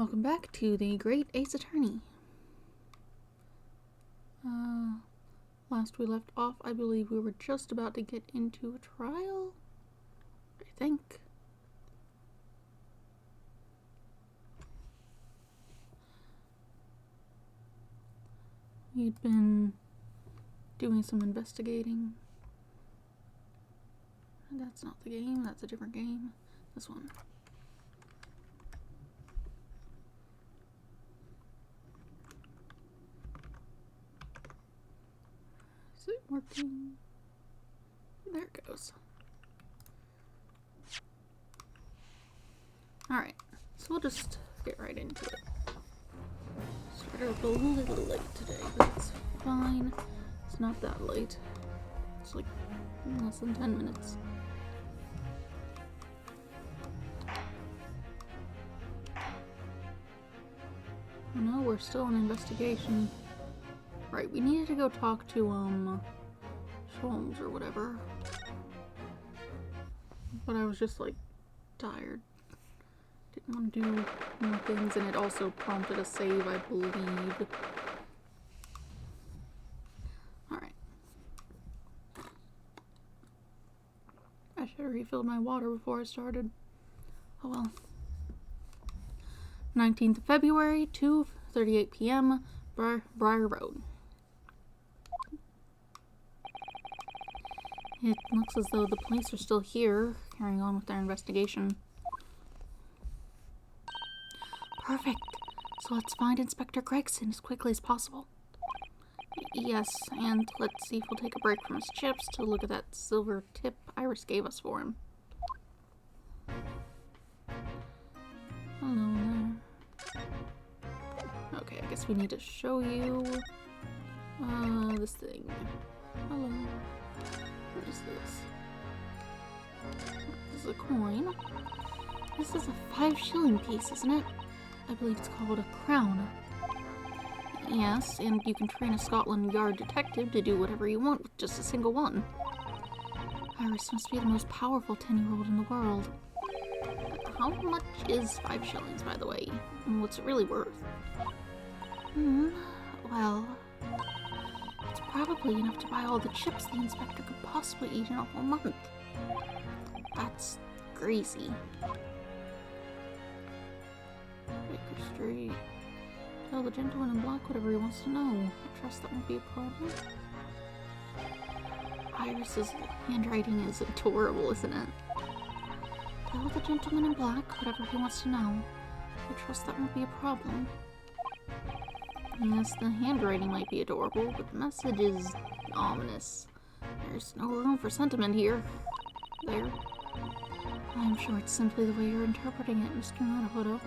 Welcome back to the Great Ace Attorney. Last we left off, I believe we were just about to get into a trial, I think. We'd been doing some investigating. That's not the game, that's a different game. This one. Is it working? There it goes. Alright, so we'll just get right into it. Started up a little late today, but it's fine. It's not that late. It's like less than 10 minutes. Oh no, we're still on investigation. Right, we needed to go talk to, Sholmes or whatever. But I was just, like, tired. Didn't want to do more things, and it also prompted a save, I believe. Alright. I should have refilled my water before I started. Oh well. 19th of February, 2:38 p.m., Briar Road. It looks as though the police are still here, carrying on with their investigation. Perfect. So let's find Inspector Gregson as quickly as possible. Yes, and let's see if we'll take a break from his chips to look at that silver tip Iris gave us for him. Hello there. Okay, I guess we need to show you this thing. Hello. What is this? This is a coin. This is a 5-shilling piece, isn't it? I believe it's called a crown. Yes, and you can train a Scotland Yard detective to do whatever you want with just a single one. Iris must be the most powerful 10-year-old in the world. How much is 5 shillings, by the way? And what's it really worth? Well, it's probably enough to buy all the chips the inspector could possibly eat in a whole month. That's crazy. Baker Street. Tell the gentleman in black whatever he wants to know. I trust that won't be a problem. Iris's handwriting is adorable, isn't it? Tell the gentleman in black whatever he wants to know. I trust that won't be a problem. Yes, the handwriting might be adorable, but the message is ominous. There's no room for sentiment here. There. I'm sure it's simply the way you're interpreting it, Mr. Naruhodo.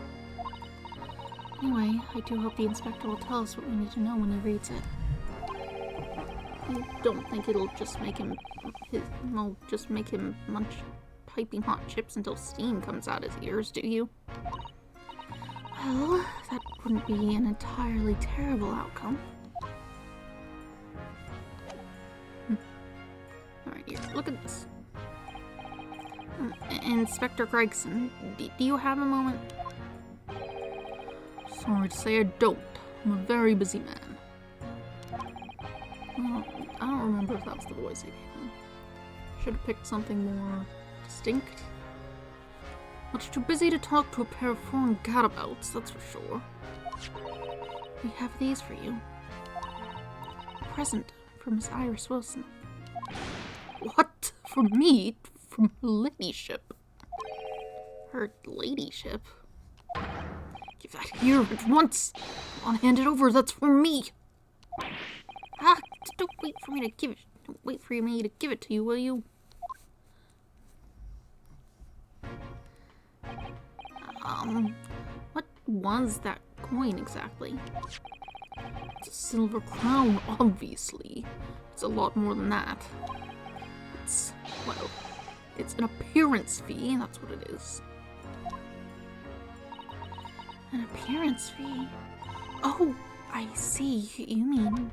Anyway, I do hope the inspector will tell us what we need to know when he reads it. You don't think it'll just make him munch piping hot chips until steam comes out his ears, do you? Well, that wouldn't be an entirely terrible outcome. Alright, here, look at this. Inspector Gregson, do you have a moment? Sorry to say I don't. I'm a very busy man. Well, I don't remember if that was the voice I gave him. Should have picked something more distinct. Much too busy to talk to a pair of foreign gadabouts, that's for sure. We have these for you. A present from Miss Iris Wilson. What? For me? From her ladyship? Her ladyship? Give that here at once! I'll hand it over, that's for me! Ah, don't wait for me to give it. Don't wait for me to give it to you, will you? What was that coin exactly? It's a silver crown, obviously. It's a lot more than that. It's, well, it's an appearance fee, that's what it is. An appearance fee? Oh, I see, you mean...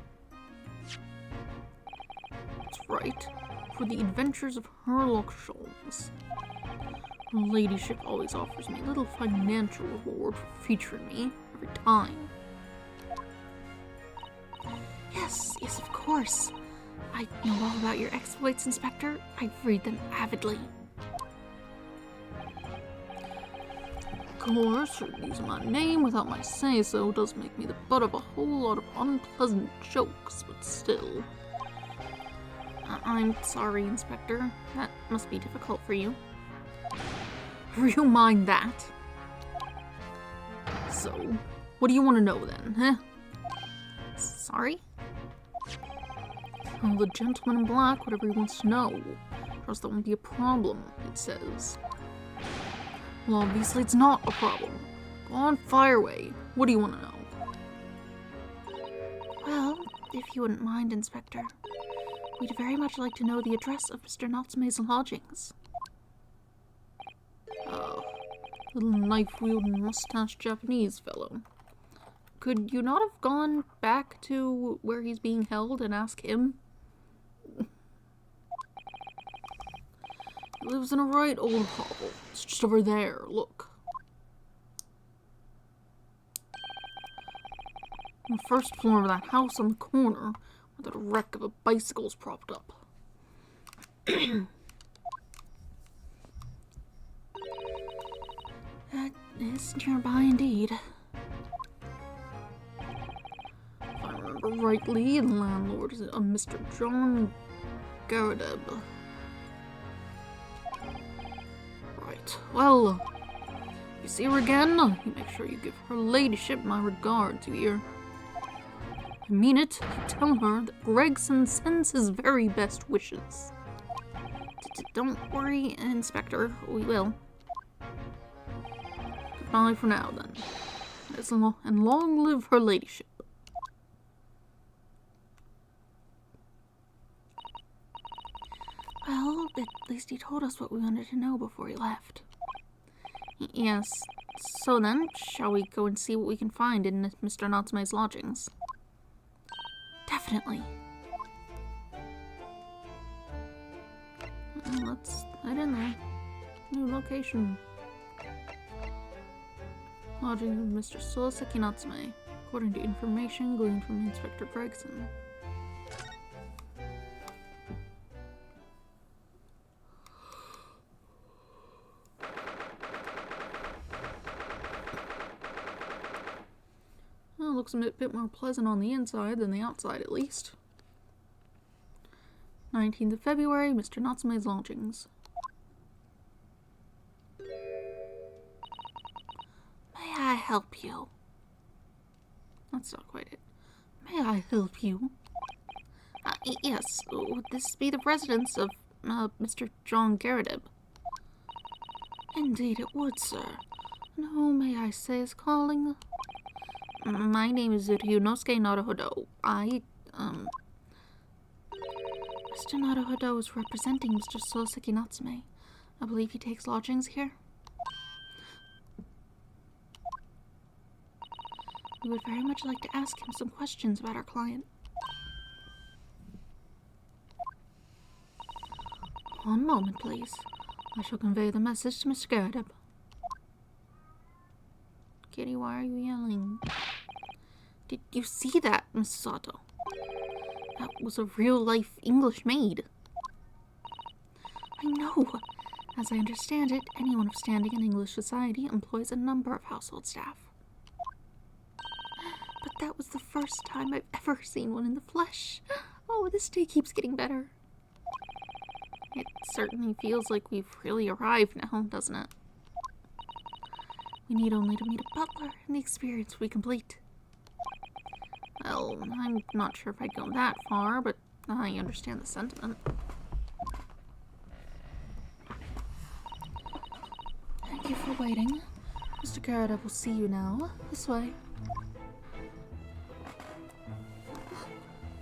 That's right, for the adventures of Herlock Sholmes. Her ladyship always offers me a little financial reward for featuring me every time. Yes, of course. I know all about your exploits, Inspector. I read them avidly. Of course, using my name without my say-so does make me the butt of a whole lot of unpleasant jokes, but still. I'm sorry, Inspector. That must be difficult for you. You mind that? So, what do you want to know then, huh? Sorry? Oh, the gentleman in black, whatever he wants to know. Trust that won't be a problem, it says. Well, obviously it's not a problem. Go on, fire away. What do you want to know? Well, if you wouldn't mind, Inspector, we'd very much like to know the address of Mr. Natsume's lodgings. Little knife-wielding mustache Japanese fellow. Could you not have gone back to where he's being held and ask him? He lives in a right old hovel. It's just over there, look. On the first floor of that house on the corner, where the wreck of a bicycle's propped up. That is nearby indeed. If I remember rightly, the landlord is a Mr. John Garadeb. Right, well, if you see her again, you make sure you give her ladyship my regards, you hear? I mean it. Tell her that Gregson sends his very best wishes. Don't worry, Inspector, we will. Goodbye for now, then. And long live her ladyship. Well, at least he told us what we wanted to know before he left. Yes. So then, shall we go and see what we can find in Mr. Natsume's lodgings? Definitely. Let's head in there. New location. Lodging of Mr. Solaseki Natsume, according to information gleaned from Inspector Gregson. Well, looks a bit more pleasant on the inside than the outside, at least. 19th of February, Mr. Natsume's lodgings. May I help you? That's not quite it. May I help you? Yes, would this be the residence of Mr. John Garadeb? Indeed it would, sir. And who, may I say, is calling? My name is Ryunosuke Naruhodo. Mr. Naruhodo is representing Mr. Solaseki Natsume. I believe he takes lodgings here. We would very much like to ask him some questions about our client. One moment, please. I shall convey the message to Mr. Garadeb. Kitty, why are you yelling? Did you see that, Miss Sato? That was a real-life English maid. I know. As I understand it, anyone of standing in English society employs a number of household staff. But that was the first time I've ever seen one in the flesh. Oh, this day keeps getting better. It certainly feels like we've really arrived now, doesn't it? We need only to meet a butler, and the experience will be complete. Well, I'm not sure if I'd go that far, but I understand the sentiment. Thank you for waiting. Mr. Garadeb will see you now. This way.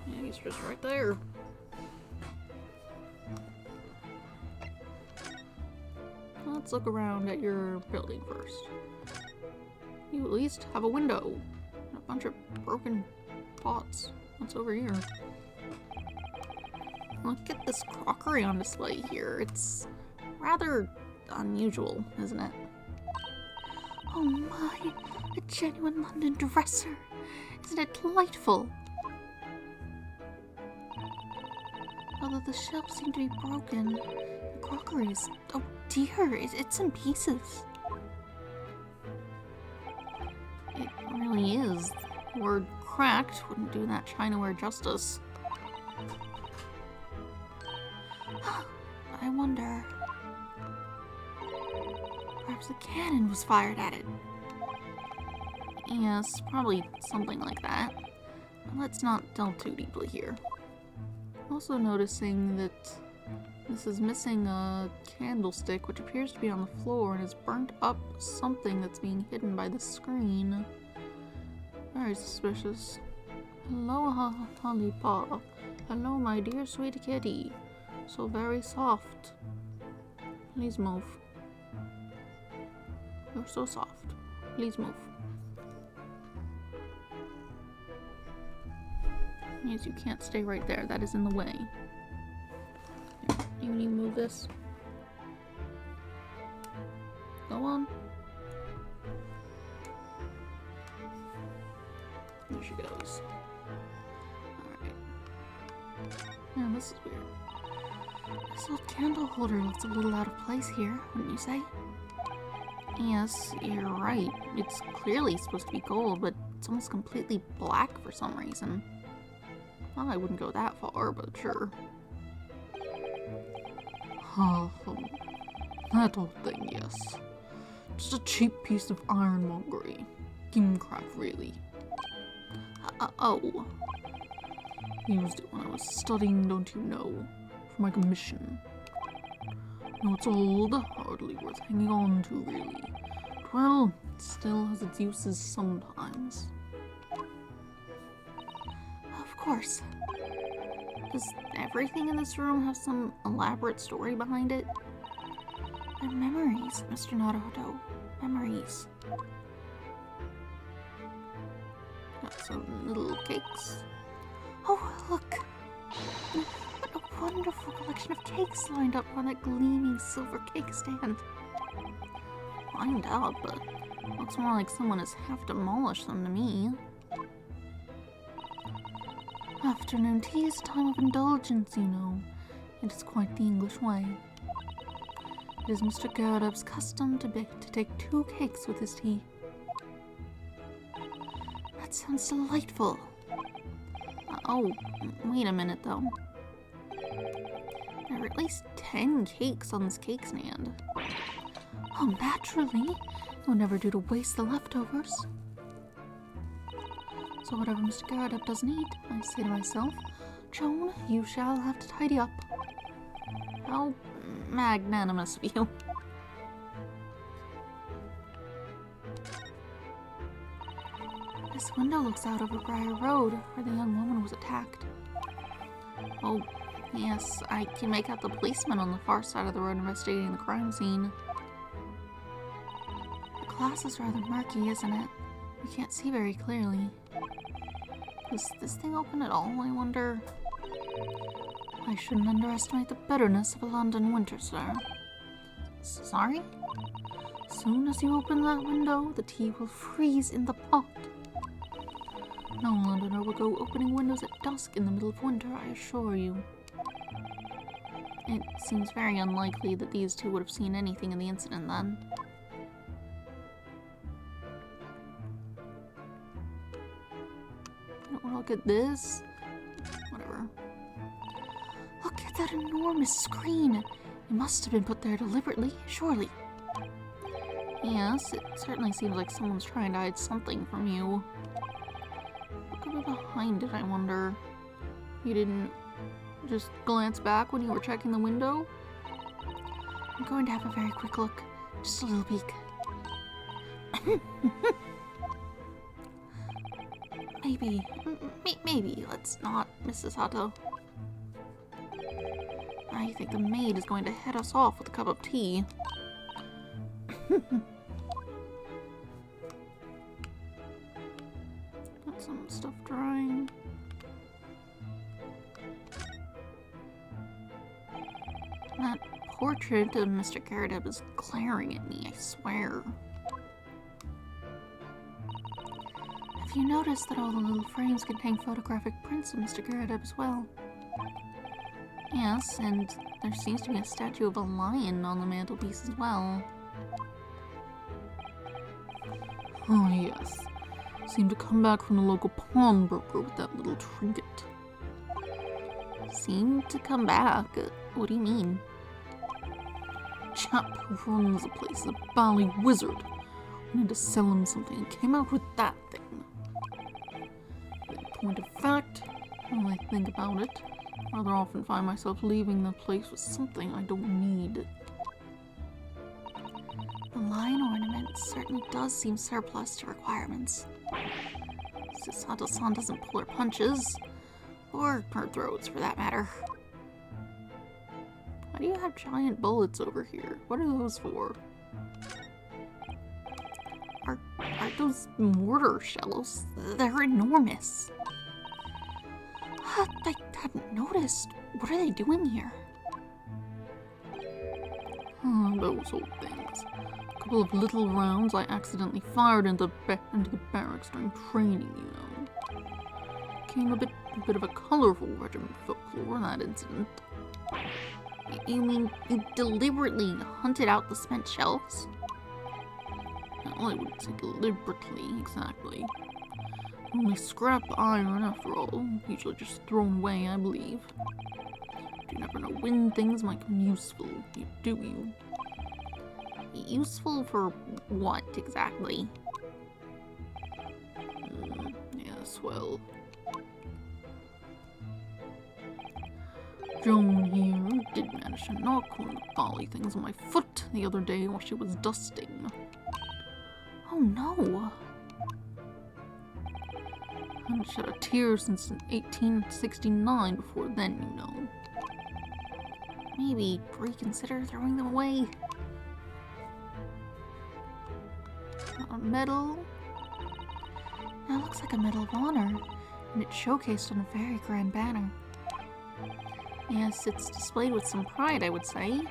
Yeah, he's just right there. Let's look around at your building first. You at least have a window. And a bunch of broken pots. What's over here? Look at this crockery on display here. It's rather unusual, isn't it? Oh my, a genuine London dresser. Isn't it delightful? Although the shelves seem to be broken, the crockery is, oh dear, it's in pieces. It really is. The word cracked wouldn't do that chinaware justice. I wonder... perhaps a cannon was fired at it. Yes, probably something like that. But let's not delve too deeply here. Also noticing that this is missing a candlestick, which appears to be on the floor and has burnt up something that's being hidden by the screen. Very suspicious. Hello, Holly Paw. Hello, my dear sweet kitty. So very soft. Please move. You're so soft. Please move. Yes, you can't stay right there. That is in the way. Here, you move this. Go on. There she goes. Alright. Yeah, this is weird. This old candle holder looks a little out of place here, wouldn't you say? Yes, you're right. It's clearly supposed to be gold, but it's almost completely black for some reason. Well, I wouldn't go that far, but sure. That old thing, yes. Just a cheap piece of ironmongery. Gimcrack, really. Oh. Used it when I was studying, don't you know, for my commission. No, it's old, hardly worth hanging on to, really. But well, it still has its uses sometimes. Of course. Does everything in this room have some elaborate story behind it? They're memories, Mr. Naruto. Memories. Got some little cakes. Oh, look! What a wonderful collection of cakes lined up on that gleaming silver cake stand. Lined up, but looks more like someone has half demolished them to me. Afternoon tea is a time of indulgence, you know. It is quite the English way. It is Mr. Gardepp's custom to take 2 cakes with his tea. That sounds delightful. Oh, wait a minute though. There are at least 10 cakes on this cake stand. Oh, naturally. It would never do to waste the leftovers. So whatever Mr. Gardepp doesn't eat, I say to myself, Joan, you shall have to tidy up. How magnanimous of you. This window looks out over Briar Road, where the young woman was attacked. Oh, yes, I can make out the policeman on the far side of the road investigating the crime scene. The glass is rather murky, isn't it? You can't see very clearly. Is this thing open at all, I wonder? I shouldn't underestimate the bitterness of a London winter, sir. Sorry? Soon as you open that window, the tea will freeze in the pot. No Londoner will go opening windows at dusk in the middle of winter, I assure you. It seems very unlikely that these two would have seen anything in the incident then. Look at this. Whatever. Look at that enormous screen. It must have been put there deliberately, surely. Yes, it certainly seems like someone's trying to hide something from you. What could be behind it, I wonder? You didn't just glance back when you were checking the window? I'm going to have a very quick look. Just a little peek. Maybe, let's not, Mrs. Hato. I think the maid is going to head us off with a cup of tea. Got some stuff drying. That portrait of Mr. Garrett is glaring at me, I swear. Have you noticed that all the little frames contain photographic prints of Mr. Garrett as well? Yes, and there seems to be a statue of a lion on the mantelpiece as well. Oh yes. Seemed to come back from the local pawnbroker with that little trinket. Seemed to come back? What do you mean? Chap who runs the place is a bally wizard. Wanted to sell him something and came out with that thing. In point of fact, when I think about it, I rather often find myself leaving the place with something I don't need. The lion ornament certainly does seem surplus to requirements. Susato-san doesn't pull her punches, or her throats for that matter. Why do you have giant bullets over here? What are those for? Are those mortar shells? They're enormous. I hadn't noticed. What are they doing here? Those old things. A couple of little rounds I accidentally fired into the barracks during training, you know. Became a bit of a colorful regiment folklore, that incident. You mean you deliberately hunted out the spent shells? Well, I wouldn't say deliberately, exactly. Only scrap iron, after all. Usually just thrown away, I believe. But you never know when things might come useful, do you? Useful for what, exactly? Yes, well... Joan here did manage to knock one of the bally things on my foot the other day while she was dusting. Oh no! I haven't shed a tear since 1869 before then, you know. Maybe reconsider throwing them away? A medal? That looks like a Medal of Honor, and it's showcased on a very grand banner. Yes, it's displayed with some pride, I would say.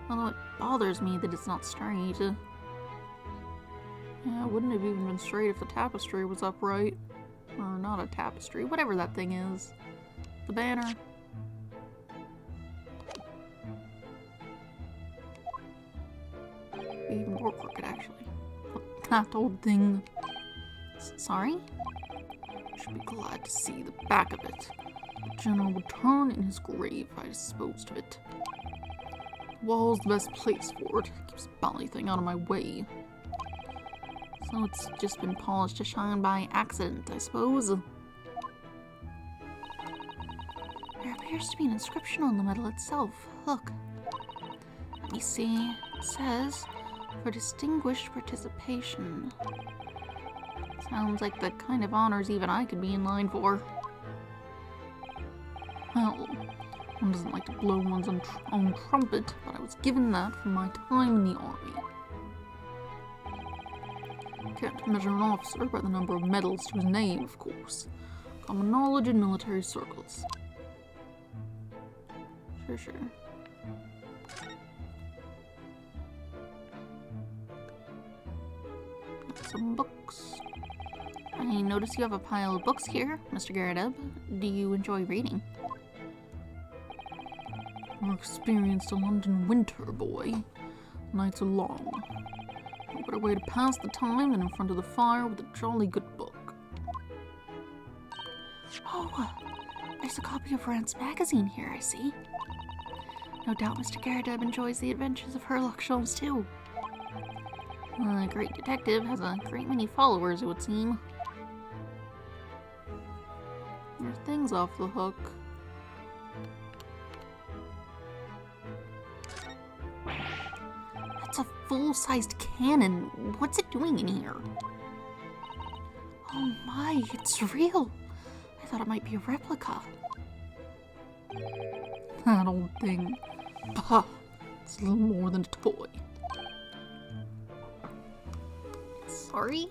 Although it bothers me that it's not straight. Yeah, it wouldn't have even been straight if the tapestry was upright. Or not a tapestry, whatever that thing is. The banner. Even more crooked, actually. That old thing. Sorry? Should be glad to see the back of it. The general would turn in his grave if I disposed of it. The wall's the best place for it. Keeps the bally thing out of my way. So it's just been polished to shine by accident, I suppose. There appears to be an inscription on the medal itself. Look. Let me see. It says, for distinguished participation. Sounds like the kind of honors even I could be in line for. Well, one doesn't like to blow one's own trumpet, but I was given that for my time in the army. Can't measure an officer by the number of medals to his name, of course. Common knowledge in military circles. Sure. Some books. I notice you have a pile of books here, Mr. Garrett. Do you enjoy reading? More experienced a London winter, boy. Nights are long. No better way to pass the time than in front of the fire with a jolly good book. Oh, there's a copy of Rance magazine here, I see. No doubt Mr. Garrett enjoys the adventures of Sherlock Holmes too. A great detective has a great many followers, it would seem. There's things off the hook. That's a full-sized cannon. What's it doing in here? Oh my, it's real. I thought it might be a replica. That old thing. Bah, it's a little more than a toy. Sorry?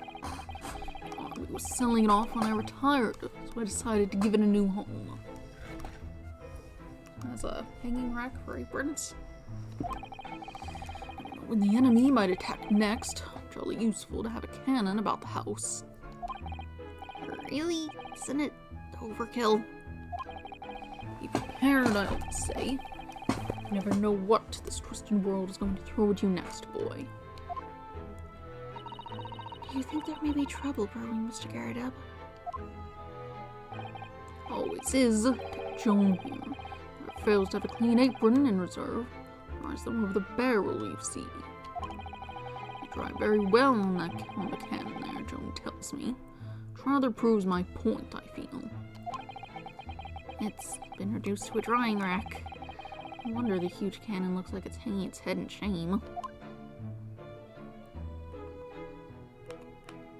I was selling it off when I retired, so I decided to give it a new home. As a hanging rack for aprons. When the enemy might attack next, jolly useful to have a cannon about the house. Really? Isn't it overkill? Be prepared, I would say. You never know what this twisted world is going to throw at you next, boy. Do you think there may be trouble brewing, Mr. Garrideb? Always is. Take Joan here. Never fails to have a clean apron in reserve. Fries them over the barrel, you see. You dry very well on the cannon there, Joan tells me. Which rather proves my point, I feel. It's been reduced to a drying rack. No wonder the huge cannon looks like it's hanging its head in shame.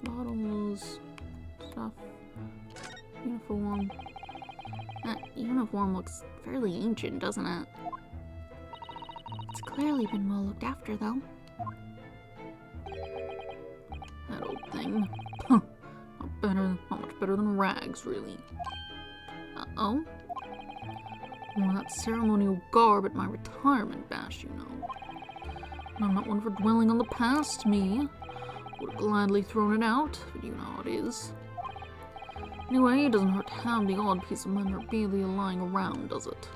Bottles, stuff, uniform. That uniform looks fairly ancient, doesn't it? It's clearly been well looked after, though. That old thing. Huh. Not much better than rags, really. Uh-oh? Wore that ceremonial garb at my retirement bash, you know. And I'm not one for dwelling on the past, me. Would have gladly thrown it out, but you know how it is. Anyway, it doesn't hurt to have the odd piece of memorabilia lying around, does it?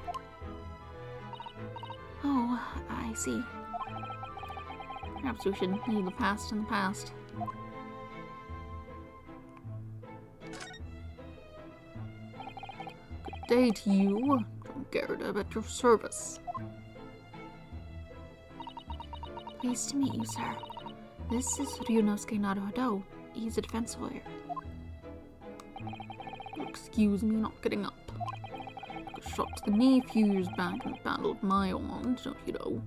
Oh, I see. Perhaps we should leave the past in the past. Good day to you, Joan Garrideb, at your service. Pleased to meet you, sir. This is Ryunosuke Naruhodo. He's a defense lawyer. Excuse me not getting up. Took a shot to the knee a few years back in the Battle of Maion, don't you know?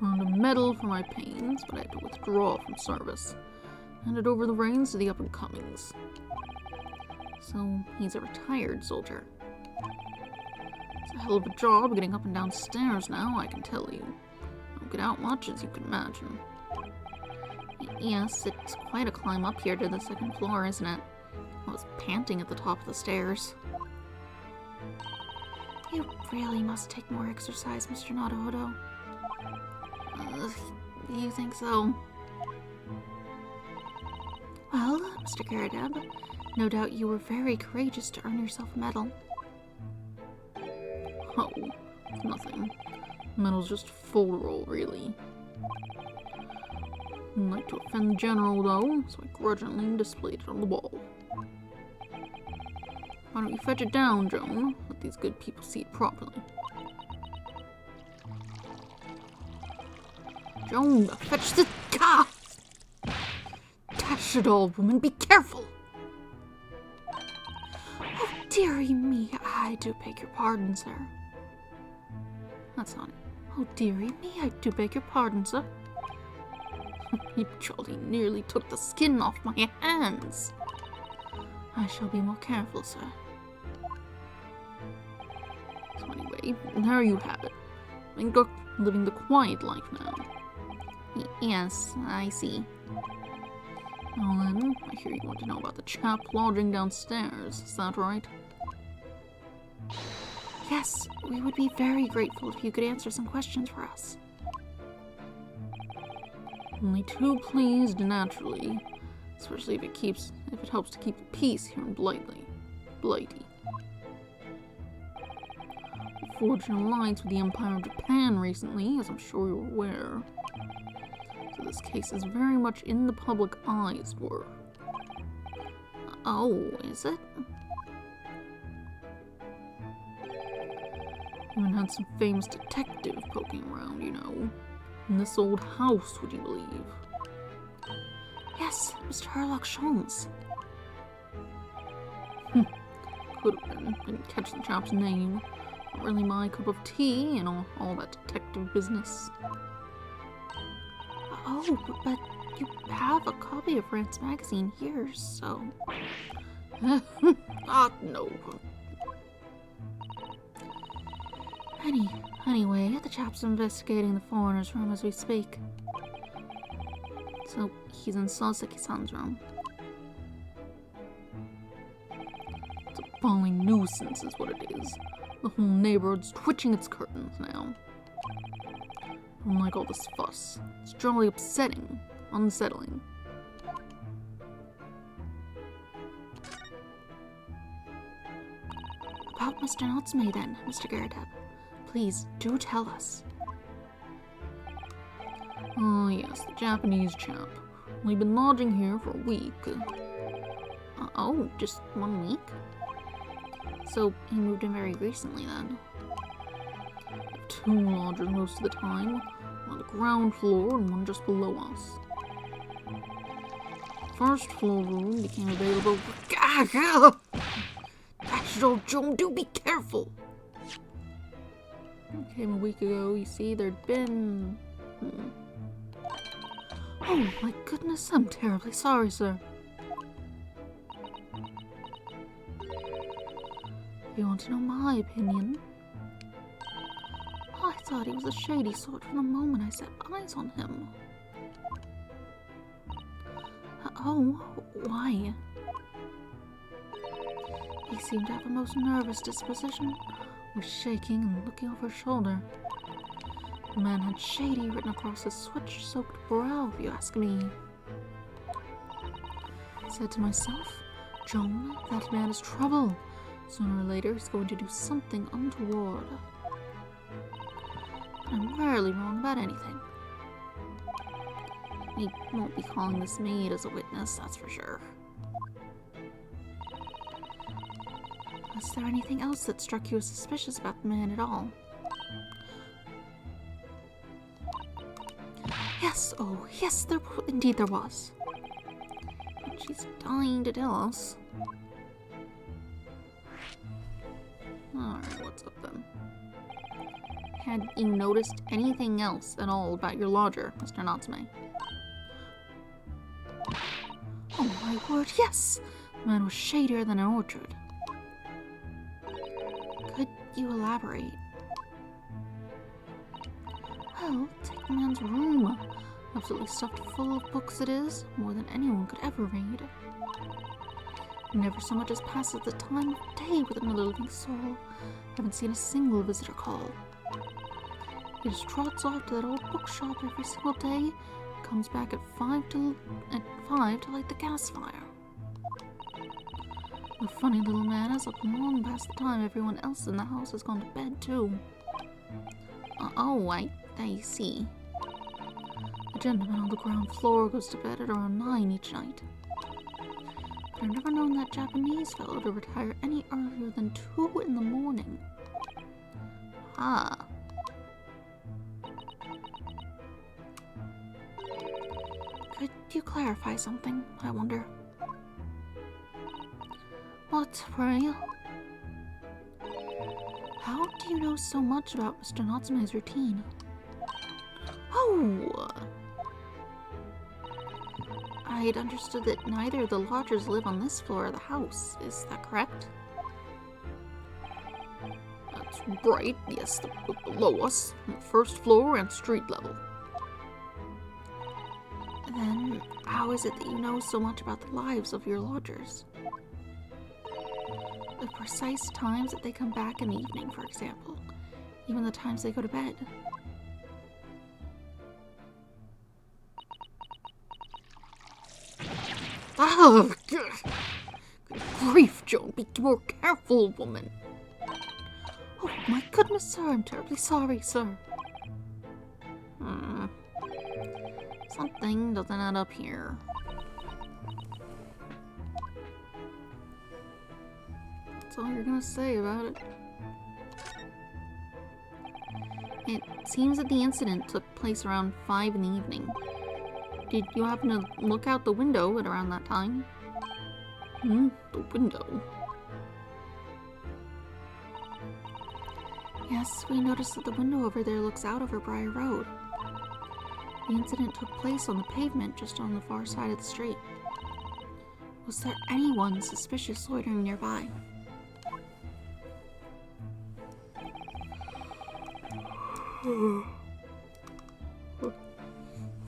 Earned a medal for my pains, but I had to withdraw from service. Handed over the reins to the up-and-comings. So, he's a retired soldier. It's a hell of a job getting up and down stairs now, I can tell you. Don't get out much, as you can imagine. Yes, it's quite a climb up here to the second floor, isn't it? I was panting at the top of the stairs. You really must take more exercise, Mr. Naruhodo. You think so? Well, Mr. Garrideb, no doubt you were very courageous to earn yourself a medal. Oh, it's nothing. The medal's just folderol, really. I'd like to offend the general, though, so I grudgingly displayed it on the wall. Why don't you fetch it down, Joan? Let these good people see it properly. Joan, fetch the... Ah! Dash it all, woman, be careful! Oh, dearie me, I do beg your pardon, sir. That's not it. Oh, dearie me, I do beg your pardon, sir. You jolly nearly took the skin off my hands. I shall be more careful, sir. So anyway, there you have it. Living the quiet life now. Yes, I see. Well then, I hear you want to know about the chap lodging downstairs, is that right? Yes, we would be very grateful if you could answer some questions for us. Only too pleased, naturally. Especially if it helps to keep the peace here in Blighty. We forged an alliance with the Empire of Japan recently, as I'm sure you're aware. So this case is very much in the public eye, as it were. Oh, is it? Even had some famous detective poking around, you know. In this old house, would you believe? Yes, Mr. Herlock Sholmes. Could have been. Didn't catch the chap's name. Not really my cup of tea and all that detective business. Oh, but you have a copy of Rance magazine here, so... No. Anyway, the chap's investigating the foreigner's room as we speak. So, he's in Soseki-san's room. It's a falling nuisance is what it is. The whole neighborhood's twitching its curtains now. I don't like all this fuss. It's generally upsetting, unsettling. About Mr. Natsume then, Mr. Garrett. Please, do tell us. Oh yes, the Japanese chap. We've been lodging here for a week. Oh, just 1 week? So, he moved in very recently then? We have 2 lodgers most of the time. One on the ground floor and one just below us. First floor room became available. Gosh, old Joan, do be careful! It came a week ago. You see, there'd been... Oh my goodness, I'm terribly sorry, sir. You want to know my opinion? I thought he was a shady sort from the moment I set eyes on him. Oh, why? He seemed to have a most nervous disposition, was shaking and looking over his shoulder. The man had shady written across his sweat-soaked brow, if you ask me. I said to myself, Joan, that man is trouble. Sooner or later, he's going to do something untoward. I'm rarely wrong about anything. He won't be calling this maid as a witness, that's for sure. Was there anything else that struck you as suspicious about the man at all? Yes, oh, yes, indeed there was. And she's dying to tell us. Alright, what's up then? Had you noticed anything else at all about your lodger, Mr. Natsume? Oh my word, yes! The man was shadier than an orchard. Could you elaborate? Well, take the man's room. Absolutely stuffed full of books it is, more than anyone could ever read. Never so much as passes the time of day with another living soul. Haven't seen a single visitor call. He just trots off to that old bookshop every single day, comes back at 5 to light the gas fire. The funny little man is up long past the time everyone else in the house has gone to bed too. Oh, I see. The gentleman on the ground floor goes to bed at around 9 each night. But I've never known that Japanese fellow to retire any earlier than 2 in the morning. Ah. Could you clarify something, I wonder? What, pray? How do you know so much about Mr. Natsume's routine? Oh! I'd understood that neither of the lodgers live on this floor of the house. Is that correct? That's right, yes, below us, on the first floor and street level. Then, how is it that you know so much about the lives of your lodgers? The precise times that they come back in the evening, for example. Even the times they go to bed. Oh, good grief, Joan. Be more careful, woman. Oh, my goodness, sir. I'm terribly sorry, sir. Something doesn't add up here. That's all you're gonna say about it. It seems that the incident took place around 5 in the evening. Did you happen to look out the window at around that time? The window? Yes, we noticed that the window over there looks out over Briar Road. The incident took place on the pavement just on the far side of the street. Was there anyone suspicious loitering nearby?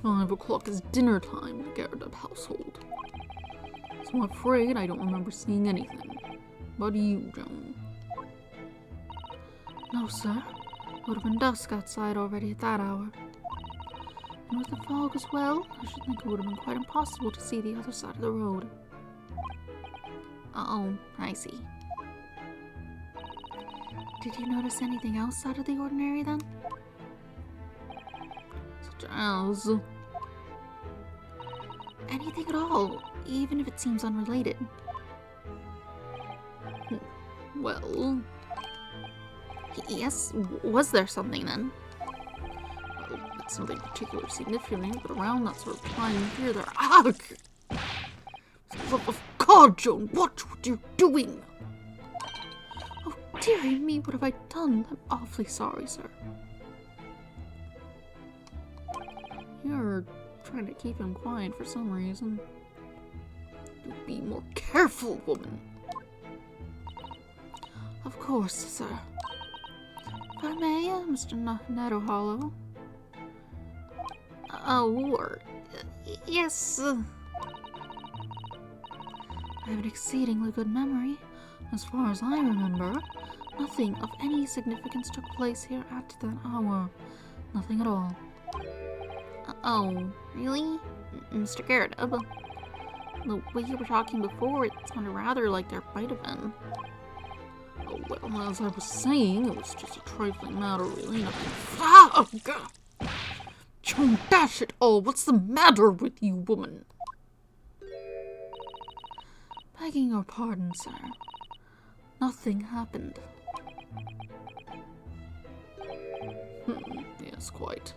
5 o'clock is dinner time in the Garrett household. So I'm afraid I don't remember seeing anything. But you, Joan? No, sir. Would have been dusk outside already at that hour. And with the fog as well, I should think it would have been quite impossible to see the other side of the road. Oh, I see. Did you notice anything else out of the ordinary then? Such as... anything at all, even if it seems unrelated. Well... Yes, was there something then? Well, it's nothing particularly significant, but around that sort of time here there... Ah! For the love of God, Joan, what were you doing? Oh, dearie me, what have I done? I'm awfully sorry, sir. You're trying to keep him quiet for some reason. You be more careful, woman. Of course, sir. If I may, Mr. Netherhollow. Yes. I have an exceedingly good memory. As far as I remember, nothing of any significance took place here at that hour. Nothing at all. Oh, really? Mr. Garrett, the way you were talking before, it sounded rather like there might have been. Oh, well, as I was saying, it was just a trifling matter, really. Nothing. Ah! Oh, God! Joan, dash it all! What's the matter with you, woman? Begging your pardon, sir. Nothing happened. Yes, quite.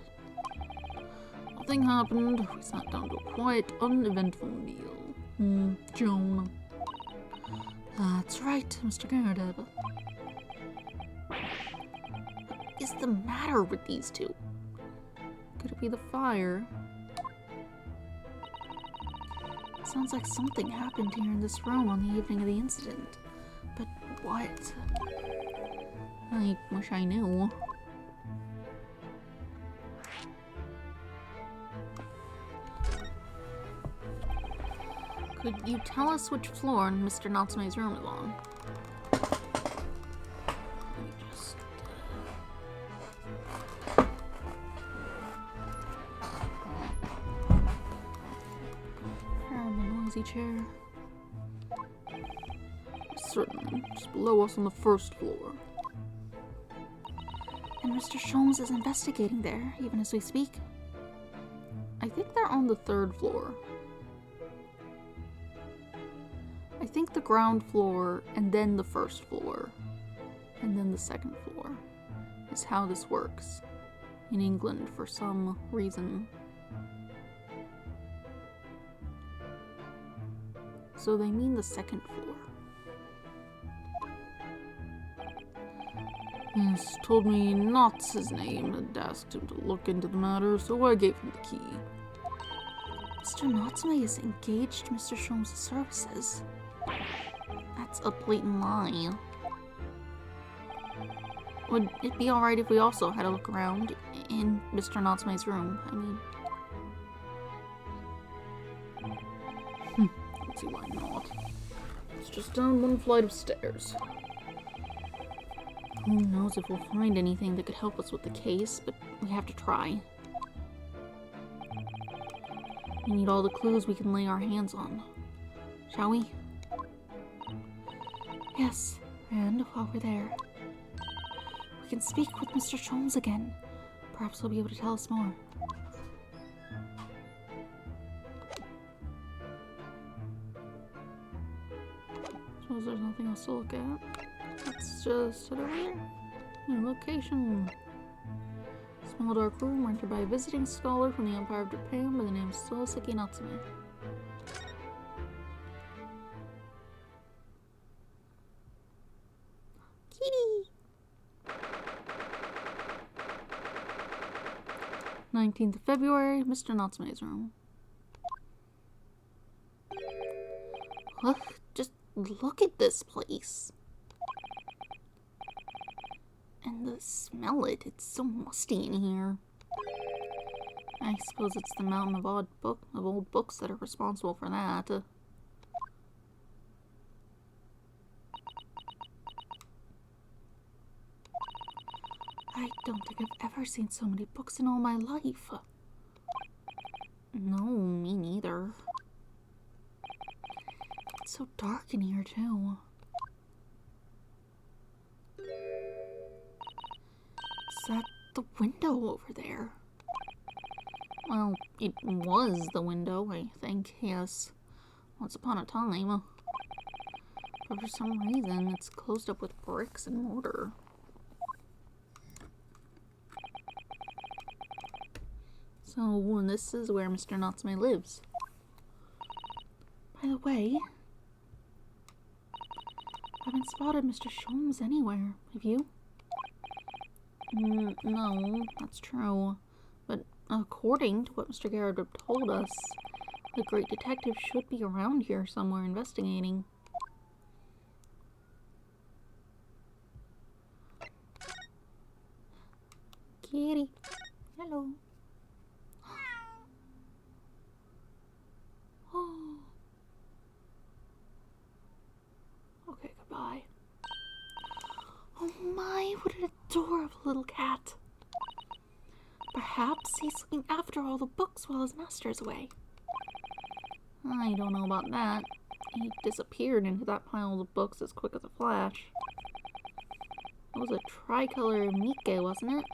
Nothing happened. We sat down to a quiet, uneventful meal. Joan. That's right, Mr. Garrett. What is the matter with these two? Could it be the fire? It sounds like something happened here in this room on the evening of the incident. But what? I wish I knew. Could you tell us which floor Mr. Natsume's room is on? Let me just... On the noisy chair. Certainly. Just below us on the first floor. And Mr. Sholmes is investigating there, even as we speak. I think they're on the third floor. I think the ground floor, and then the first floor, and then the second floor, is how this works in England for some reason. So they mean the second floor. Yes, told me Knott's his name and asked him to look into the matter, so I gave him the key. Mr. Natsume is engaged to Mr. Sholmes' services. That's a blatant lie. Would it be alright if we also had a look around in Mr. Natsume's room? I mean... Don't see why not. It's just down one flight of stairs. Who knows if we'll find anything that could help us with the case, but we have to try. We need all the clues we can lay our hands on. Shall we? Yes, and while we're there, we can speak with Mr. Sholmes again. Perhaps he'll be able to tell us more. Suppose there's nothing else to look at. Let's just head over here. New location. Small dark room rented by a visiting scholar from the Empire of Japan by the name of Sosuke Natsume. Kitty! 19th of February, Mr. Natsume's room. Just look at this place. And smell it. It's so musty in here. I suppose it's the mountain of old books that are responsible for that. I don't think I've ever seen so many books in all my life. No, me neither. It's so dark in here, too. Is that the window over there? Well, it was the window, I think, yes. Once upon a time. But for some reason, it's closed up with bricks and mortar. So, this is where Mr. Natsume lives. By the way, I haven't spotted Mr. Sholmes anywhere. Have you? No, that's true. But according to what Mr. Garrett told us, the great detective should be around here somewhere investigating. Kitty. Hello. Oh. Okay, goodbye. Oh my, what an adorable little cat. Perhaps he's looking after all the books while his master's away. I don't know about that. He disappeared into that pile of books as quick as a flash. It was a tricolor Mike, wasn't it?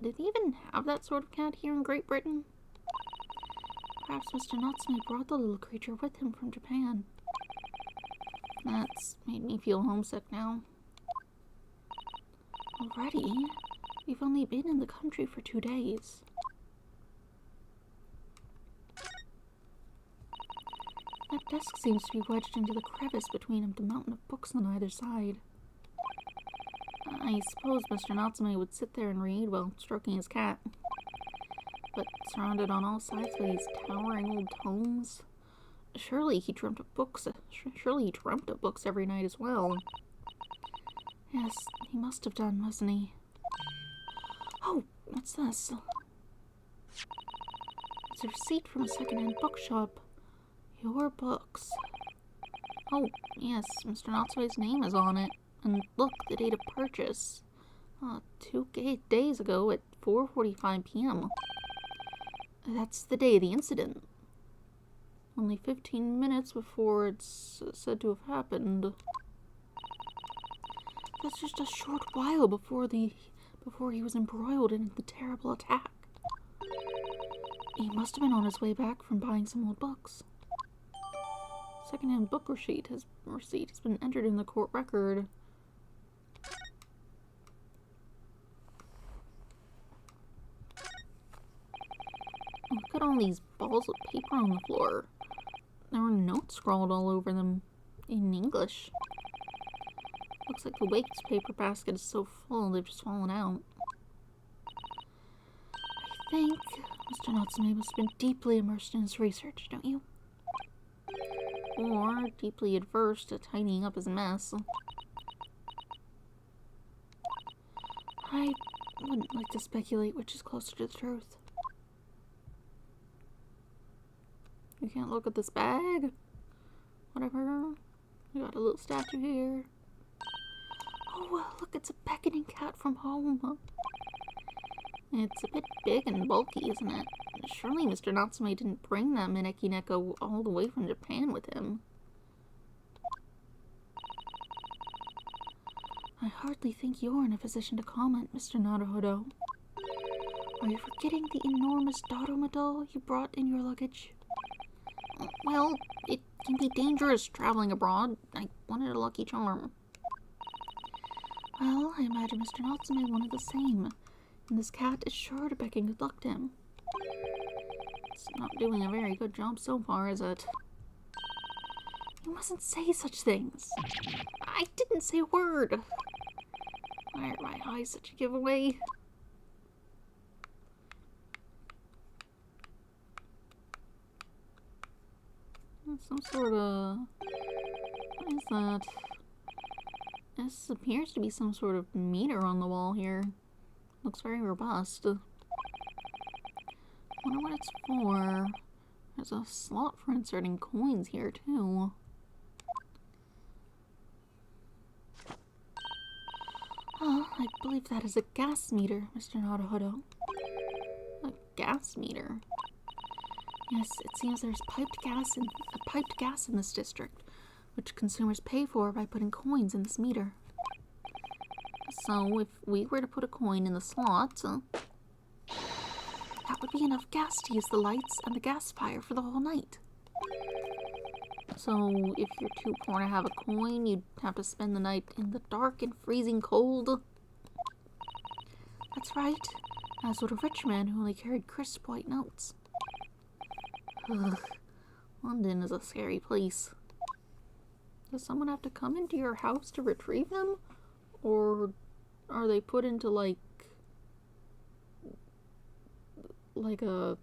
Did they even have that sort of cat here in Great Britain? Perhaps Mr. Natsume brought the little creature with him from Japan. That's made me feel homesick now. Already? We've only been in the country for 2 days. That desk seems to be wedged into the crevice between the mountain of books on either side. I suppose Mr. Natsume would sit there and read while stroking his cat. But surrounded on all sides by these towering old tomes, surely he dreamt of books. Surely he dreamt of books every night as well. Yes, he must have done, mustn't he? Oh, what's this? It's a receipt from a second-hand bookshop. Your books. Oh, yes, Mr. Natsume's name is on it. And look, the date of purchase. 2 days ago at 4:45 p.m. That's the day of the incident. Only 15 minutes before it's said to have happened. That's just a short while before he was embroiled in the terrible attack. He must have been on his way back from buying some old books. Second-hand book receipt has been entered in the court record. Look at all these balls of paper on the floor. There were notes scrawled all over them in English. Looks like the waste paper basket is so full they've just fallen out. I think Mr. Natsume must have been deeply immersed in his research, don't you? Or deeply adverse to tidying up his mess. I wouldn't like to speculate which is closer to the truth. You can't look at this bag? Whatever. We got a little statue here. Oh, look, it's a beckoning cat from home. It's a bit big and bulky, isn't it? Surely Mr. Natsume didn't bring that Mineki Neko all the way from Japan with him. I hardly think you're in a position to comment, Mr. Naruhodo. Are you forgetting the enormous Daruma doll you brought in your luggage? Well, it can be dangerous traveling abroad. I wanted a lucky charm. Well, I imagine Mr. Natsume wanted the same, and this cat is sure to beckon good luck to him. It's not doing a very good job so far, is it? You mustn't say such things. I didn't say a word. Why are my eyes such a giveaway? Some sort of... What is that? This appears to be some sort of meter on the wall here. Looks very robust. I wonder what it's for. There's a slot for inserting coins here, too. I believe that is a gas meter, Mr. Naruhodo. A gas meter? Yes, it seems there's piped gas in this district, which consumers pay for by putting coins in this meter. So if we were to put a coin in the slot, that would be enough gas to use the lights and the gas fire for the whole night. So if you're too poor to have a coin, you'd have to spend the night in the dark and freezing cold. That's right, as would a rich man who only carried crisp white notes. Ugh, London is a scary place. Does someone have to come into your house to retrieve them? Or are they put into like a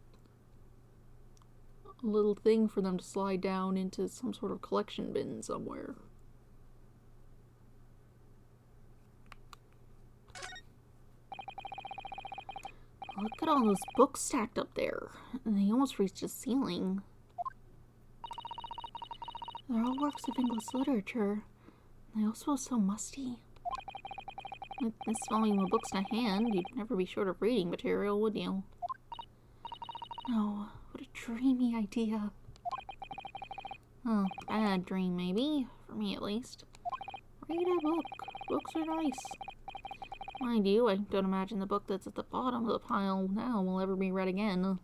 little thing for them to slide down into some sort of collection bin somewhere? Look at all those books stacked up there. And they almost reached the ceiling. They're all works of English literature. They all smell so musty. With this volume of books in hand, you'd never be short of reading material, would you? No, what a dreamy idea. Oh, bad dream maybe, for me at least. Read a book. Books are nice. Mind you, I don't imagine the book that's at the bottom of the pile now will ever be read again.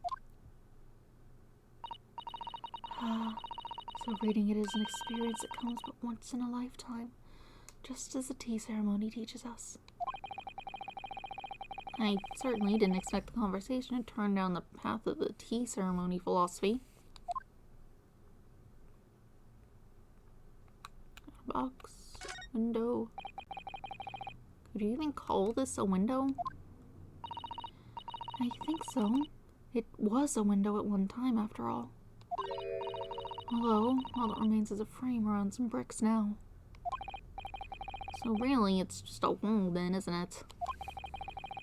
So reading it is an experience that comes but once in a lifetime, just as the tea ceremony teaches us. I certainly didn't expect the conversation to turn down the path of the tea ceremony philosophy. Box. Window. Could you even call this a window? I think so. It was a window at one time, after all. Although, all that remains is a frame around some bricks now. So really, it's just a wall then, isn't it?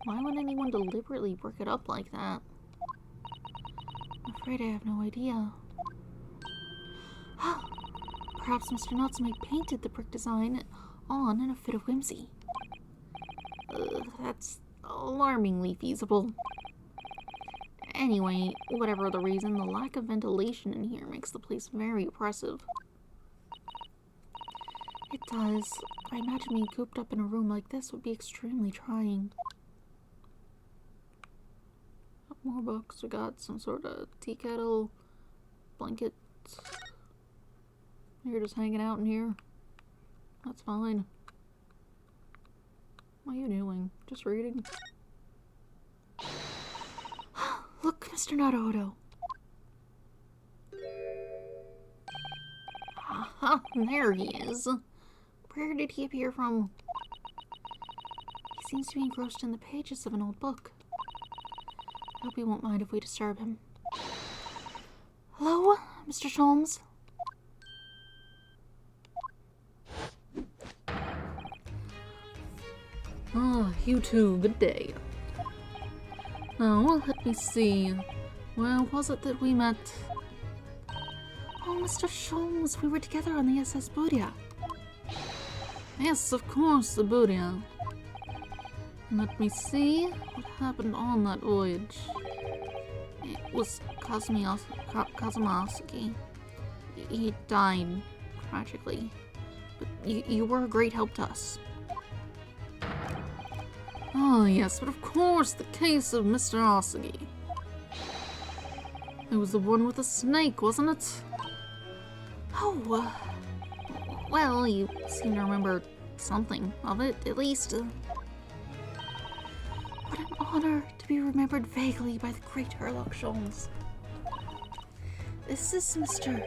Why would anyone deliberately brick it up like that? I'm afraid I have no idea. Perhaps Mr. Natsume painted the brick design on in a fit of whimsy. That's alarmingly feasible. Anyway, whatever the reason, the lack of ventilation in here makes the place very oppressive. It does. I imagine being cooped up in a room like this would be extremely trying. More books. We got some sort of tea kettle, blanket. You're just hanging out in here. That's fine. What are you doing? Just reading? Look, Mr. Naruhodo. Aha, there he is. Where did he appear from? He seems to be engrossed in the pages of an old book. I hope he won't mind if we disturb him. Hello, Mr. Sholmes? Ah, you too. Good day. Now, let me see. Where was it that we met? Oh, Mr. Sholmes, we were together on the SS Budia. Yes, of course, the Budia. Let me see what happened on that voyage. It was Kazumasuki. He died tragically, but you were a great help to us. Oh yes, but of course, the case of Mr. Asagi. It was the one with the snake, wasn't it? Oh, well, you seem to remember something of it, at least. What an honor to be remembered vaguely by the great Herlock Sholmes. This is Mr.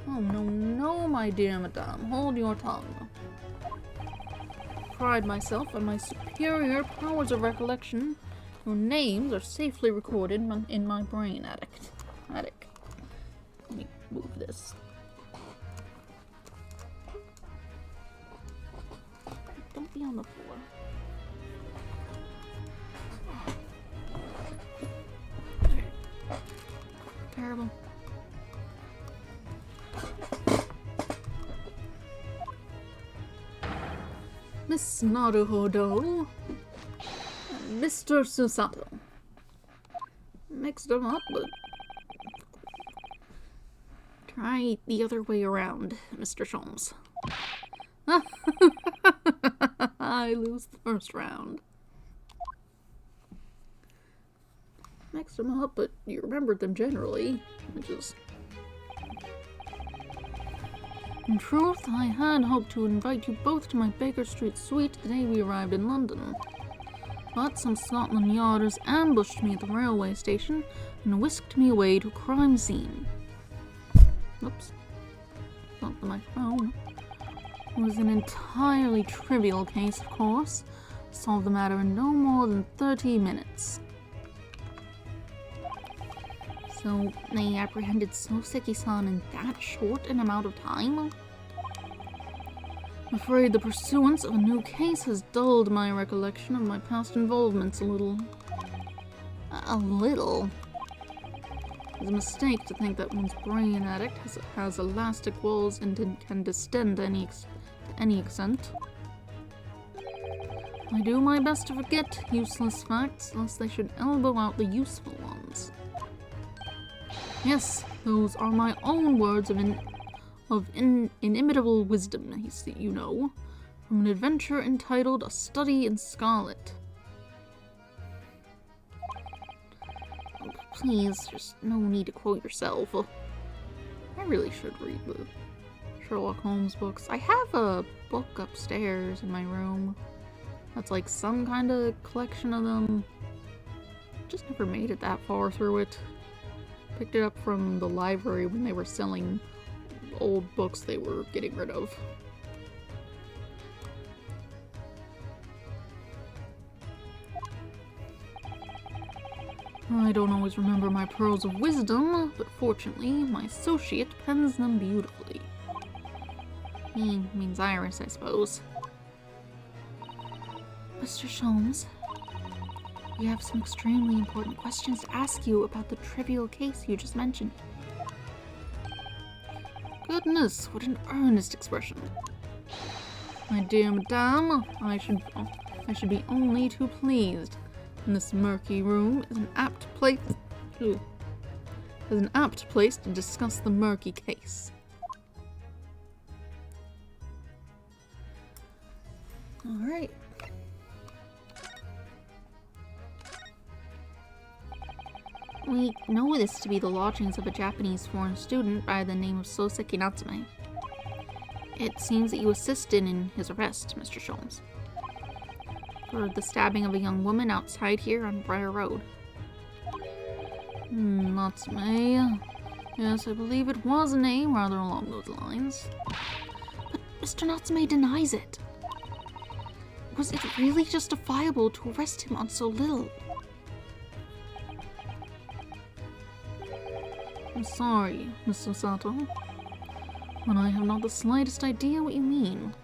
Oh, no, my dear madame, hold your tongue. Pride myself on my superior powers of recollection. Your names are safely recorded in my brain, Attic. Let me move this. Don't be on the floor. Terrible. Miss Naruhodo, Mr. Susato. Mixed them up, but try the other way around, Mr. Sholmes. I lose the first round. Mixed them up, but you remembered them generally, which is... In truth, I had hoped to invite you both to my Baker Street suite the day we arrived in London. But some Scotland Yarders ambushed me at the railway station and whisked me away to a crime scene. Oops. Not the microphone. It was an entirely trivial case, of course. Solved the matter in no more than 30 minutes. So, they apprehended Soseki-san in that short an amount of time? I'm afraid the pursuance of a new case has dulled my recollection of my past involvements a little. A little? It's a mistake to think that one's brain addict has elastic walls and can distend to any extent. I do my best to forget useless facts, lest they should elbow out the useful ones. Yes, those are my own words of inimitable wisdom, you know, from an adventure entitled A Study in Scarlet. Oh, please, there's no need to quote yourself. I really should read the Sherlock Holmes books. I have a book upstairs in my room that's like some kind of collection of them. Just never made it that far through it. Picked it up from the library when they were selling old books they were getting rid of. I don't always remember my pearls of wisdom, but fortunately, my associate pens them beautifully. He means Iris, I suppose. Mr. Sholmes, we have some extremely important questions to ask you about the trivial case you just mentioned. Goodness, what an earnest expression. My dear madame, I should be only too pleased. And this murky room is an apt place to discuss the murky case. Alright. We know this to be the lodgings of a Japanese foreign student by the name of Soseki Natsume. It seems that you assisted in his arrest, Mr. Sholmes, for the stabbing of a young woman outside here on Briar Road. Natsume. Yes, I believe it was a name rather along those lines. But Mr. Natsume denies it. Was it really justifiable to arrest him on so little? I'm sorry, Mr. Sato, but I have not the slightest idea what you mean.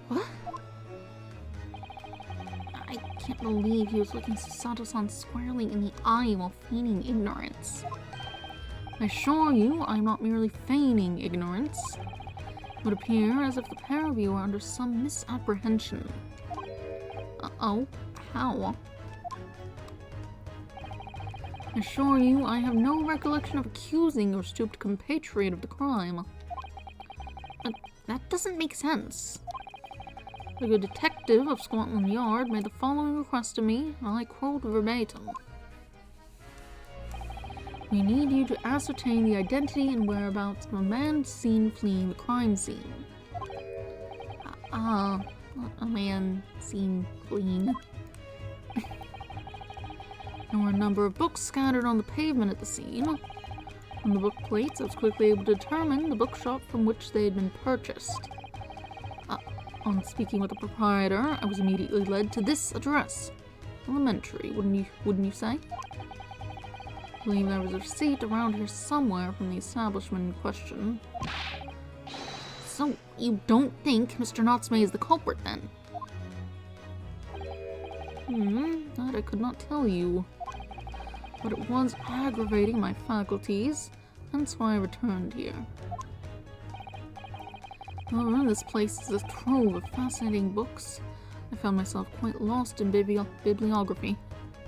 What? I can't believe he was looking Susato-san squarely in the eye while feigning ignorance. I assure you, I'm not merely feigning ignorance. It would appear as if the pair of you are under some misapprehension. Uh-oh, how? I assure you, I have no recollection of accusing your stooped compatriot of the crime. That doesn't make sense. The good detective of Scotland Yard made the following request to me, and I quote verbatim. We need you to ascertain the identity and whereabouts of a man seen fleeing the crime scene. A man seen fleeing. There were a number of books scattered on the pavement at the scene. From the book plates, I was quickly able to determine the bookshop from which they had been purchased. On speaking with the proprietor, I was immediately led to this address. Elementary, wouldn't you say? I believe there was a receipt around here somewhere from the establishment in question. So, you don't think Mr. Natsume is the culprit, then? That I could not tell you. But it was aggravating my faculties, hence why I returned here. However, this place is a trove of fascinating books, I found myself quite lost in bibliography.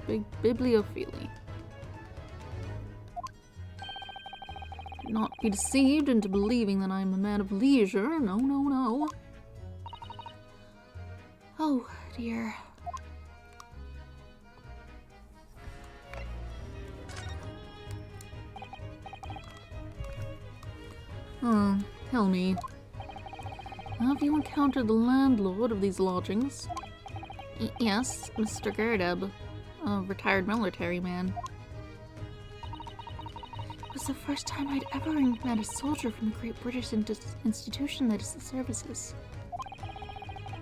Bibliophilia. Do not be deceived into believing that I am a man of leisure. No, no, no. Oh, dear. Tell me. Have you encountered the landlord of these lodgings? Yes, Mr. Gerdeb, a retired military man. It was the first time I'd ever met a soldier from the Great British Institution that is the services.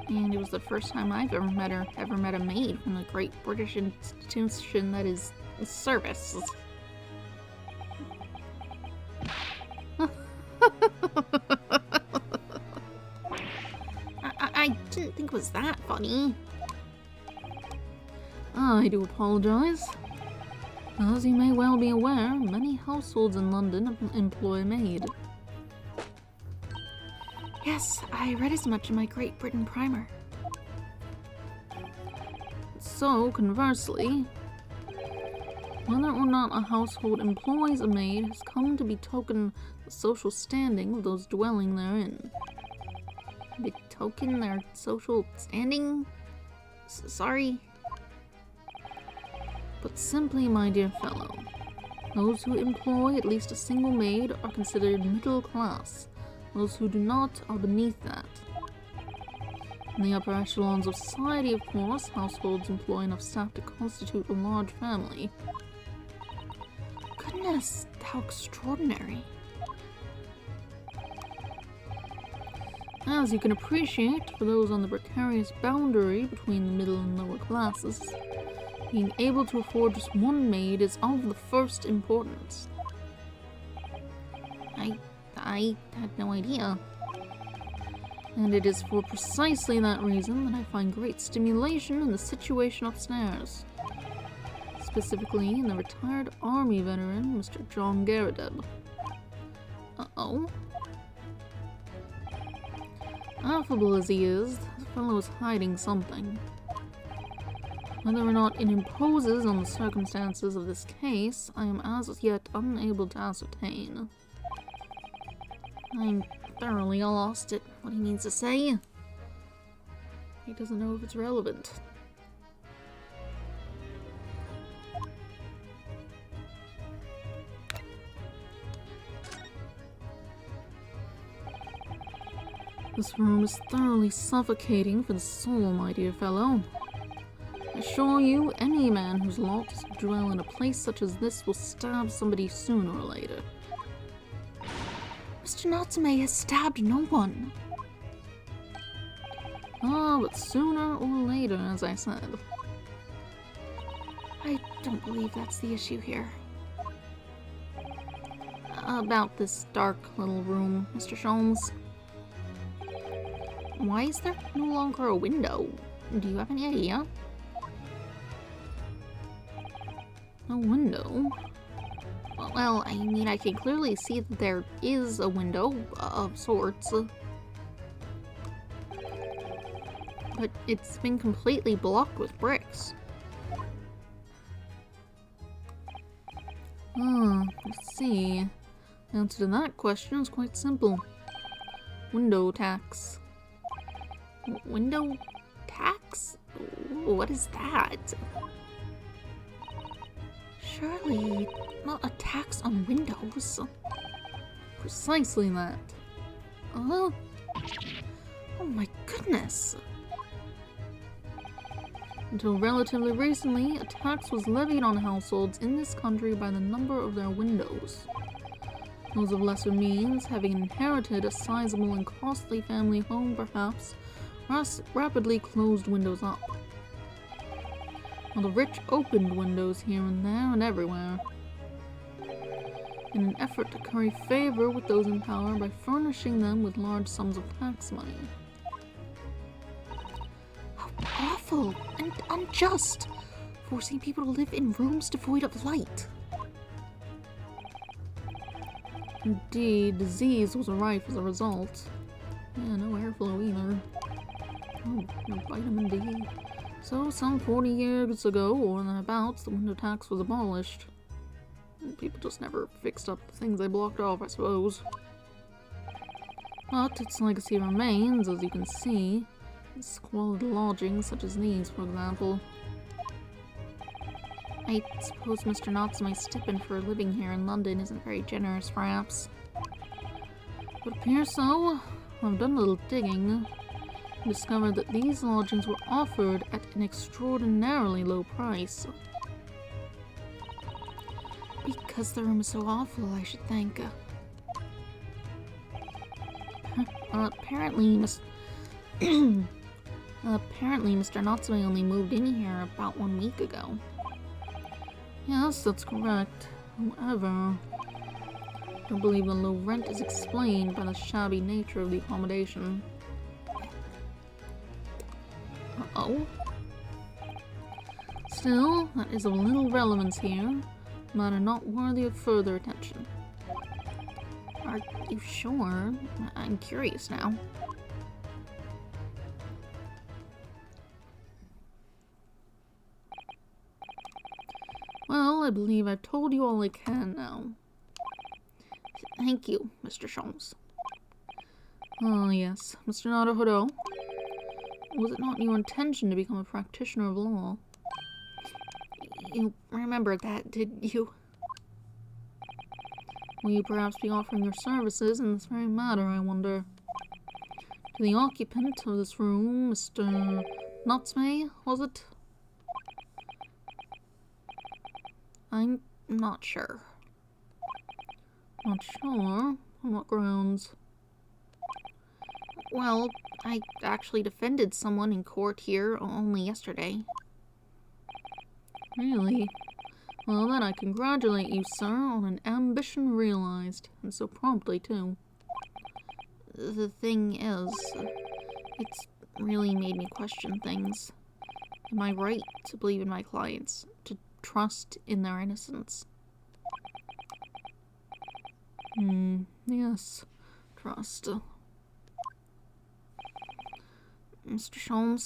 And it was the first time I've ever met a maid from the Great British Institution that is the service. I didn't think it was that funny. I do apologize. As you may well be aware, many households in London employ a maid. Yes, I read as much in my Great Britain primer. So, conversely, whether or not a household employs a maid has come to betoken the social standing of those dwelling therein. Betoken their social standing? Sorry? But simply, my dear fellow, those who employ at least a single maid are considered middle class. Those who do not are beneath that. In the upper echelons of society, of course, households employ enough staff to constitute a large family. Goodness, how extraordinary. As you can appreciate, for those on the precarious boundary between the middle and lower classes, being able to afford just one maid is of the first importance. I had no idea. And it is for precisely that reason that I find great stimulation in the situation upstairs. Specifically in the retired army veteran, Mr. John Gerdeb. Uh-oh. Affable as he is, the fellow is hiding something. Whether or not it imposes on the circumstances of this case, I am as yet unable to ascertain. I'm thoroughly lost at what he means to say. He doesn't know if it's relevant. This room is thoroughly suffocating for the soul, my dear fellow. I assure you, any man whose lot is to dwell in a place such as this will stab somebody sooner or later. Mr. Natsume has stabbed no one. Ah, but sooner or later, as I said. I don't believe that's the issue here. About this dark little room, Mr. Sholmes. Why is there no longer a window? Do you have any idea? A window? Well, I mean, I can clearly see that there is a window of sorts. But it's been completely blocked with bricks. Let's see. The answer to that question is quite simple. Window tax. Window tax? What is that? Surely not a tax on windows. Precisely that. Oh my goodness. Until relatively recently, a tax was levied on households in this country by the number of their windows. Those of lesser means, having inherited a sizable and costly family home perhaps, rapidly closed windows up, while the rich opened windows here and there and everywhere, in an effort to curry favor with those in power by furnishing them with large sums of tax money. How awful and unjust, forcing people to live in rooms devoid of light. Indeed, disease was rife as a result. Yeah, no airflow either. no vitamin D. So, some 40 years ago, or thereabouts, the window tax was abolished. People just never fixed up the things they blocked off, I suppose. But its legacy remains, as you can see. Squalid lodgings, such as these, for example. I suppose Mr. Natsume's stipend for living here in London isn't very generous, perhaps. But it appears so. I've done a little digging and discovered that these lodgings were offered at an extraordinarily low price. Because the room is so awful, I should think. Apparently, Mr. Natsume only moved in here about 1 week ago. Yes, that's correct. However, I don't believe the low rent is explained by the shabby nature of the accommodation. Uh-oh. Still, that is of little relevance here. A matter not worthy of further attention. Are you sure? I'm curious now. Well, I believe I've told you all I can now. Thank you, Mr. Sholmes. Oh, yes. Mr. Naruhodo, was it not your intention to become a practitioner of law? You remember that, did you? Will you perhaps be offering your services in this very matter, I wonder? To the occupant of this room, Mr. Natsume, was it? I'm not sure. Not sure? On what grounds? Well, I actually defended someone in court here only yesterday. Really? Well, then I congratulate you, sir, on an ambition realized, and so promptly, too. The thing is, it's really made me question things. Am I right to believe in my clients, to trust in their innocence? Yes, trust. Mr. Sholmes,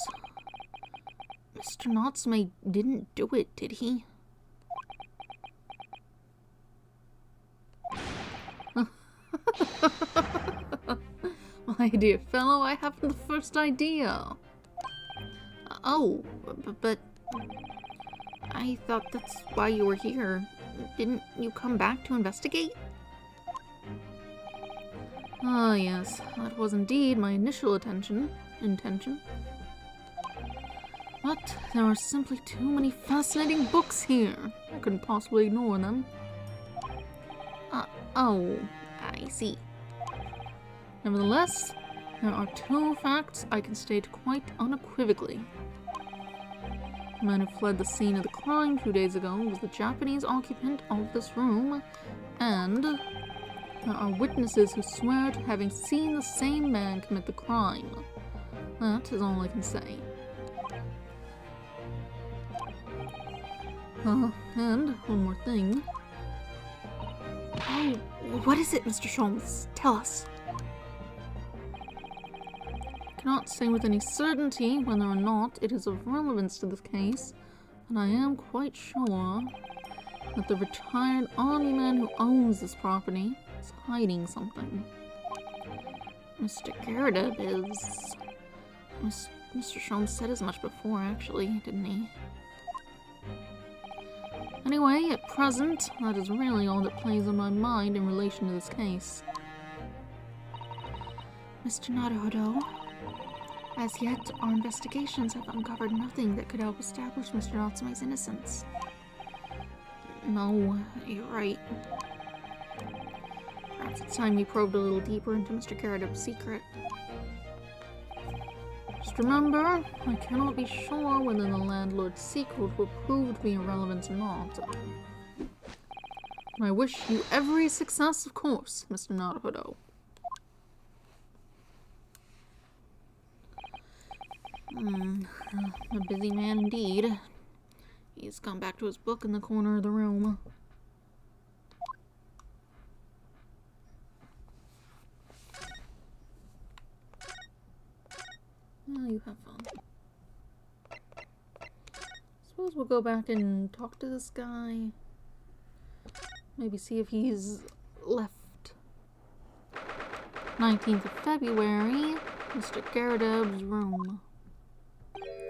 Mr. Natsume didn't do it, did he? My dear fellow, I haven't the first idea. Oh, but I thought that's why you were here. Didn't you come back to investigate? Ah, yes, that was indeed my initial intention. But there are simply too many fascinating books here. I couldn't possibly ignore them. Oh, I see. Nevertheless, there are two facts I can state quite unequivocally. The man who fled the scene of the crime 2 days ago was the Japanese occupant of this room, and there are witnesses who swear to having seen the same man commit the crime. That is all I can say. And one more thing. Oh, what is it, Mr. Sholmes? Tell us. I cannot say with any certainty whether or not it is of relevance to this case, and I am quite sure that the retired army man who owns this property is hiding something. Mr. Garrett is... Mr. Sholmes said as much before, actually, didn't he? Anyway, at present, that is really all that plays on my mind in relation to this case. Mr. Naruhodo, as yet, our investigations have uncovered nothing that could help establish Mr. Natsume's innocence. No, you're right. Perhaps it's time we probed a little deeper into Mr. Garrett's secret. Just remember, I cannot be sure whether the landlord's secret will prove to be irrelevant or not. And I wish you every success, of course, Mr. Naruhodo. A busy man indeed. He's gone back to his book in the corner of the room. Well, you have fun. suppose we'll go back and talk to this guy. Maybe see if he's left. 19th of February, Mr. Garadeb's room.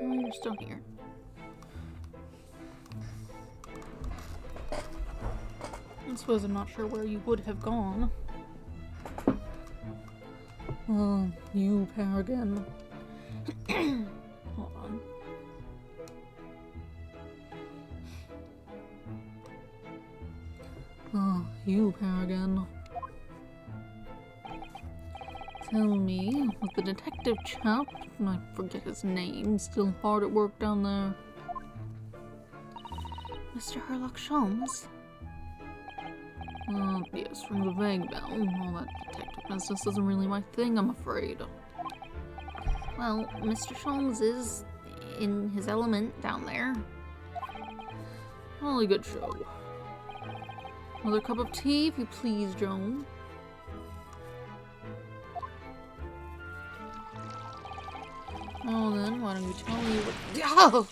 Oh, you're still here. I suppose I'm not sure where you would have gone. Oh, you Paragon. Hold on. Oh, you Paragon. Tell me, was the detective chap, I forget his name, still hard at work down there? Mr. Herlock Sholmes? Yes, from the vague bell. All that detective business isn't really my thing, I'm afraid. Well, Mr. Sholmes is in his element down there. Jolly good show. Another cup of tea, if you please, Joan. Oh, then, why don't you tell me what—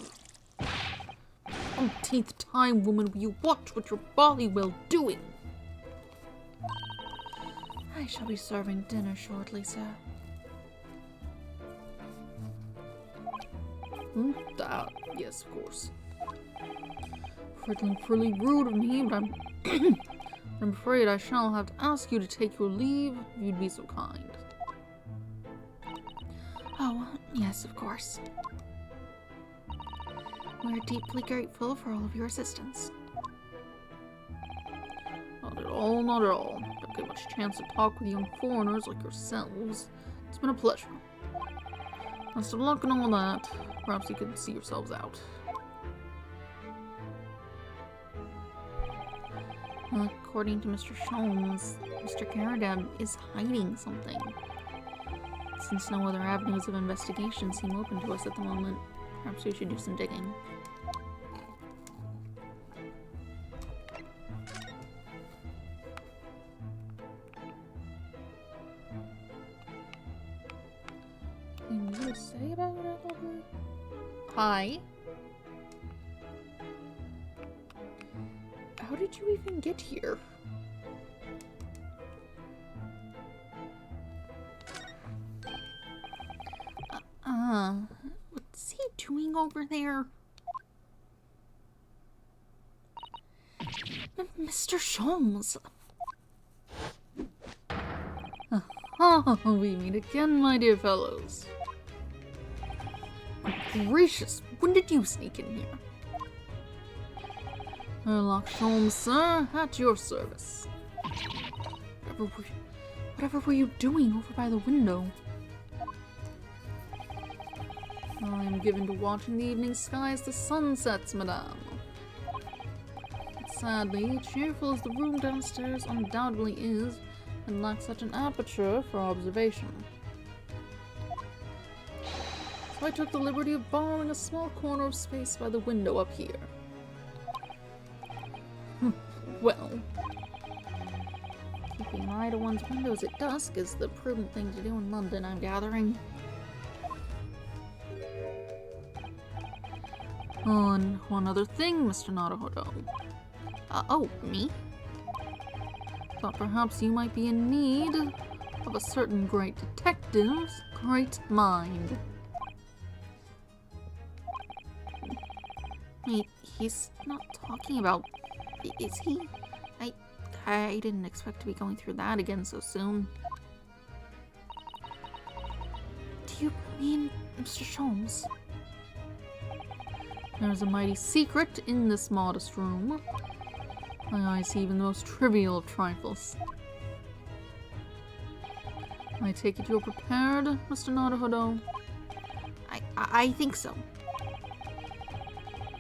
Umpteenth time, woman, will you watch what your body will doing? I shall be serving dinner shortly, sir. Yes, of course. Pretty rude of me, but I'm afraid I shall have to ask you to take your leave if you'd be so kind. Oh, yes, of course. We're deeply grateful for all of your assistance. Not at all, not at all. Don't get much chance to talk with young foreigners like yourselves. It's been a pleasure. Best of luck and all that. Perhaps you could see yourselves out. According to Mr. Sholmes, Mr. Garadeb is hiding something. Since no other avenues of investigation seem open to us at the moment, perhaps we should do some digging. Anything more to say about it? Hi. How did you even get here? What's he doing over there? Mr. Sholmes. We meet again, my dear fellows. My gracious, when did you sneak in here? Herlock Sholmes, sir, at your service. Whatever were you doing over by the window? I am given to watching the evening sky as the sun sets, madame. But sadly, cheerful as the room downstairs undoubtedly is, it lacks such an aperture for observation. So I took the liberty of borrowing a small corner of space by the window up here. Well, keeping an eye to one's windows at dusk is the prudent thing to do in London, I'm gathering. Oh, and one other thing, Mr. Naruhodo. Oh, me? Thought perhaps you might be in need of a certain great detective's great mind. Wait, he's not talking about... Is he? I didn't expect to be going through that again so soon. Do you mean Mr. Sholmes? There's a mighty secret in this modest room. My eyes see even the most trivial of trifles. I take it you're prepared, Mr. Naruhodo? I think so.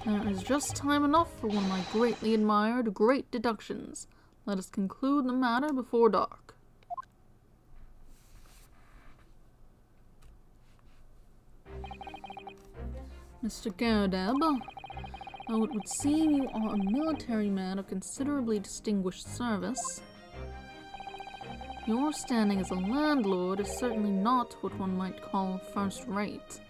There is just time enough for one of my greatly admired great deductions. Let us conclude the matter before dark. Mr. Garadeb, though it would seem you are a military man of considerably distinguished service, your standing as a landlord is certainly not what one might call first-rate.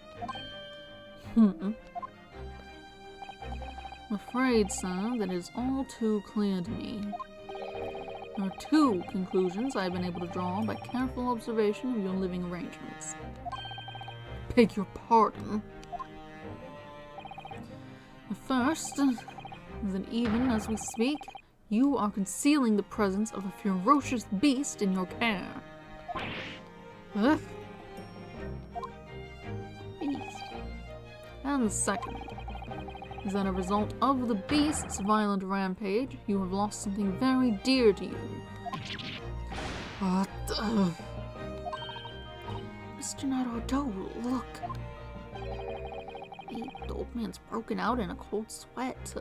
I'm afraid, sir, that is all too clear to me. There are two conclusions I have been able to draw by careful observation of your living arrangements. Beg your pardon. The first is that even as we speak, you are concealing the presence of a ferocious beast in your care. Huh? Beast. And the second is that as a result of the beast's violent rampage, you have lost something very dear to you. What the... Mr. Naruto, look. The old man's broken out in a cold sweat.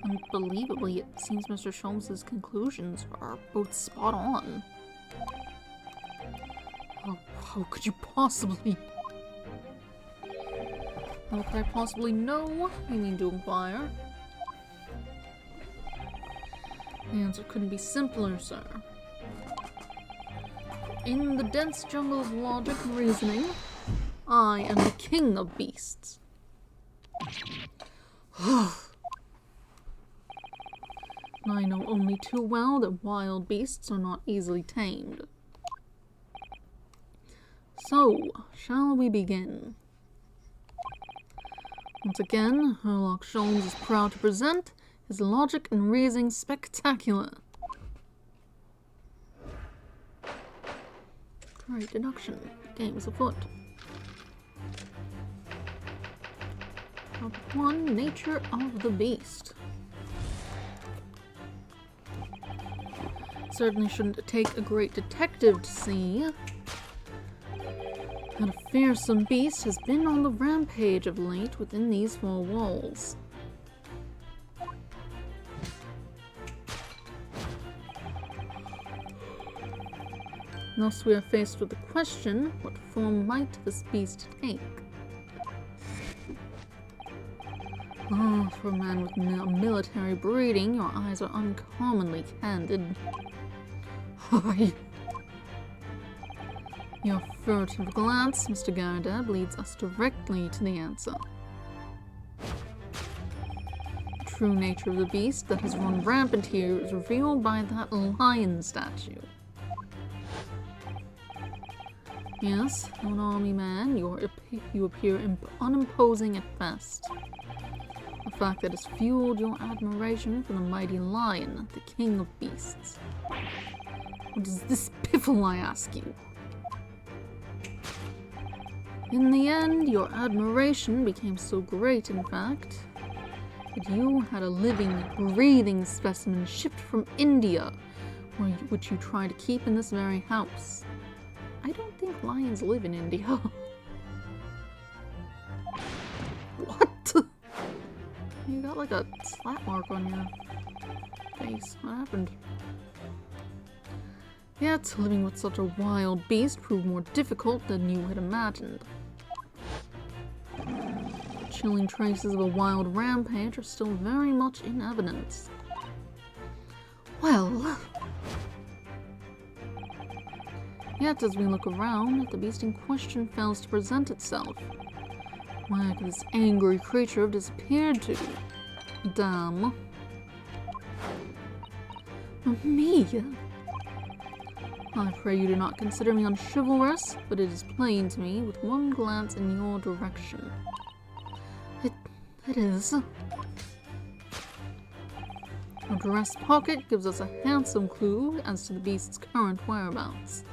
Unbelievably, it seems Mr. Sholmes' conclusions are both spot on. How could you possibly... How could I possibly know? You mean to inquire? The answer couldn't be simpler, sir. In the dense jungle of logic and reasoning, I am the king of beasts. I know only too well that wild beasts are not easily tamed. So, shall we begin? Once again, Herlock Sholmes is proud to present his logic and reasoning spectacular. Great deduction. The game is afoot. Topic 1, Nature of the Beast. Certainly shouldn't take a great detective to see that a fearsome beast has been on the rampage of late within these four walls. Thus we are faced with the question, what form might this beast take? For a man with military breeding, your eyes are uncommonly candid. Your furtive glance, Mr. Garda, leads us directly to the answer. The true nature of the beast that has run rampant here is revealed by that lion statue. Yes, an army man, you appear unimposing at best. A fact that has fueled your admiration for the mighty lion, the king of beasts. What is this piffle, I ask you? In the end, your admiration became so great, in fact, that you had a living, breathing specimen shipped from India, which you try to keep in this very house. I don't think lions live in India. What? You got like a slap mark on your face. What happened? Yet, living with such a wild beast proved more difficult than you had imagined. Chilling traces of a wild rampage are still very much in evidence. Well... Yet, as we look around, the beast in question fails to present itself. Where could this angry creature have disappeared to? Damn. Me? I pray you do not consider me unchivalrous, but it is plain to me with one glance in your direction. It is. A dress pocket gives us a handsome clue as to the beast's current whereabouts.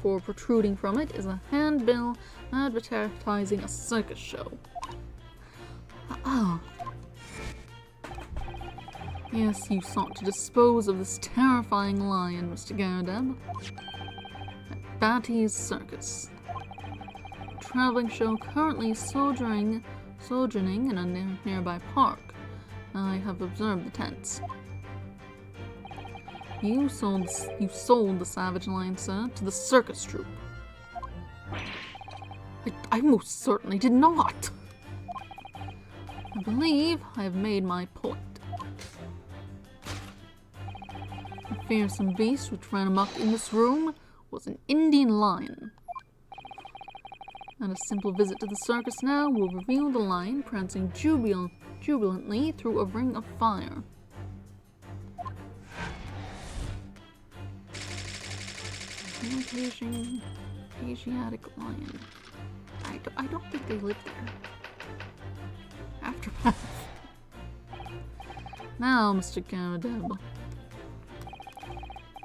For protruding from it is a handbill advertising a circus show. Yes, you sought to dispose of this terrifying lion, Mr. Garradeb. At Batty's Circus. A traveling show currently sojourning in a nearby park. I have observed the tents. You sold the savage lion, sir, to the circus troupe. I most certainly did not. I believe I have made my point. The fearsome beast which ran amok in this room was an Indian lion. And a simple visit to the circus now will reveal the lion prancing jubilantly through a ring of fire. Asiatic lion. I don't think they live there. Aftermath. Now, Mr. Garudeb,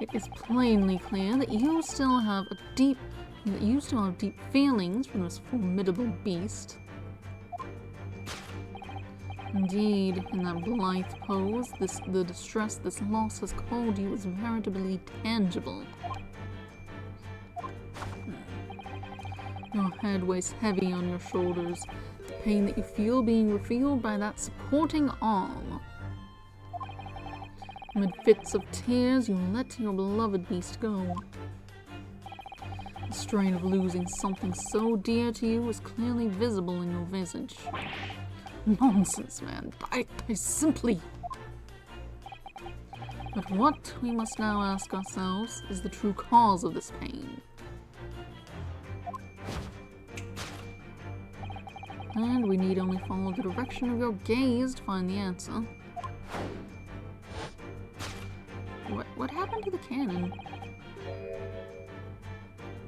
it is plainly clear that you still have deep feelings for this formidable beast. Indeed, in that blithe pose, the distress this loss has caused you is veritably tangible. Your head weighs heavy on your shoulders, the pain that you feel being revealed by that supporting arm. Amid fits of tears, you let your beloved beast go. The strain of losing something so dear to you is clearly visible in your visage. Nonsense, man. I simply... But what we must now ask ourselves is the true cause of this pain. And we need only follow the direction of your gaze to find the answer. What happened to the cannon?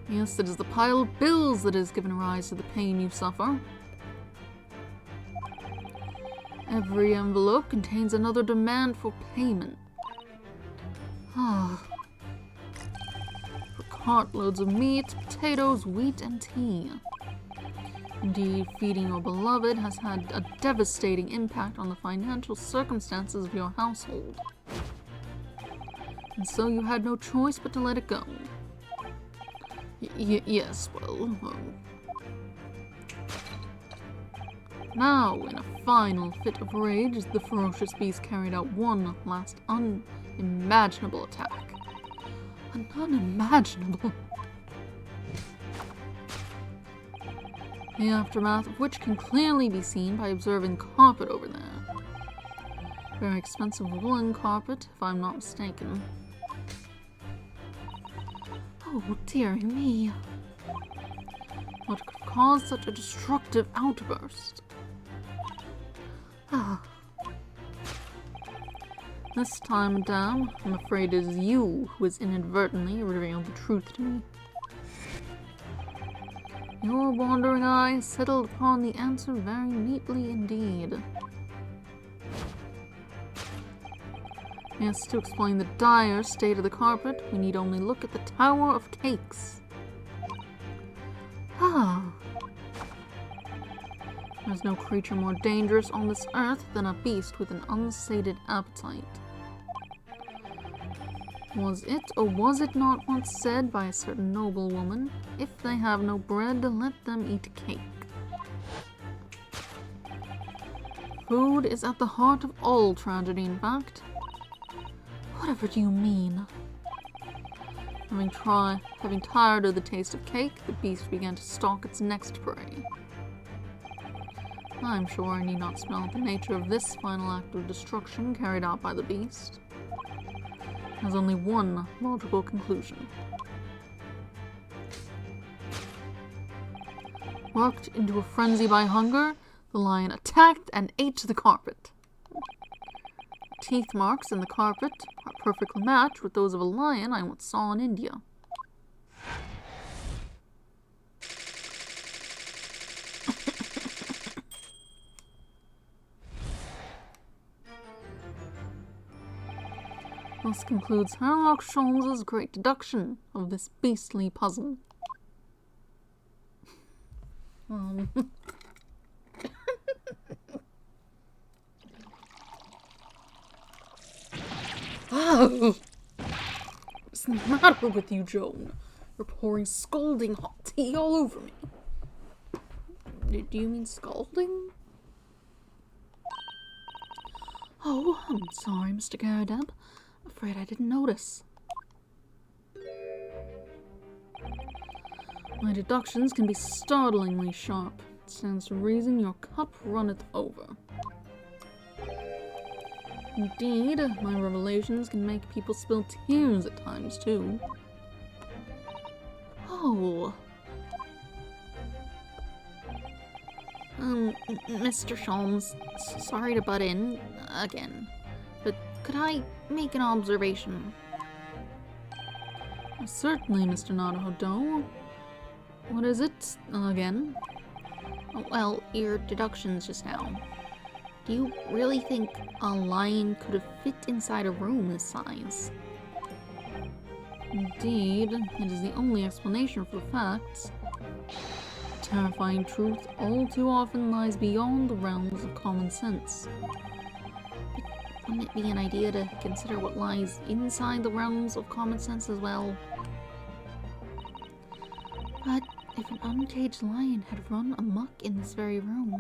Yes, it is the pile of bills that has given rise to the pain you suffer. Every envelope contains another demand for payment. For cartloads of meat, potatoes, wheat, and tea. Indeed, feeding your beloved has had a devastating impact on the financial circumstances of your household. And so you had no choice but to let it go. Yes, well... Now, in a final fit of rage, the ferocious beast carried out one last unimaginable attack. An unimaginable... The aftermath of which can clearly be seen by observing the carpet over there. Very expensive woolen carpet, if I'm not mistaken. Oh, dear me. What could have caused such a destructive outburst? This time, madame, I'm afraid it is you who has inadvertently revealed the truth to me. Your wandering eye settled upon the answer very neatly indeed. Yes, to explain the dire state of the carpet, we need only look at the Tower of Cakes. There's no creature more dangerous on this earth than a beast with an unsated appetite. Was it or was it not once said by a certain noblewoman, if they have no bread, let them eat cake? Food is at the heart of all tragedy, in fact. Whatever do you mean? Having tired of the taste of cake, the beast began to stalk its next prey. I'm sure I need not spell out the nature of this final act of destruction carried out by the beast. There's only one logical conclusion. Worked into a frenzy by hunger, the lion attacked and ate the carpet. Teeth marks in the carpet are perfectly matched with those of a lion I once saw in India. Thus concludes Sherlock Holmes' great deduction of this beastly puzzle. What's the matter with you, Joan? You're pouring scalding hot tea all over me. Do you mean scalding? Oh, I'm sorry, Mr. Garudeb. Afraid I didn't notice. My deductions can be startlingly sharp. It stands to reason your cup runneth over. Indeed, my revelations can make people spill tears at times, too. Oh. Mr. Sholmes, sorry to butt in again, but could I make an observation? Certainly, Mr. Naruhodo. What is it, again? Well, your deductions just now. Do you really think a lion could have fit inside a room this size? Indeed, it is the only explanation for the facts. Terrifying truth all too often lies beyond the realms of common sense. But wouldn't it be an idea to consider what lies inside the realms of common sense as well? But if an uncaged lion had run amok in this very room,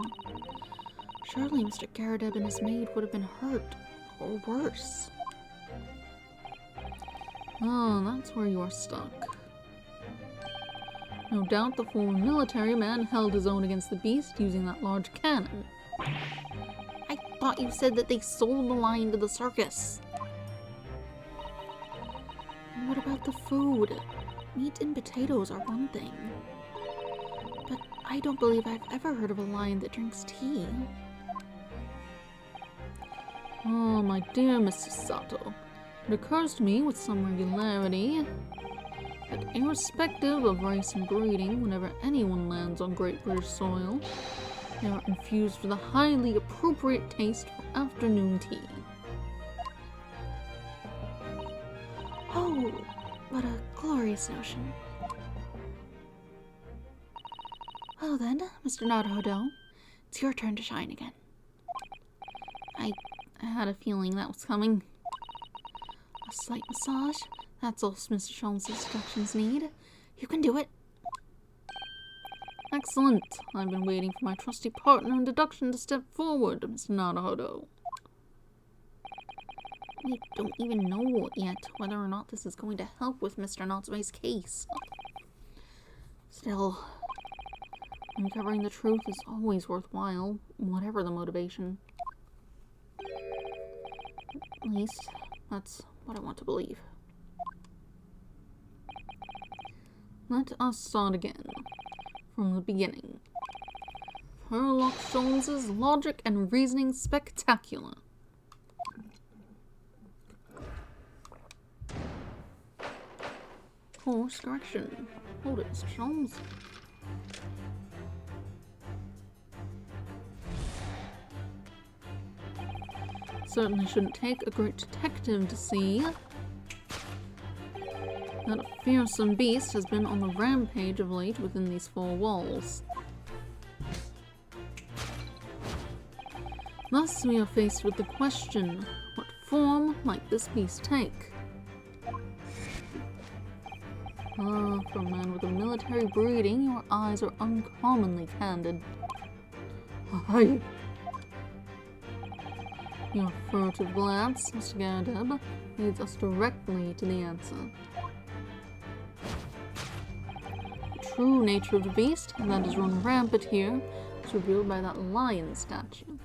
surely Mr. Garradeb and his maid would have been hurt, or worse. Ah, that's where you're stuck. No doubt the former military man held his own against the beast using that large cannon. I thought you said that they sold the lion to the circus. And what about the food? Meat and potatoes are one thing. But I don't believe I've ever heard of a lion that drinks tea. Oh, my dear Mrs. Sato, it occurs to me with some regularity that irrespective of race and breeding, whenever anyone lands on Great British soil, they are infused with a highly appropriate taste for afternoon tea. Oh, what a glorious notion. Well then, Mr. Naruhodo, it's your turn to shine again. I had a feeling that was coming. A slight massage, that's all Mr. Sholmes' instructions need. You can do it. Excellent. I've been waiting for my trusty partner in deduction to step forward, Mr. Naruhodo. We don't even know yet whether or not this is going to help with Mr. Natsume's case. Still, uncovering the truth is always worthwhile, whatever the motivation. At least, that's what I want to believe. Let us start again, from the beginning. Sherlock Sholmes' logic and reasoning spectacular. Course correction. Hold it, Mr. Sholmes. Certainly shouldn't take a great detective to see that a fearsome beast has been on the rampage of late within these four walls. Thus we are faced with the question, what form might this beast take? Ah, for a man with a military breeding, your eyes are uncommonly candid. Hi. Your furtive glance, Mr. Garradeb, leads us directly to the answer. The true nature of the beast that has run rampant here is revealed by that lion statue.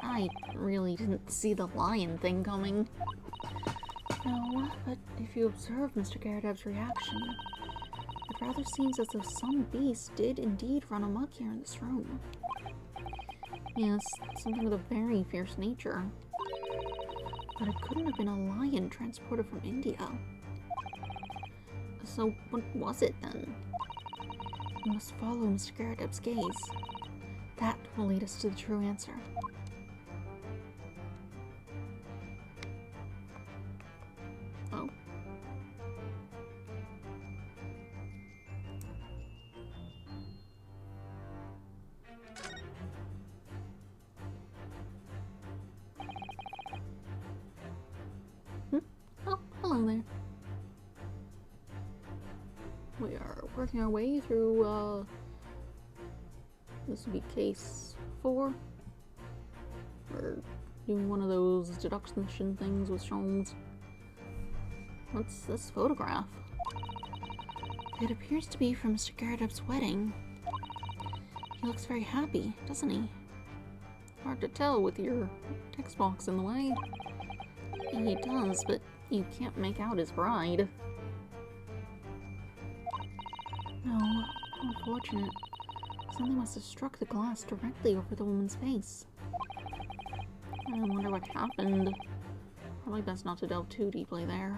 I really didn't see the lion thing coming. No, but if you observe Mr. Garradeb's reaction, it rather seems as though some beast did indeed run amok here in this room. Yes, something with a very fierce nature. But it couldn't have been a lion transported from India. So what was it then? We must follow Mr. Garradeb's gaze. That will lead us to the true answer. Oh. Oh, hello there. We are working our way through, this would be case 4. We're doing one of those deduction things with Sholmes. What's this photograph? It appears to be from Mr. Garradeb's wedding. He looks very happy, doesn't he? Hard to tell with your text box in the way. He does, but you can't make out his bride. No, unfortunate. Something must have struck the glass directly over the woman's face. I wonder what happened. Probably best not to delve too deeply there.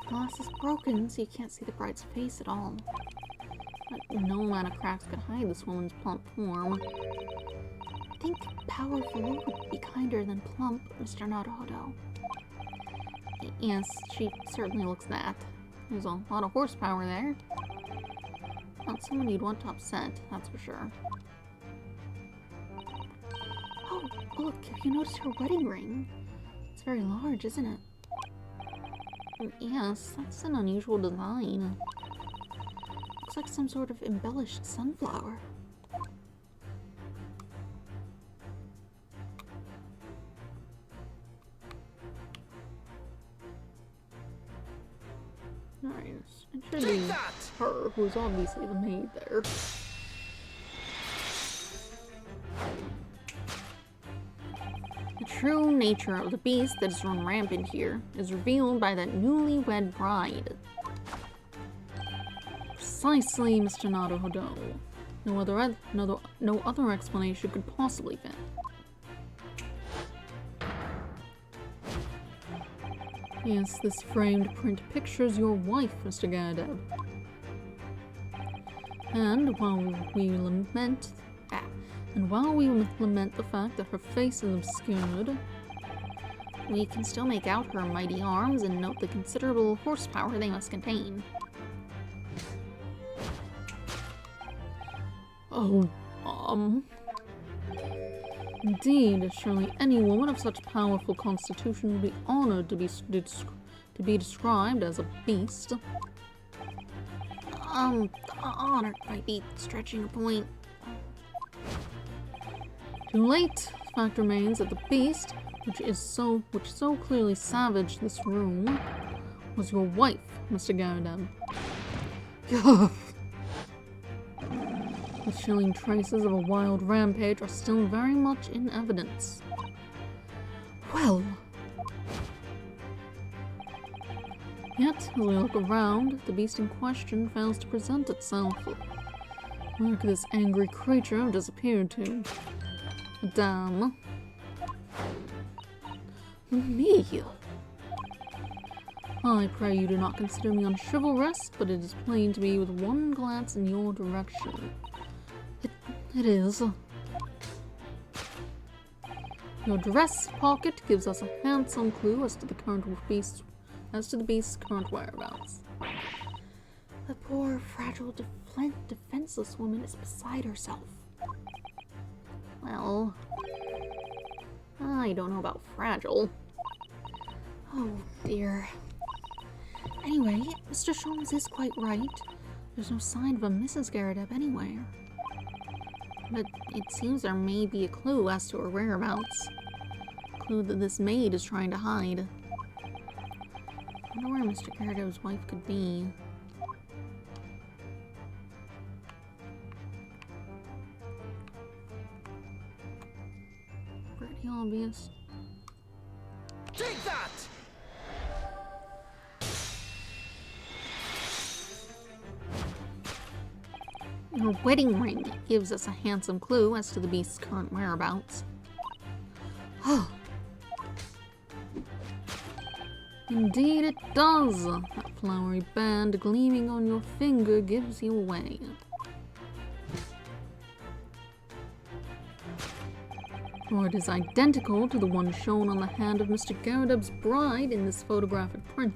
The glass is broken, so you can't see the bride's face at all. But no amount of cracks could hide this woman's plump form. I think powerful would be kinder than plump, Mr. Naruhodo. Yes, she certainly looks that. There's a lot of horsepower there. Not someone you'd want to upset, that's for sure. Oh, look, have you noticed her wedding ring? It's very large, isn't it? Yes, that's an unusual design. Looks like some sort of embellished sunflower. Nice. It should be her, who's obviously the maid there. The true nature of the beast that has run rampant here is revealed by that newlywed bride. Precisely, Mr. Naruhodo. No other explanation could possibly fit. Yes, this framed print pictures your wife, Mr. Garudeb. And while we lament the fact that her face is obscured, we can still make out her mighty arms and note the considerable horsepower they must contain. Oh, Indeed, surely any woman of such powerful constitution would be honored to be described as a beast. Honored might be stretching a point. Too late. The fact remains that the beast, which so clearly savaged this room, was your wife, Mr. Garudeb. The chilling traces of a wild rampage are still very much in evidence. Well. Yet, as we look around, the beast in question fails to present itself. Where could this angry creature have disappeared to? Madame. Me? I pray you do not consider me unchivalrous, but it is plain to me with one glance in your direction. It is. Your dress pocket gives us a handsome clue as to the beast's current whereabouts. The poor, fragile, defenseless woman is beside herself. Well, I don't know about fragile. Oh dear. Anyway, Mr. Sholmes is quite right. There's no sign of a Mrs. Garudeb anywhere. But it seems there may be a clue as to her whereabouts. A clue that this maid is trying to hide. I wonder where Mr. Garudeb's wife could be. Pretty obvious. Take that! Her wedding ring gives us a handsome clue as to the beast's current whereabouts. Indeed it does! That flowery band gleaming on your finger gives you away. For it is identical to the one shown on the hand of Mr. Garudeb's bride in this photographic print.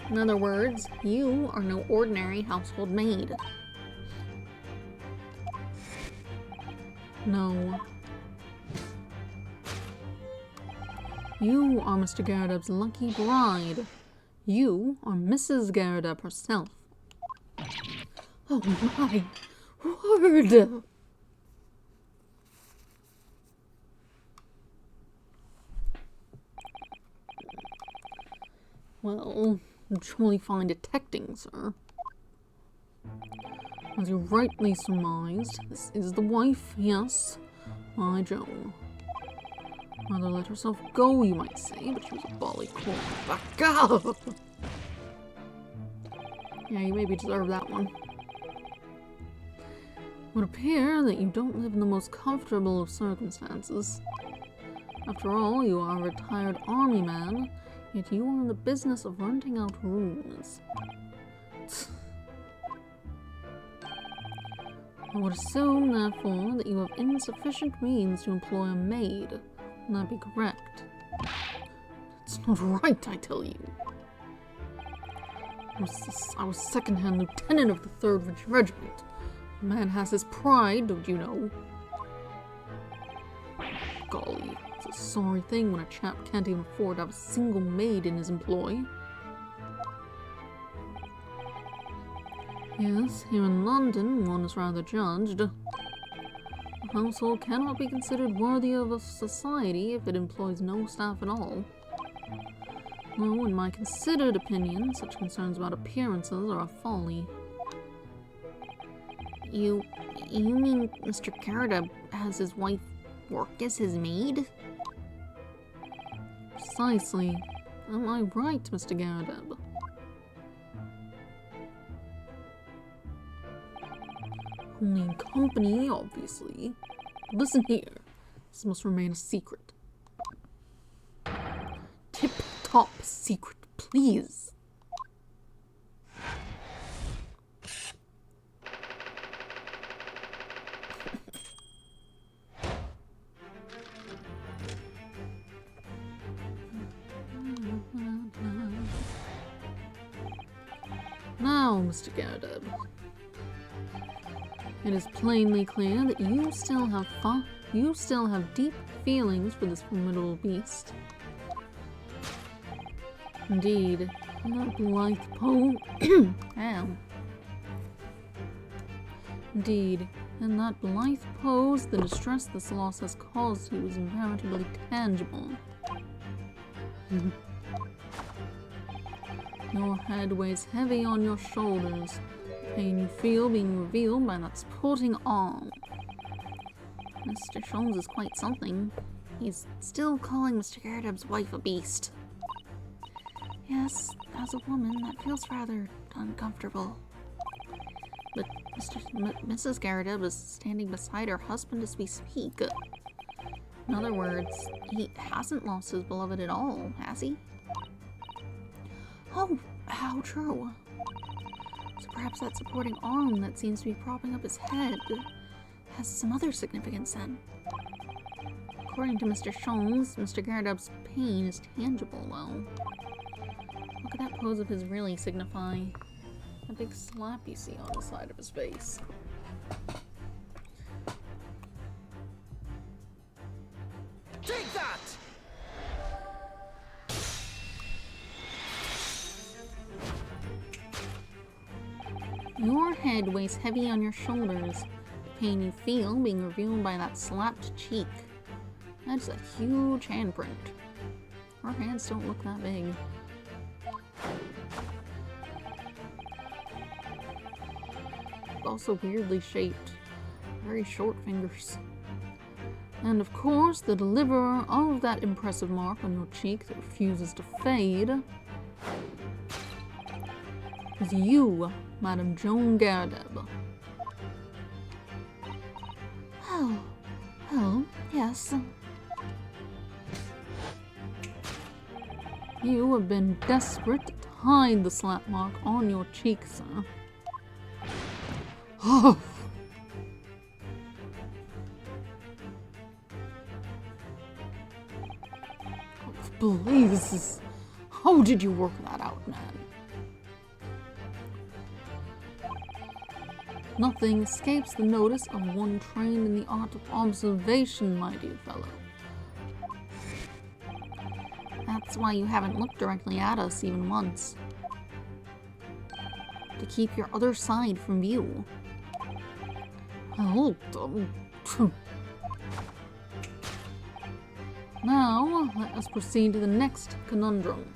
In other words, you are no ordinary household maid. No. You are Mr. Garudeb's lucky bride. You are Mrs. Garudeb herself. Oh my word! Well, truly fine detecting, sir. As you rightly surmised, this is the wife, yes, my Joan. Mother let herself go, you might say, but she was a bally corn. Back up! Yeah, you maybe deserve that one. It would appear that you don't live in the most comfortable of circumstances. After all, you are a retired army man, yet you are in the business of renting out rooms. I would assume, therefore, that you have insufficient means to employ a maid. Would that be correct? That's not right, I tell you. I was second-hand lieutenant of the 3rd Regiment. A man has his pride, don't you know? Golly, it's a sorry thing when a chap can't even afford to have a single maid in his employ. Yes, here in London, one is rather judged. A household cannot be considered worthy of a society if it employs no staff at all. No, in my considered opinion, such concerns about appearances are a folly. You mean Mr. Garda has his wife work as his maid? Precisely. Am I right, Mr. Garda? Only in company, obviously. Listen here. This must remain a secret. Tip-top secret, please. Now, Mr. Garda. It is plainly clear that you still have deep feelings for this formidable beast. Indeed, that blithe Indeed, in that blithe pose, the distress this loss has caused you is veritably tangible. Your head weighs heavy on your shoulders. Pain you feel being revealed by that sporting arm. Mr. Sholmes is quite something. He's still calling Mr. Garab's wife a beast. Yes, as a woman, that feels rather uncomfortable. But Mrs. Garab is standing beside her husband as we speak. In other words, he hasn't lost his beloved at all, has he? Oh, how true. So perhaps that supporting arm that seems to be propping up his head has some other significance then. According to Mr. Sholmes, Mr. Garab's pain is tangible, though. What could that pose of his really signify? A big slap you see on the side of his face. Take that! Your head weighs heavy on your shoulders, the pain you feel being revealed by that slapped cheek. That's a huge handprint. Our hands don't look that big. Also weirdly shaped. Very short fingers. And of course, the deliverer of that impressive mark on your cheek that refuses to fade is you, Madame Joan Gardeb. Oh, yes. You have been desperate to hide the slap mark on your cheek, sir. Oh! Please, how did you work that out, man? Nothing escapes the notice of one trained in the art of observation, my dear fellow. That's why you haven't looked directly at us even once. To keep your other side from view. Well, now, let us proceed to the next conundrum.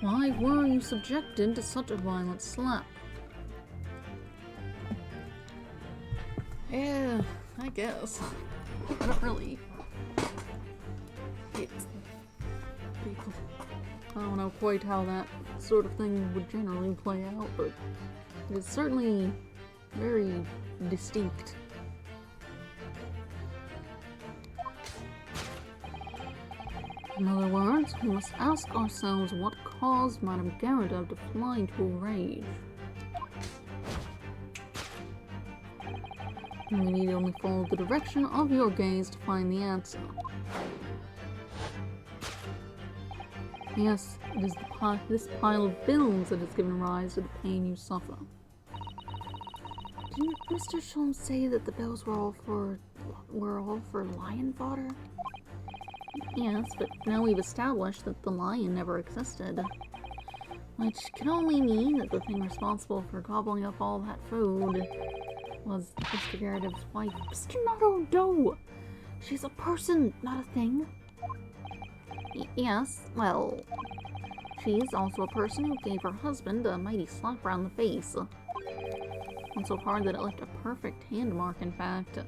Why were you subjected to such a violent slap? Yeah, I guess. I don't really I don't know quite how that sort of thing would generally play out, but it is certainly very distinct. In other words, we must ask ourselves what caused Madame Garrideb to fly into a rage. We need only follow the direction of your gaze to find the answer. Yes, it is this pile of bills that has given rise to the pain you suffer. Didn't Mr. Sholmes say that the bills were all for lion fodder? Yes, but now we've established that the lion never existed. Which can only mean that the thing responsible for gobbling up all that food was Mr. Garrideb's wife. Mr. Naruto! She's a person, not a thing. Yes, well, she is also a person who gave her husband a mighty slap around the face. One so hard that it left a perfect hand mark, in fact.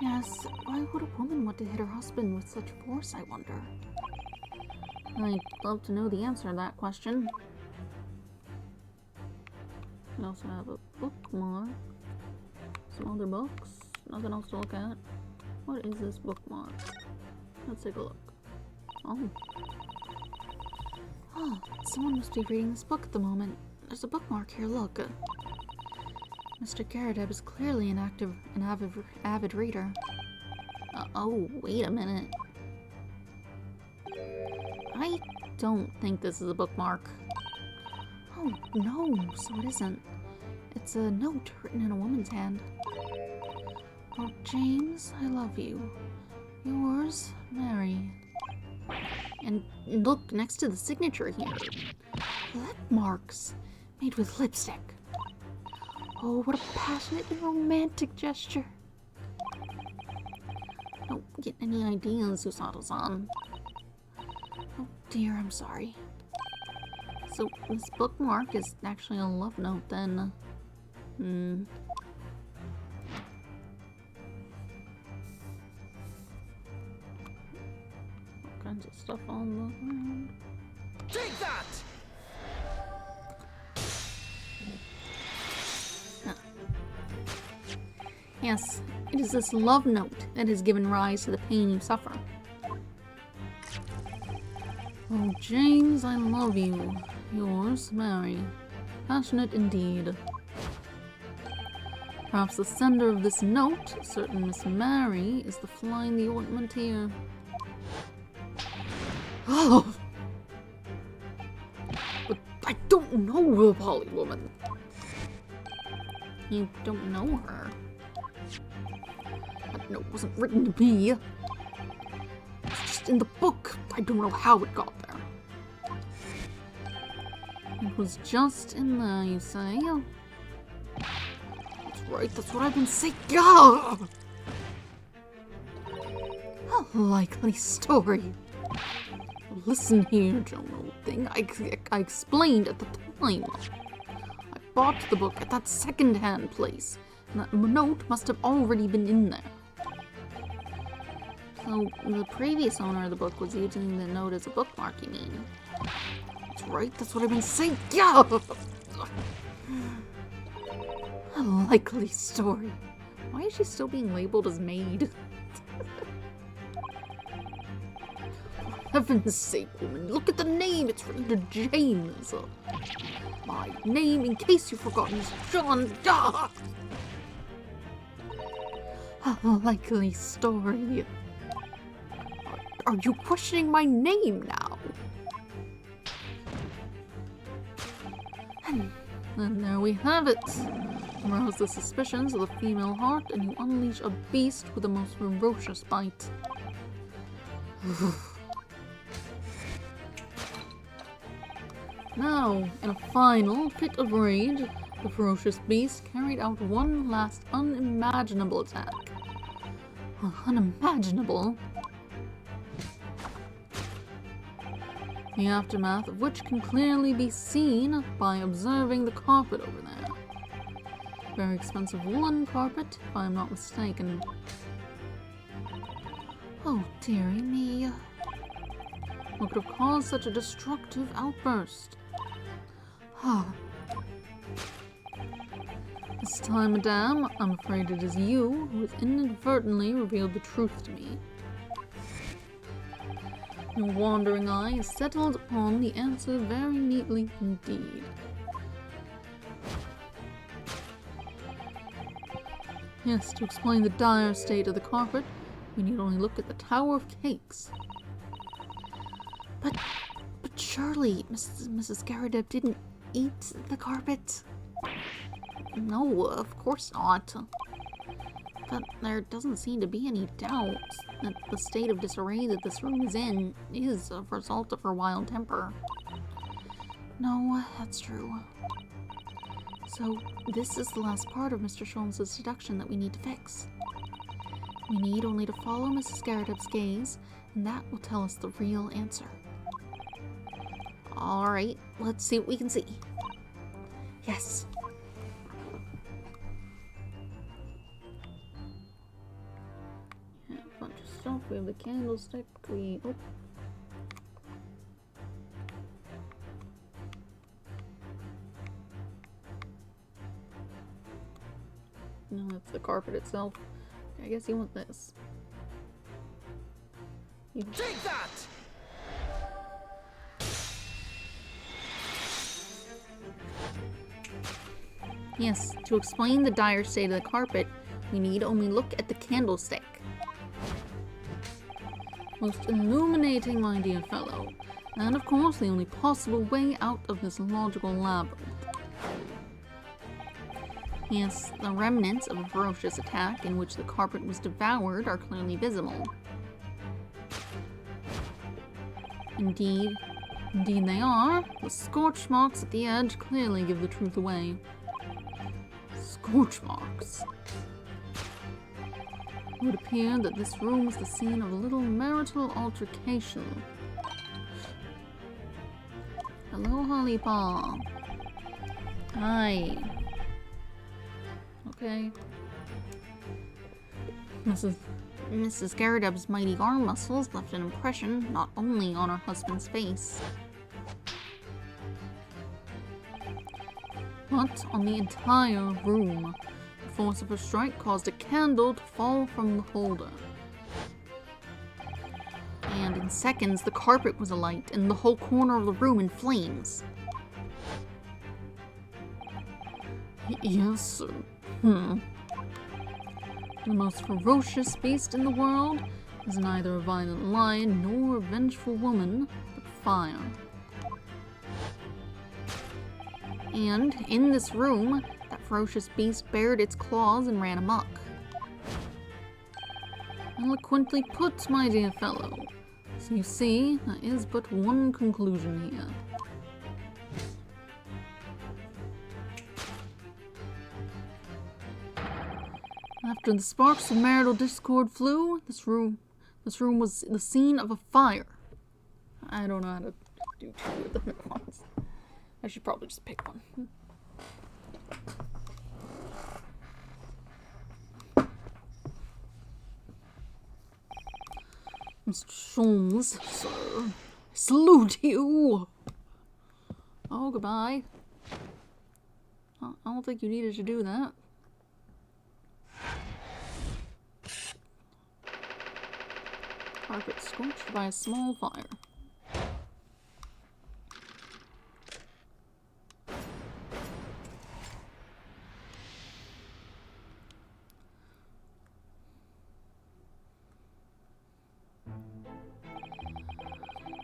Yes, why would a woman want to hit her husband with such force, I wonder? I'd love to know the answer to that question. We also have a bookmark. Some other books. Nothing else to look at. What is this bookmark? Let's take a look. Oh, someone must be reading this book at the moment. There's a bookmark here, look. Mr. Garrideb is clearly an avid reader. Oh, wait a minute. I don't think this is a bookmark. Oh, no, so it isn't. It's a note written in a woman's hand. Oh, James, I love you. Yours, Mary. And look, next to the signature here. Lip marks, made with lipstick. Oh, what a passionate and romantic gesture. Don't get any ideas, Susato-san. Oh dear, I'm sorry. So, this bookmark is actually a love note, then. All kinds of stuff on the ground. Take that! Yes, it is this love note that has given rise to the pain you suffer. Oh, James, I love you. Yours, Mary. Passionate indeed. Perhaps the sender of this note, a certain Miss Mary, is the fly in the ointment here. Oh! But I don't know the Polly woman. You don't know her. That note wasn't written to me. It's just in the book. I don't know how it got there. It was just in there, you say? That's right, that's what I've been saying. A likely story. Listen here, Joan, old thing. I explained at the time. I bought the book at that second-hand place, and that note must have already been in there. So, the previous owner of the book was using the note as a bookmark, you mean? That's right, that's what I've been saying. A likely story. Why is she still being labeled as maid? For heaven's sake, woman, look at the name. It's written to James. My name, in case you've forgotten, is John. A likely story. Are you questioning my name now? And there we have it. Arouse the suspicions of the female heart, and you unleash a beast with the most ferocious bite. Now, in a final fit of rage, the ferocious beast carried out one last unimaginable attack. Unimaginable? The aftermath of which can clearly be seen by observing the carpet over there. Very expensive woolen carpet, if I'm not mistaken. Oh, dearie me. What could have caused such a destructive outburst? This time, madame, I'm afraid it is you who has inadvertently revealed the truth to me. Your wandering eye has settled upon the answer very neatly indeed. Yes, to explain the dire state of the carpet, we need only look at the Tower of Cakes. But surely Mrs. Garrideb didn't eat the carpet? No, of course not. But there doesn't seem to be any doubt that the state of disarray that this room is in is a result of her wild temper. No, that's true. So, this is the last part of Mr. Sholmes' seduction that we need to fix. We need only to follow Mrs. Garrideb's gaze, and that will tell us the real answer. Alright, let's see what we can see. Yes. Yeah, a bunch of stuff. We have the candlestick. Oh. No, that's the carpet itself. I guess you want this. Take that! Yes, to explain the dire state of the carpet, we need only look at the candlestick. Most illuminating, my dear fellow. And of course, the only possible way out of this logical labyrinth. Yes, the remnants of a ferocious attack in which the carpet was devoured are clearly visible. Indeed they are. The scorch marks at the edge clearly give the truth away. Scorch marks. It would appear that this room was the scene of a little marital altercation. Hello, Holly Paw. Hi. Okay. Mrs. Garrideb's mighty arm muscles left an impression not only on her husband's face, but on the entire room. The force of her strike caused a candle to fall from the holder. And in seconds, the carpet was alight and the whole corner of the room in flames. Yes, sir. The most ferocious beast in the world is neither a violent lion nor a vengeful woman, but fire. And in this room, that ferocious beast bared its claws and ran amok. Eloquently put, my dear fellow. So you see, there is but one conclusion here. After the sparks of marital discord flew, this room was the scene of a fire. I don't know how to do two of them at once. I should probably just pick one. Mr. Sholmes, sir, I salute you! Oh, goodbye. I don't think you needed to do that. Carpet scorched by a small fire.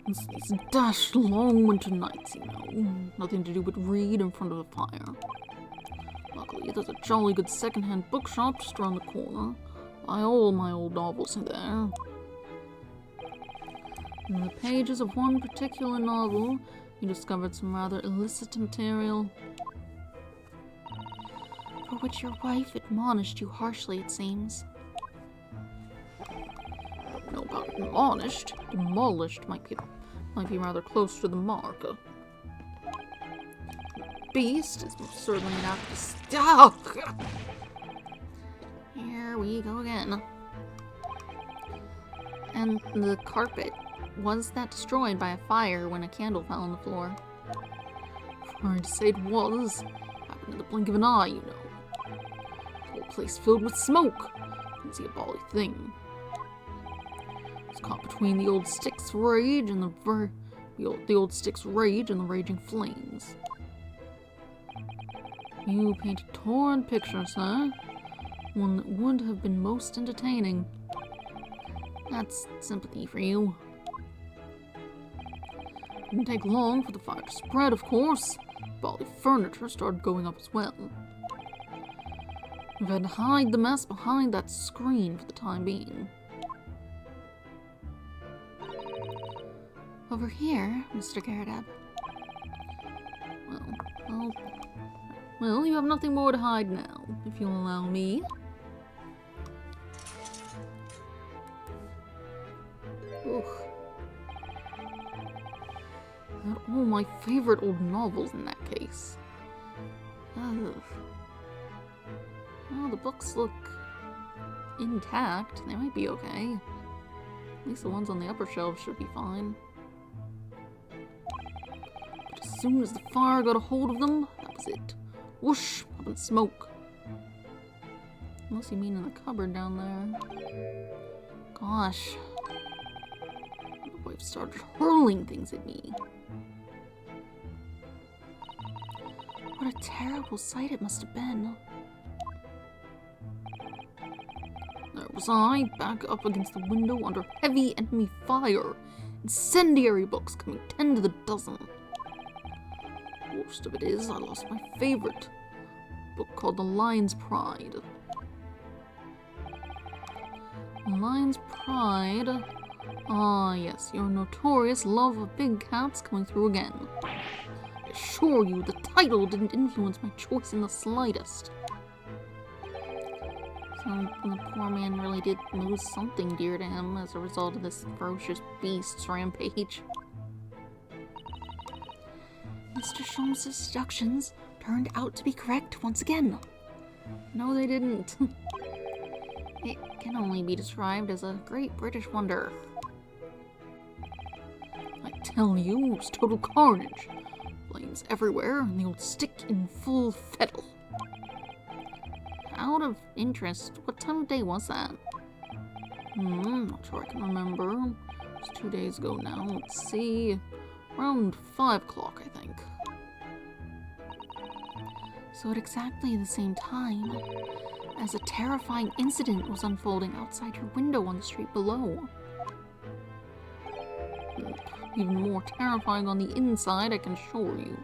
It's these dashed long winter nights, you know. Nothing to do but read in front of the fire. Luckily, there's a jolly good second-hand bookshop just around the corner. All my old novels are there. In the pages of one particular novel, you discovered some rather illicit material, for which your wife admonished you harshly, it seems. No, about admonished. Demolished might be rather close to the mark. Beast is most certainly not stuck. Here we go again. And the carpet was that destroyed by a fire when a candle fell on the floor? Trying to say it was. Happened in the blink of an eye, you know. The whole place filled with smoke. Couldn't see a bally thing. It was caught between the old stick's rage and the old stick's rage and the raging flames. You paint a torn picture, sir. One that would have been most entertaining. That's sympathy for you. Didn't take long for the fire to spread, of course. Bally furniture started going up as well. We've had to hide the mess behind that screen for the time being. Over here, Mr. Garrett. Well, you have nothing more to hide now, if you'll allow me. Ugh. Had all my favorite old novels in that case. Ugh. Well, the books look intact. They might be okay. At least the ones on the upper shelves should be fine. But as soon as the fire got a hold of them, that was it. Whoosh! Up in smoke. Unless you mean in the cupboard down there. Gosh. The wife started hurling things at me. What a terrible sight it must have been. There was I, back up against the window under heavy enemy fire. Incendiary books coming 10 to the dozen. Worst of it is, I lost my favorite book called The Lion's Pride. The Lion's Pride. Ah, yes, your notorious love of big cats coming through again. I assure you, the title didn't influence my choice in the slightest. So the poor man really did lose something dear to him as a result of this ferocious beast's rampage. Mr. Sholmes' deductions turned out to be correct once again. No, they didn't. It can only be described as a great British wonder. I tell you, it was total carnage. Flames everywhere, and the old stick in full fettle. Out of interest, what time of day was that? Not sure I can remember. It was 2 days ago now. Let's see. Around 5 o'clock, I think. So at exactly the same time as a terrifying incident was unfolding outside your window on the street below. Even more terrifying on the inside, I can assure you.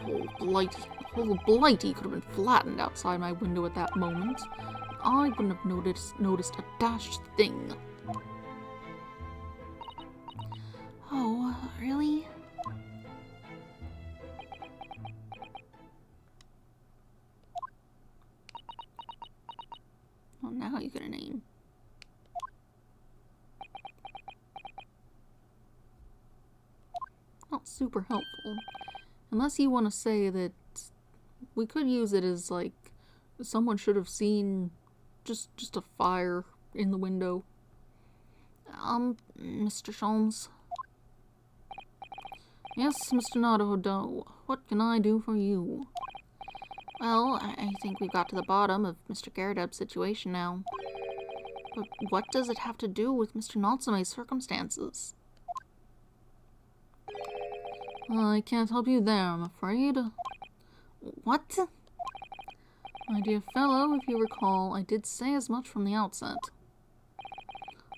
The whole Blighty could have been flattened outside my window at that moment. I wouldn't have noticed a dashed thing. Oh, really? Well, now you get a name. Not super helpful. Unless you want to say that we could use it as, like, someone should have seen just a fire in the window. Mr. Sholmes? Yes, Mr. Naruhodo. What can I do for you? Well, I think we've got to the bottom of Mr. Garredub's situation now. But what does it have to do with Mr. Natsume's circumstances? I can't help you there, I'm afraid. What? My dear fellow, if you recall, I did say as much from the outset.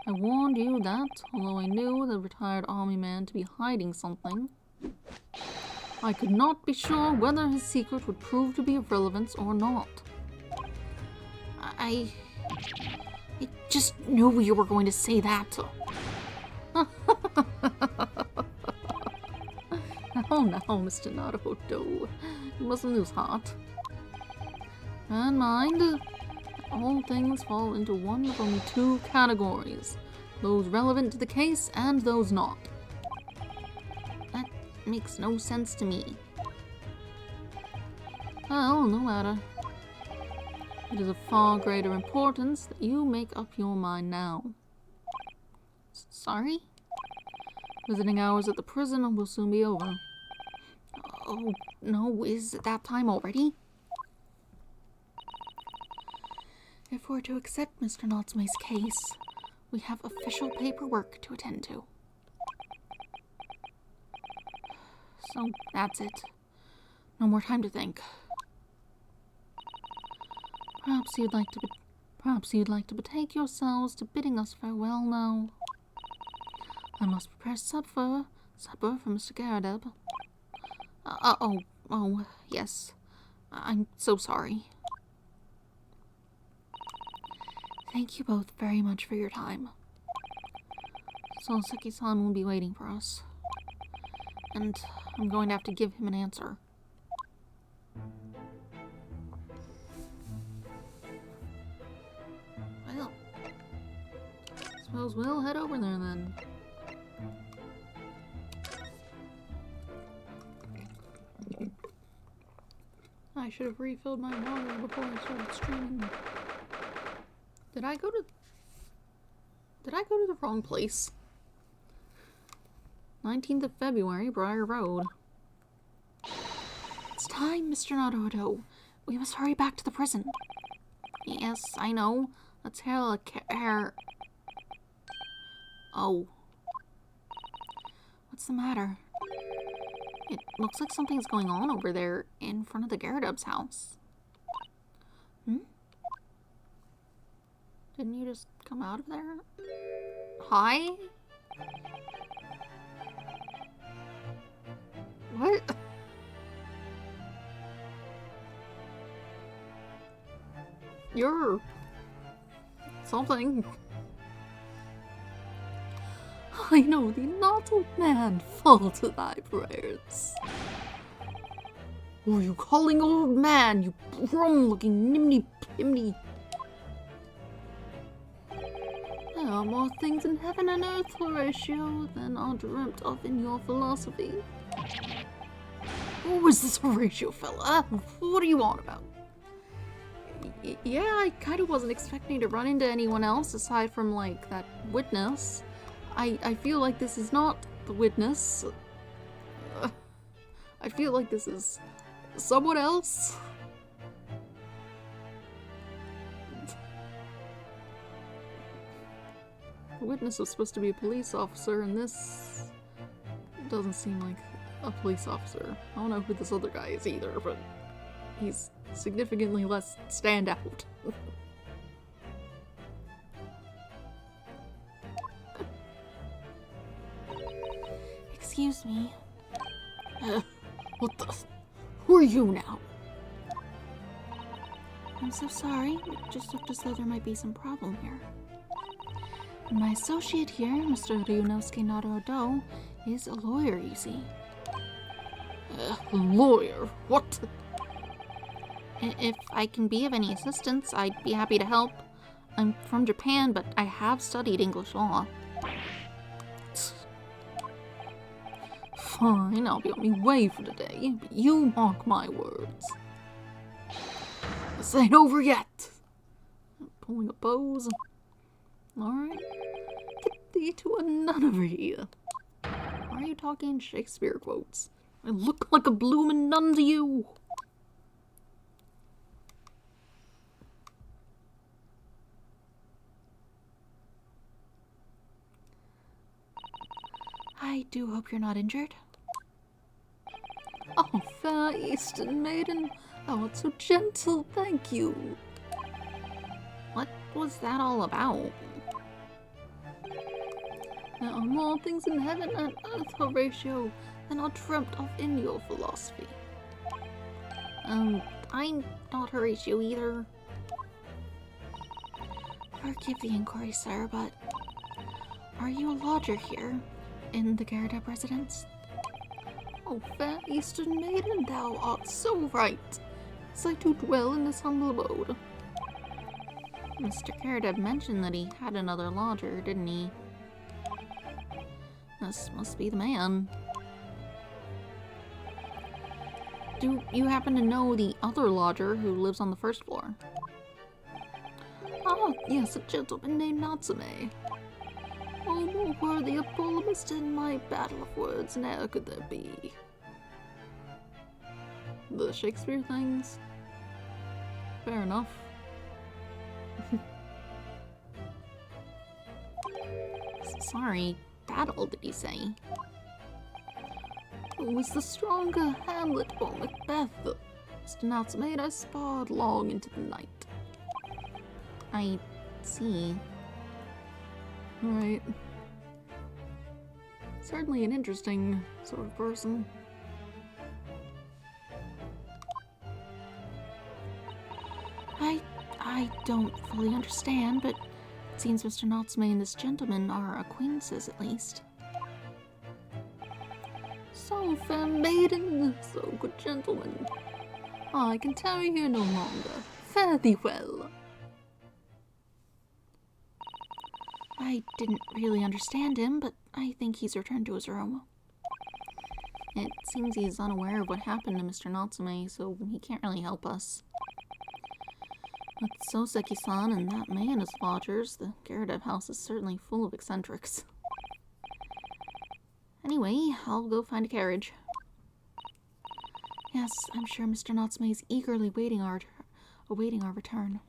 I warned you that, although I knew the retired army man to be hiding something, I could not be sure whether his secret would prove to be of relevance or not. I just knew you were going to say that. Oh no, Mr. Naruhodo, you mustn't lose heart. And mind, all things fall into one of only 2 categories. Those relevant to the case and those not. That makes no sense to me. Well, no matter. It is of far greater importance that you make up your mind now. Sorry? Visiting hours at the prison will soon be over. Oh, no, is it that time already? If we're to accept Mr. Natsume's case, we have official paperwork to attend to. So, that's it. No more time to think. Perhaps you'd like to betake yourselves to bidding us farewell now. I must prepare supper for Mr. Garradeb. Oh, yes. I'm so sorry. Thank you both very much for your time. Soseki-san will be waiting for us. And I'm going to have to give him an answer. Well, suppose we'll head over there then. I should have refilled my water before I started streaming. Did I go to the wrong place? 19th of February, Briar Road. It's time, Mr. Naruto. We must hurry back to the prison. Yes, I know. Let's hail a car. Oh. What's the matter? It looks like something's going on over there in front of the Garradeb's house. Didn't you just come out of there? Hi? What? You're something. I know thee not, old man, fall to thy prayers. Who are you calling old man, you brum-looking nimny-pimny? There are more things in heaven and earth, Horatio, than are dreamt of in your philosophy. Who is this Horatio fella? What are you on about? Yeah, I kind of wasn't expecting to run into anyone else aside from, like, that witness. I feel like this is not the witness. I feel like this is someone else. The witness was supposed to be a police officer, and this doesn't seem like a police officer. I don't know who this other guy is either, but he's significantly less standout. Excuse me. What the? Who are you now? I'm so sorry. It just looked as though there might be some problem here. My associate here, Mr. Ryunosuke Naruto, is a lawyer, you see. Lawyer? What? If I can be of any assistance, I'd be happy to help. I'm from Japan, but I have studied English law. Fine, I'll be on my way for today, but you mark my words. This ain't over yet. I'm pulling a pose. Alright. Get thee to a nunnery. Why are you talking Shakespeare quotes? I look like a bloomin' nun to you. I do hope you're not injured. Oh, fair Eastern maiden, thou art so gentle, thank you. What was that all about? There are more things in heaven and earth, Horatio, than are dreamt of in your philosophy. I'm not Horatio either. Forgive the inquiry, sir, but are you a lodger here in the Garradeb residence? Oh, fair Eastern maiden, thou art so right, as I do dwell in this humble abode. Mr. Garradeb mentioned that he had another lodger, didn't he? This must be the man. Do you happen to know the other lodger who lives on the first floor? Oh, yes, a gentleman named Natsume. Oh, more worthy a polemist in my battle of words ne'er could there be. The Shakespeare things? Fair enough. Sorry, battle, did you say? Who is the stronger, Hamlet or Macbeth? Mr. Natsume, I sparred long into the night. I see. Right. Certainly an interesting sort of person. I don't fully understand, but it seems Mr. Natsume and this gentleman are acquaintances at least. So, fair maiden, so good gentleman, I can tarry here no longer. Fare thee well. I didn't really understand him, but I think he's returned to his room. It seems he's unaware of what happened to Mr. Natsume, so he can't really help us. With Soseki-san and that man as lodgers, the Garadev house is certainly full of eccentrics. Anyway, I'll go find a carriage. Yes, I'm sure Mr. Natsume is eagerly awaiting our return.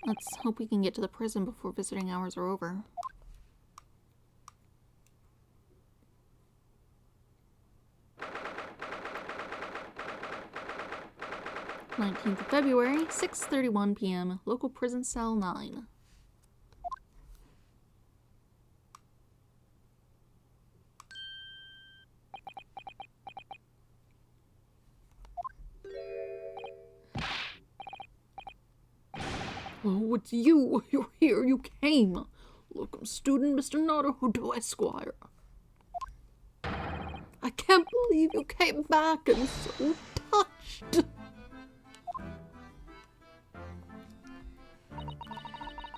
Let's hope we can get to the prison before visiting hours are over. 19th of February, 6:31 p.m. Local prison cell 9. Oh, it's you! You're here! You came! Locum student Mr. Naruhodo Esquire. I can't believe you came back! I'm so touched!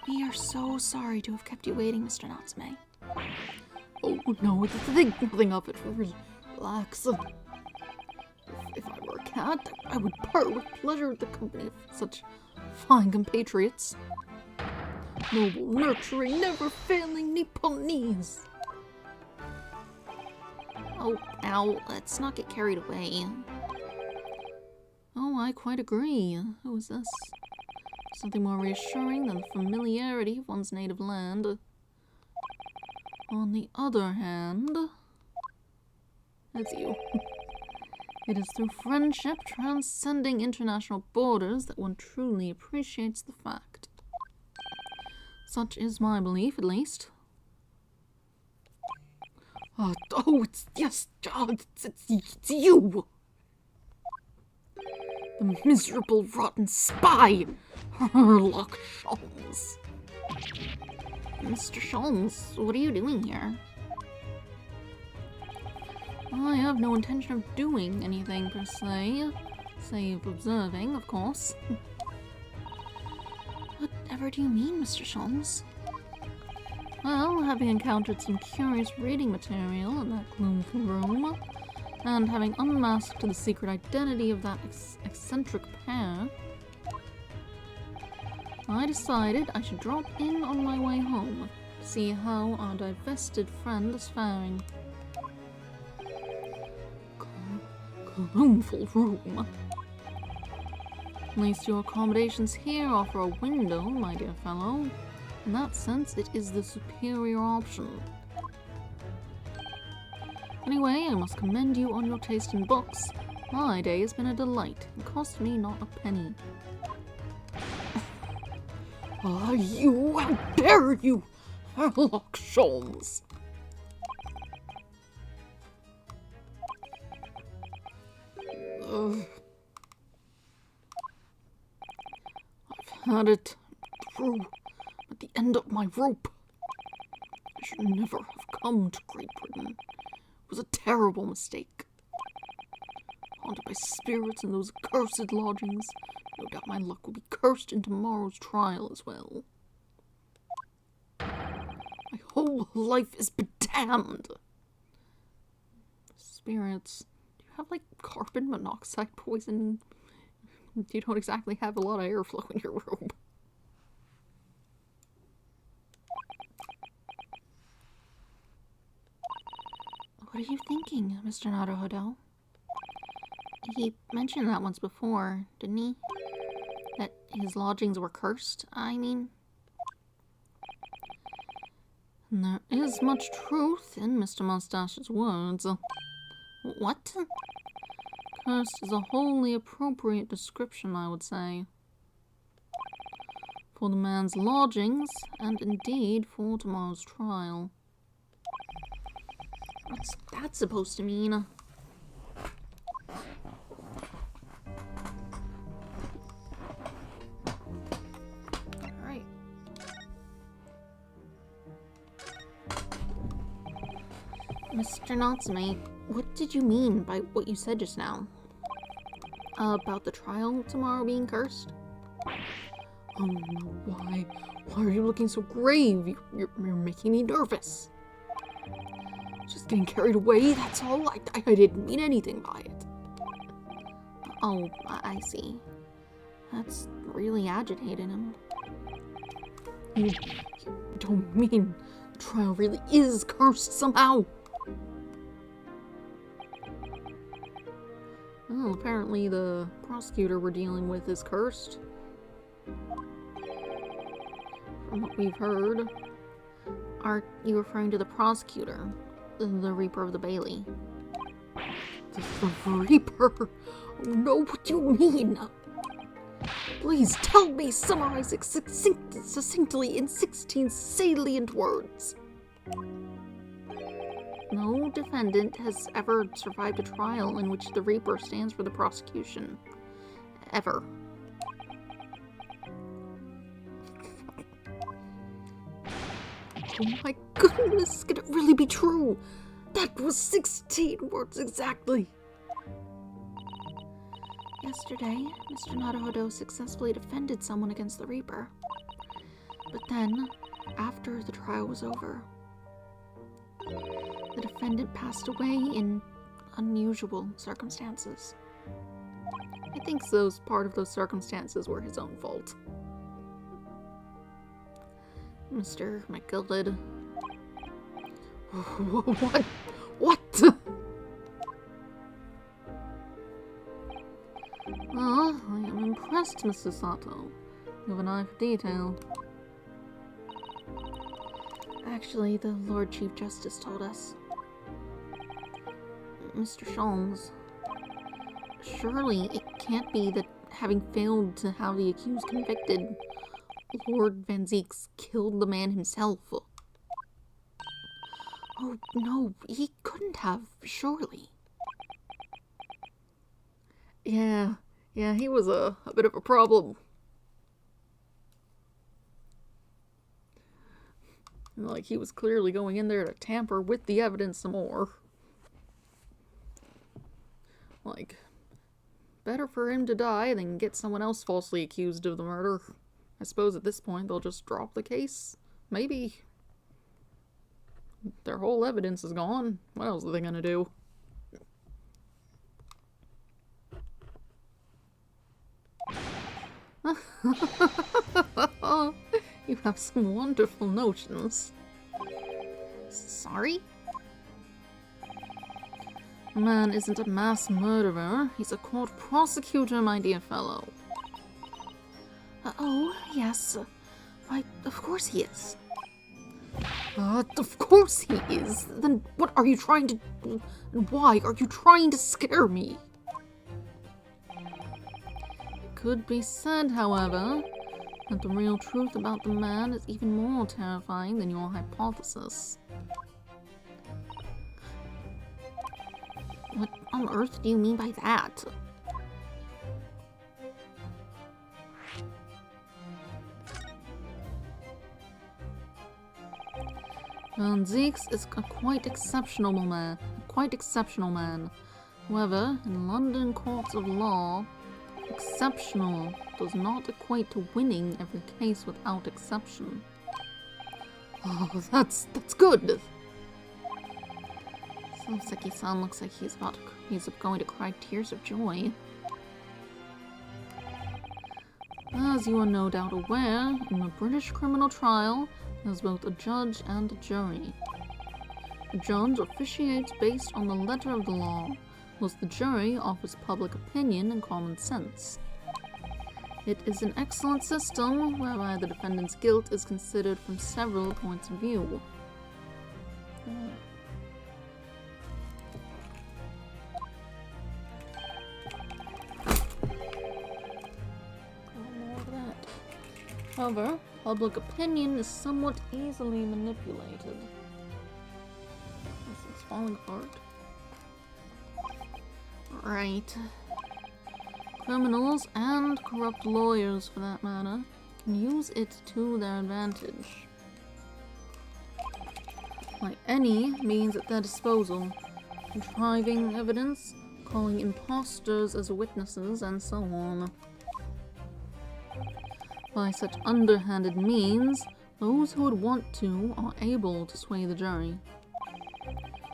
We are so sorry to have kept you waiting, Mr. Natsume. Oh, no, think nothing of it. Relax. If I were a cat, I would purr with pleasure at the company of such fine compatriots. Noble, nurturing, never-failing Nipponese. Oh, ow, let's not get carried away. Oh, I quite agree. Who is this? Something more reassuring than the familiarity of one's native land. On the other hand, it's you. It is through friendship transcending international borders that one truly appreciates the fact. Such is my belief, at least. It's you! The miserable, rotten spy! Herlock Sholmes. Mr. Sholmes, what are you doing here? I have no intention of doing anything per se, save observing, of course. Whatever do you mean, Mr. Sholmes? Well, having encountered some curious reading material in that gloomful room, and having unmasked the secret identity of that eccentric pair, I decided I should drop in on my way home to see how our divested friend is faring. Gloomful room. At least your accommodations here offer a window, my dear fellow. In that sense, it is the superior option. Anyway, I must commend you on your taste in books. My day has been a delight, and cost me not a penny. Ah, you! How dare you! Herlock Sholmes! I've had it through at the end of my rope. I should never have come to Great Britain. It was a terrible mistake. Haunted by spirits in those accursed lodgings, no doubt my luck will be cursed in tomorrow's trial as well. My whole life is bedamned. Spirits. Do you have, like, carbon monoxide poison? You don't exactly have a lot of airflow in your robe. What are you thinking, Mr. Naruhodo? He mentioned that once before, didn't he? That his lodgings were cursed, I mean. And there is much truth in Mr. Mustache's words. What? Cursed is a wholly appropriate description, I would say. For the man's lodgings, and indeed for tomorrow's trial. What's that supposed to mean? Alright. Mr. Natsume, what did you mean by what you said just now? About the trial tomorrow being cursed? Oh no, why? Why are you looking so grave? You're making me nervous. Just getting carried away, that's all. I didn't mean anything by it. Oh, I see. That's really agitated him. You don't mean the trial really is cursed somehow? Well, apparently the prosecutor we're dealing with is cursed. From what we've heard. Are you referring to the prosecutor? The Reaper of the Bailey? The Reaper? Oh no, what do you mean? Please tell me, summarize it succinctly in 16 salient words. No defendant has ever survived a trial in which the Reaper stands for the prosecution. Ever. Oh my goodness, could it really be true? That was 16 words exactly. Yesterday, Mr. Naruhodo successfully defended someone against the Reaper. But then, after the trial was over, the defendant passed away in unusual circumstances. I think part of those circumstances were his own fault. Mr. McGillid. What? What? Well, I am impressed, Mr. Sato. You have an eye for detail. Actually, the Lord Chief Justice told us. Mr. Sholmes, surely it can't be that having failed to have the accused convicted, Lord Van Zieks killed the man himself. Oh, no, he couldn't have, surely. Yeah, he was a bit of a problem. Like, he was clearly going in there to tamper with the evidence some more. Like, better for him to die than get someone else falsely accused of the murder. I suppose at this point they'll just drop the case. Maybe. Their whole evidence is gone. What else are they gonna do? You have some wonderful notions. Sorry? The man isn't a mass murderer. He's a court prosecutor, my dear fellow. Oh, yes. Why, of course he is. Of course he is. Then what are you trying to do? And why are you trying to scare me? It could be said, however, that the real truth about the man is even more terrifying than your hypothesis. What on earth do you mean by that? Van Zieks is a quite exceptional man. However, in London courts of law, exceptional does not equate to winning every case without exception. Oh, that's good. Soseki-san looks like he's going to cry tears of joy. As you are no doubt aware, in a British criminal trial, there's both a judge and a jury. a judge officiates based on the letter of the law, whilst the jury offers public opinion and common sense. It is an excellent system whereby the defendant's guilt is considered from several points of view. However, public opinion is somewhat easily manipulated. This is falling apart. Right. Criminals and corrupt lawyers, for that matter, can use it to their advantage. By any means at their disposal, contriving evidence, calling impostors as witnesses, and so on. By such underhanded means, those who would want to are able to sway the jury.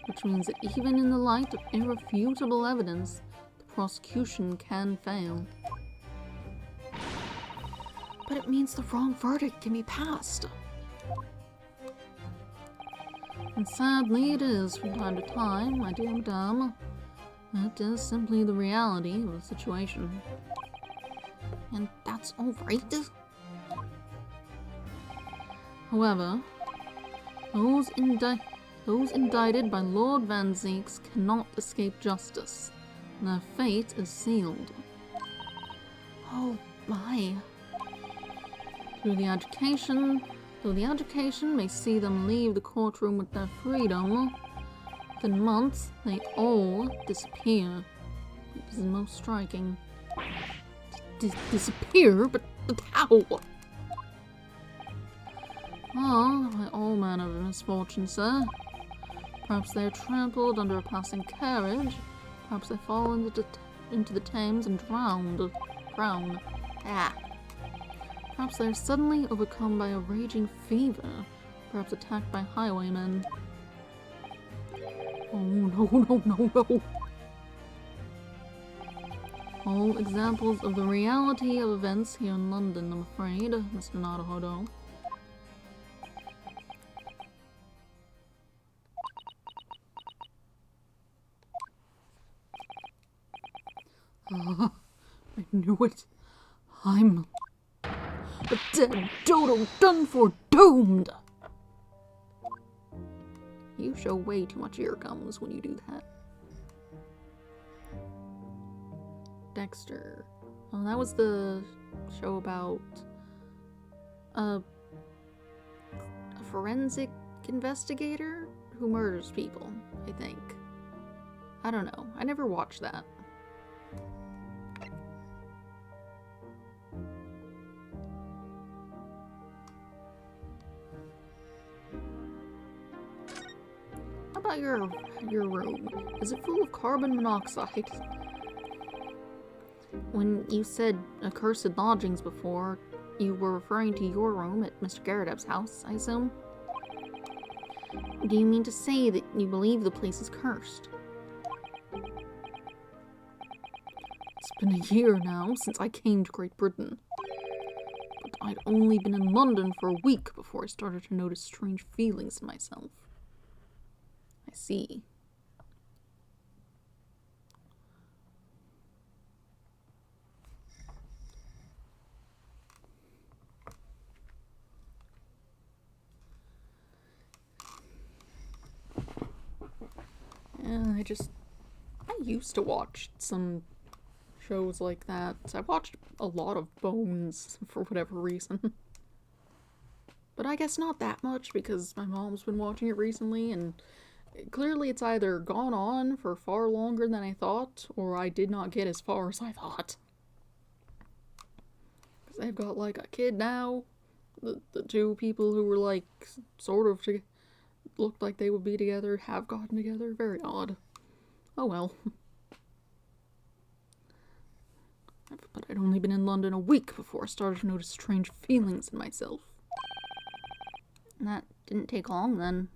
Which means that even in the light of irrefutable evidence, the prosecution can fail. But it means the wrong verdict can be passed. And sadly it is from time to time, my dear madame. That is simply the reality of the situation. And that's alright. However, those indicted by Lord Van Zieks cannot escape justice. Their fate is sealed. Oh my. Though the education may see them leave the courtroom with their freedom, within months they all disappear. This is most striking. Disappear? But how? Oh, by all manner of misfortune, sir. Perhaps they are trampled under a passing carriage. Perhaps they fall into the Thames and drown. Perhaps they are suddenly overcome by a raging fever. Perhaps attacked by highwaymen. Oh no. All examples of the reality of events here in London, I'm afraid, Mr. Naruhodo. I knew it. I'm a dead dodo, done for, doomed! You show way too much ear gums when you do that. Dexter. Oh, that was the show about a forensic investigator who murders people, I think. I don't know. I never watched that. How about your room? Is it full of carbon monoxide? When you said accursed lodgings before, you were referring to your room at Mr. Garredeb's house, I assume? Do you mean to say that you believe the place is cursed? It's been a year now since I came to Great Britain. But I'd only been in London for a week before I started to notice strange feelings in myself. I see. Yeah, I used to watch some shows like that. I watched a lot of Bones for whatever reason. But I guess not that much because my mom's been watching it recently, and clearly it's either gone on for far longer than I thought, or I did not get as far as I thought. Because they've got like a kid now. The two people who were like sort of looked like they would be together have gotten together. Very odd. Oh well. But I'd only been in London a week before I started to notice strange feelings in myself. And that didn't take long then.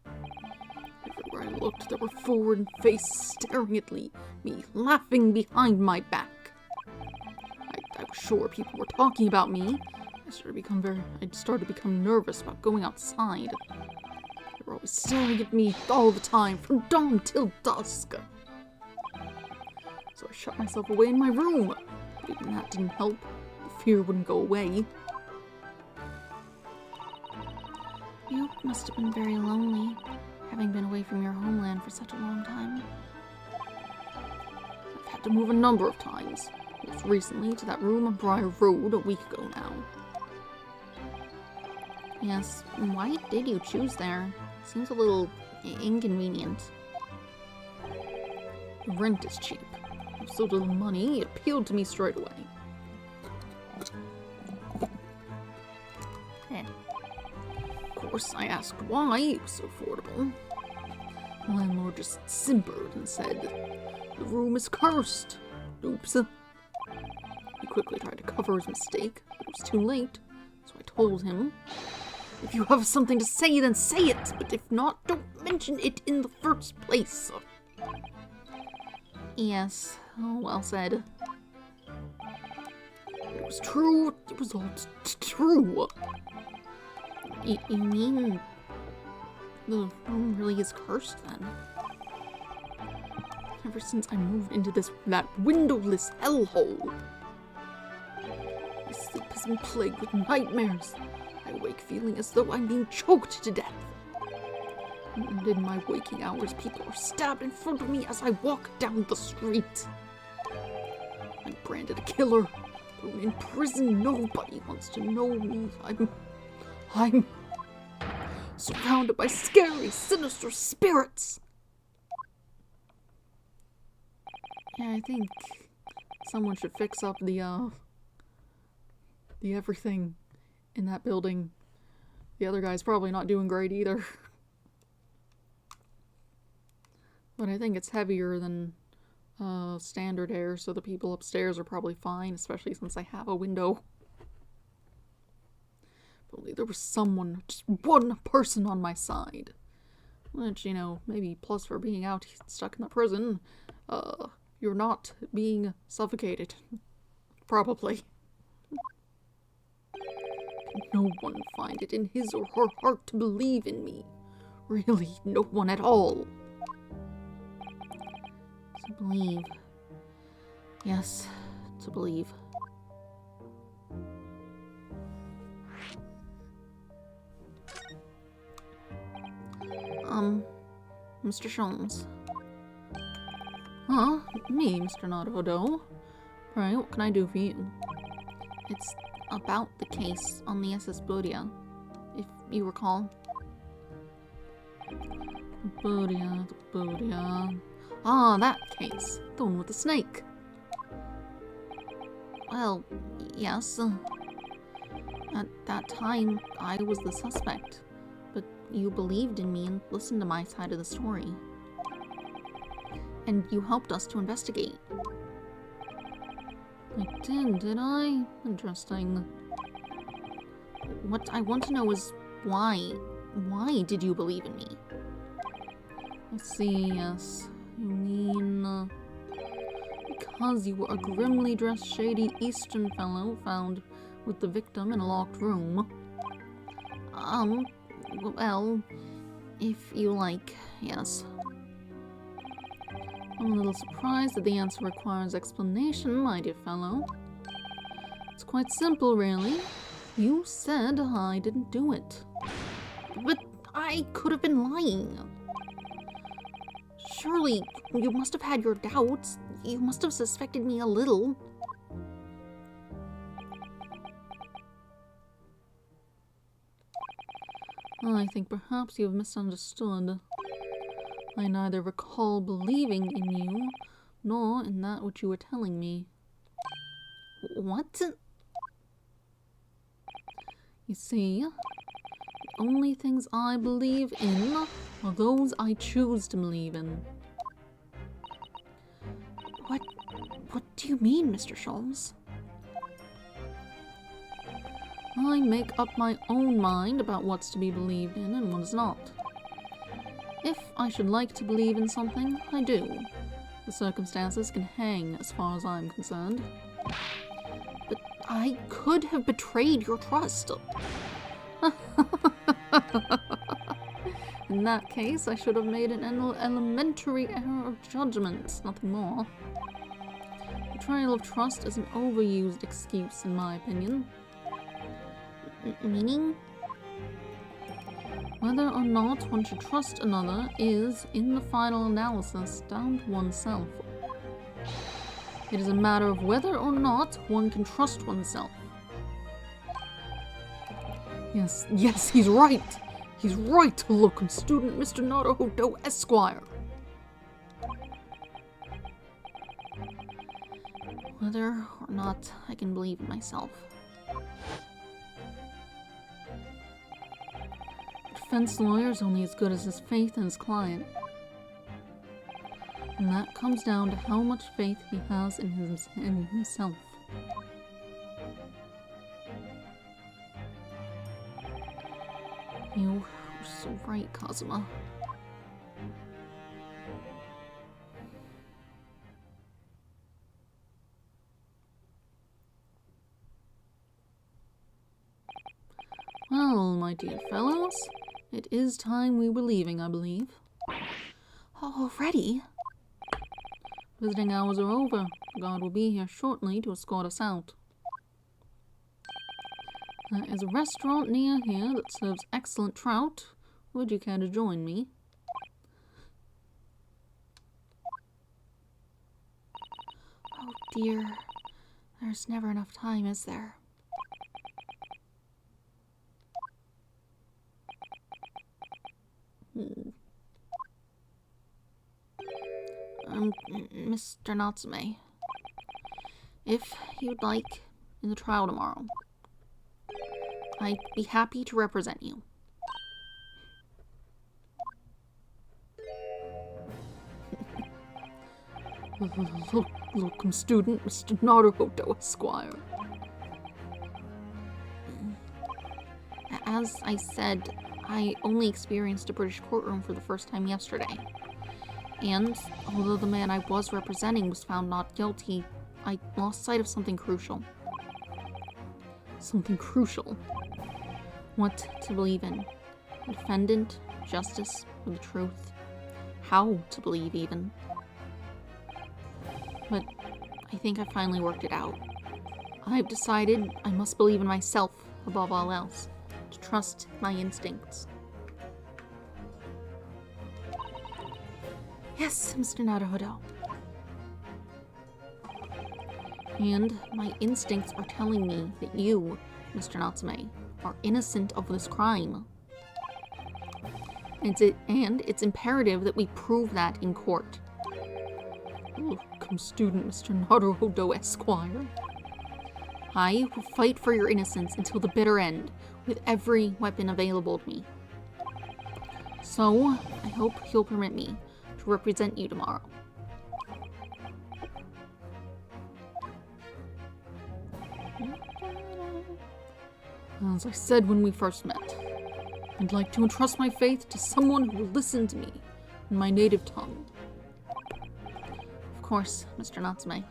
Everywhere I looked, there were foreign faces staring at me, laughing behind my back. I was sure people were talking about me. I started to become nervous about going outside. They're always staring at me all the time, from dawn till dusk. So I shut myself away in my room. But even that didn't help. The fear wouldn't go away. You must have been very lonely, having been away from your homeland for such a long time. I've had to move a number of times. Most recently to that room on Briar Road a week ago now. Yes, why did you choose there? Seems a little inconvenient. The rent is cheap. With so little money, it appealed to me straight away. Of course, I asked why it was so affordable. The landlord just simpered and said, "The room is cursed." Oops. He quickly tried to cover his mistake, but it was too late. So I told him, "If you have something to say, then say it, but if not, don't mention it in the first place." Yes, oh, well said. It was true. It was all true. You mean the room really is cursed then? Ever since I moved into that windowless hellhole, my sleep has been plagued with nightmares. I wake feeling as though I'm being choked to death. And in my waking hours, people are stabbed in front of me as I walk down the street. I'm branded a killer, thrown in prison. Nobody wants to know me. I'm surrounded by scary, sinister spirits. Yeah, I think Someone should fix up the everything in that building. The other guy's probably not doing great either. But I think it's heavier than standard air, so the people upstairs are probably fine, especially since I have a window. If only there was someone, just one person on my side. Which, you know, maybe plus for being out stuck in the prison, you're not being suffocated. Probably. Can no one find it in his or her heart to believe in me? Really, no one at all. to believe. Yes, to believe. Mr. Sholmes. Huh? Me, Mr. Naruhodo. Right, what can I do for you? It's about the case on the SS Bodia, if you recall. The Bodia. Ah, that case. The one with the snake. Well, yes. At that time, I was the suspect. But you believed in me and listened to my side of the story. And you helped us to investigate. I did I? Interesting. What I want to know is why? Why did you believe in me? I see, yes. You mean, because you were a grimly dressed, shady Eastern fellow found with the victim in a locked room. Well, if you like, yes. I'm a little surprised that the answer requires explanation, my dear fellow. It's quite simple, really. You said I didn't do it. But I could have been lying. Surely, you must have had your doubts. You must have suspected me a little. I think perhaps you have misunderstood. I neither recall believing in you, nor in that which you were telling me. What? You see, the only things I believe in are those I choose to believe in. What do you mean, Mr. Sholmes? I make up my own mind about what's to be believed in and what is not. If I should like to believe in something, I do. The circumstances can hang as far as I'm concerned. But I could have betrayed your trust. In that case, I should have made an elementary error of judgment, nothing more. Betrayal of trust is an overused excuse, in my opinion. Meaning? Whether or not one should trust another is, in the final analysis, down to oneself. It is a matter of whether or not one can trust oneself. Yes, he's right! He's right, locum student Mr. Naruhodo Esquire! Whether or not I can believe in myself. A defense lawyer is only as good as his faith in his client. And that comes down to how much faith he has in himself. You were so right, Kazuma. Well, my dear fellows, it is time we were leaving, I believe. Already? Visiting hours are over. The guard will be here shortly to escort us out. There is a restaurant near here that serves excellent trout. Would you care to join me? Oh dear. There's never enough time, is there? Mr. Natsume, if you'd like in the trial tomorrow, I'd be happy to represent you. Locum student Mr. Naruhodo Esquire. As I said, I only experienced a British courtroom for the first time yesterday. And although the man I was representing was found not guilty, I lost sight of something crucial. Something crucial? What to believe in. The defendant, justice, or the truth. How to believe, even. But I think I finally worked it out. I've decided I must believe in myself above all else. To trust my instincts. Yes, Mr. Naruhodo. And my instincts are telling me that you, Mr. Natsume, are innocent of this crime. And it's imperative that we prove that in court. Welcome, student Mr. Naruhodo Esquire. I will fight for your innocence until the bitter end, with every weapon available to me. So, I hope you'll permit me to represent you tomorrow. As I said when we first met, I'd like to entrust my faith to someone who will listen to me in my native tongue. Of course, Mr. Natsume.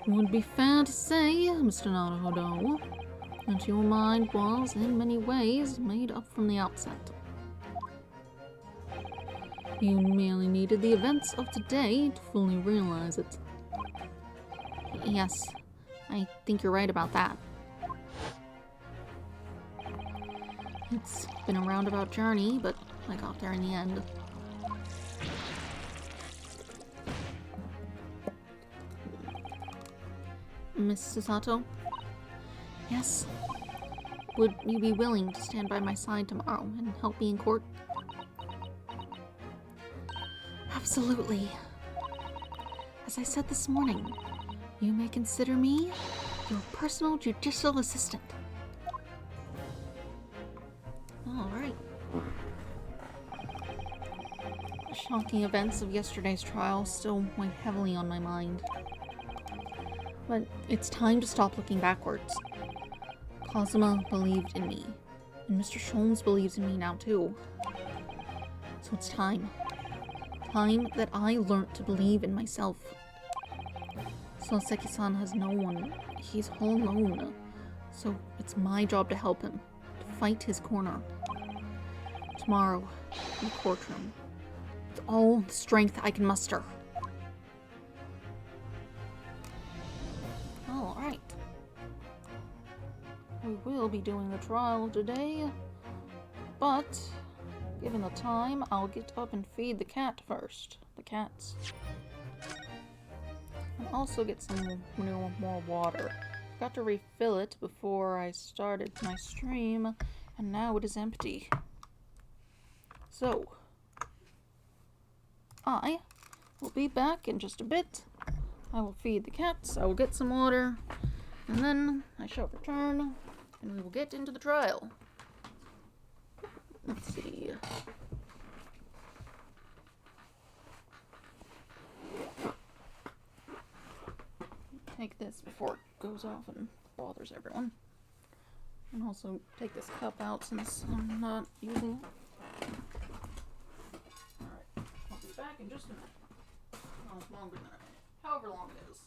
It would be fair to say, Mr. Naruhodo, that your mind was, in many ways, made up from the outset. You merely needed the events of today to fully realize it. Yes, I think you're right about that. It's been a roundabout journey, but I got there in the end. Miss Susato? Yes? Would you be willing to stand by my side tomorrow and help me in court? Absolutely. As I said this morning, you may consider me your personal judicial assistant. Alright. The shocking events of yesterday's trial still weigh heavily on my mind. But it's time to stop looking backwards. Kazuma believed in me, and Mr. Sholmes believes in me now too. So it's time. Time that I learnt to believe in myself. Soseki-san has no one. He's all alone. So it's my job to help him, to fight his corner. Tomorrow, in the courtroom. With all the strength I can muster. Alright. We will be doing the trial today, but given the time, I'll get up and feed the cat first. The cats. And also get some more water. Got to refill it before I started my stream, and now it is empty. So, I will be back in just a bit. I will feed the cats, I will get some water, and then I shall return, and we will get into the trial. Let's see. Take this before it goes off and bothers everyone. And also take this cup out since I'm not using it. Alright, I'll be back in just a minute. No, it's longer than a minute. However long it is.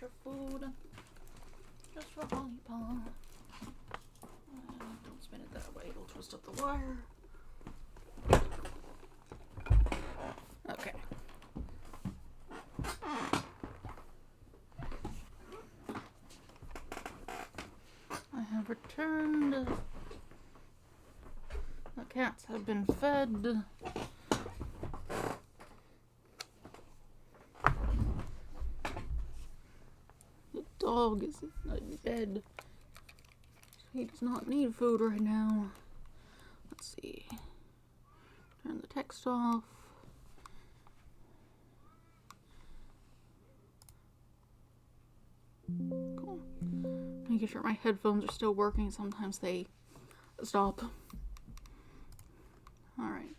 extra food. Just for Honeypot. Don't spin it that way, it'll twist up the wire. Okay. I have returned. The cats have been fed. The dog is in bed. He does not need food right now. Let's see. Turn the text off. Cool. Making sure my headphones are still working. Sometimes they stop. Alright.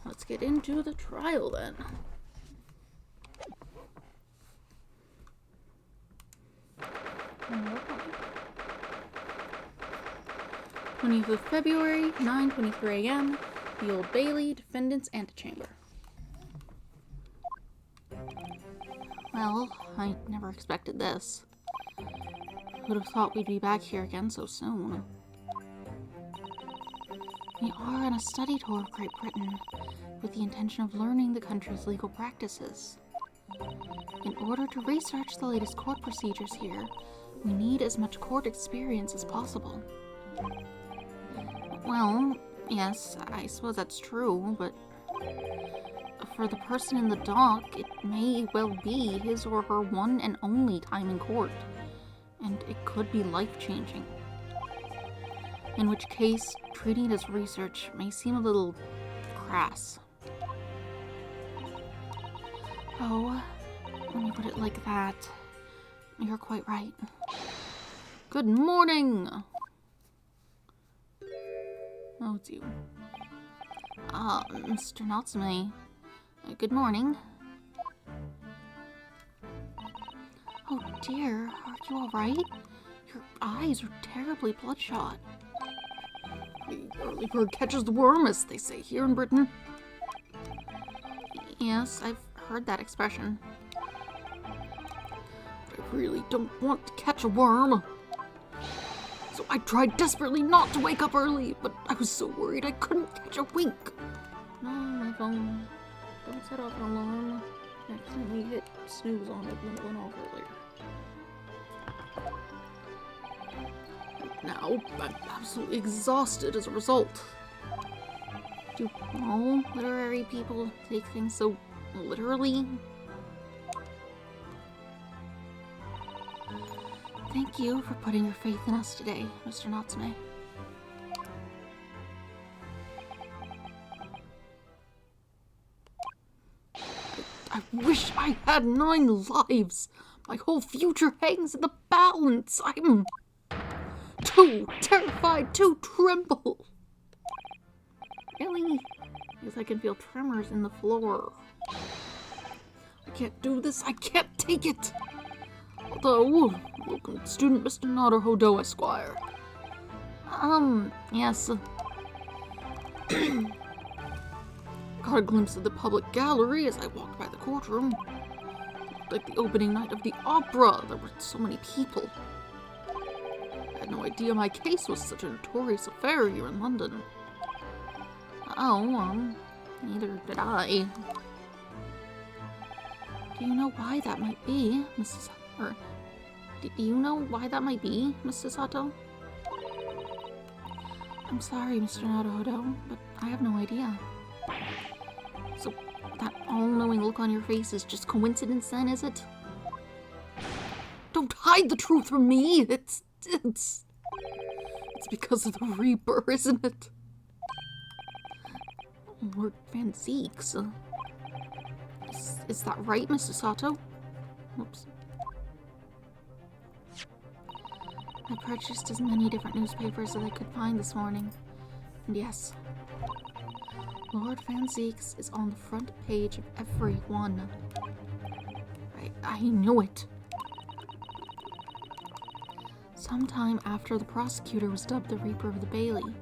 Let's get into the trial then. Okay. 20th of February, 9:23 a.m. The Old Bailey, defendant's antechamber. Well, I never expected this. Who'd have thought we'd be back here again so soon? We are on a study tour of Great Britain, with the intention of learning the country's legal practices. In order to research the latest court procedures here, we need as much court experience as possible. Well, yes, I suppose that's true, but for the person in the dock, it may well be his or her one and only time in court, and it could be life-changing. In which case, treating it as research may seem a little crass. Oh, when you put it like that, you're quite right. Good morning! Oh, it's you. Mr. Natsume. Good morning. Oh dear, are you alright? Your eyes are terribly bloodshot. The early bird catches the worm, as they say here in Britain. Yes, I've heard that expression. But I really don't want to catch a worm. So I tried desperately not to wake up early, but I was so worried I couldn't catch a wink. No, my phone. Don't set off an alarm. I accidentally hit snooze on it when it went off earlier. Now, I'm absolutely exhausted as a result. Do all literary people take things so literally? Thank you for putting your faith in us today, Mr. Natsume. I wish I had 9 lives. My whole future hangs in the balance. I'm too terrified to tremble. Really? Because I can feel tremors in the floor. I can't do this. I can't take it. Although, welcome student Mr. Naruhodo, Esquire. Yes. Got a glimpse of the public gallery as I walked by the courtroom. Looked like the opening night of the opera. There were so many people. I had no idea my case was such a notorious affair here in London. Oh, neither did I. Do you know why that might be, Mrs. Or, do you know why that might be, Mrs. Sato? I'm sorry, Mr. Naruhodo, but I have no idea. So, that all-knowing look on your face is just coincidence then, is it? Don't hide the truth from me! It's because of the Reaper, isn't it? Lord Van Zeeks. Is that right, Mr. Sato? Whoops. I purchased as many different newspapers as I could find this morning. And yes, Lord Van Zeeks is on the front page of every one. I knew it. Sometime after the prosecutor was dubbed the Reaper of the Bailey,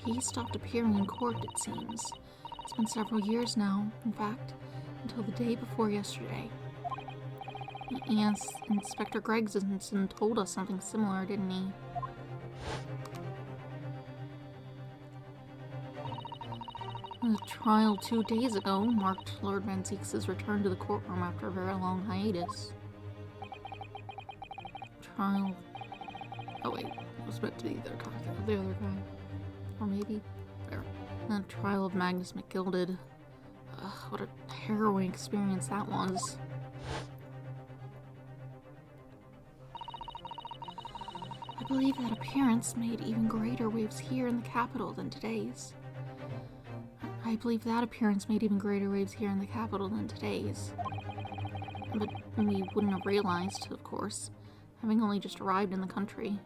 he stopped appearing in court, it seems. It's been several years now, in fact, until the day before yesterday. Yes, Inspector Gregson told us something similar, didn't he? The trial 2 days ago marked Lord Van Zieks' return to the courtroom after a very long hiatus. Trial... Oh wait, it was meant to be the other guy. Or maybe... There. The trial of Magnus McGilded. What a harrowing experience that was. I believe that appearance made even greater waves here in the capital than today's. But we wouldn't have realized, of course, having only just arrived in the country.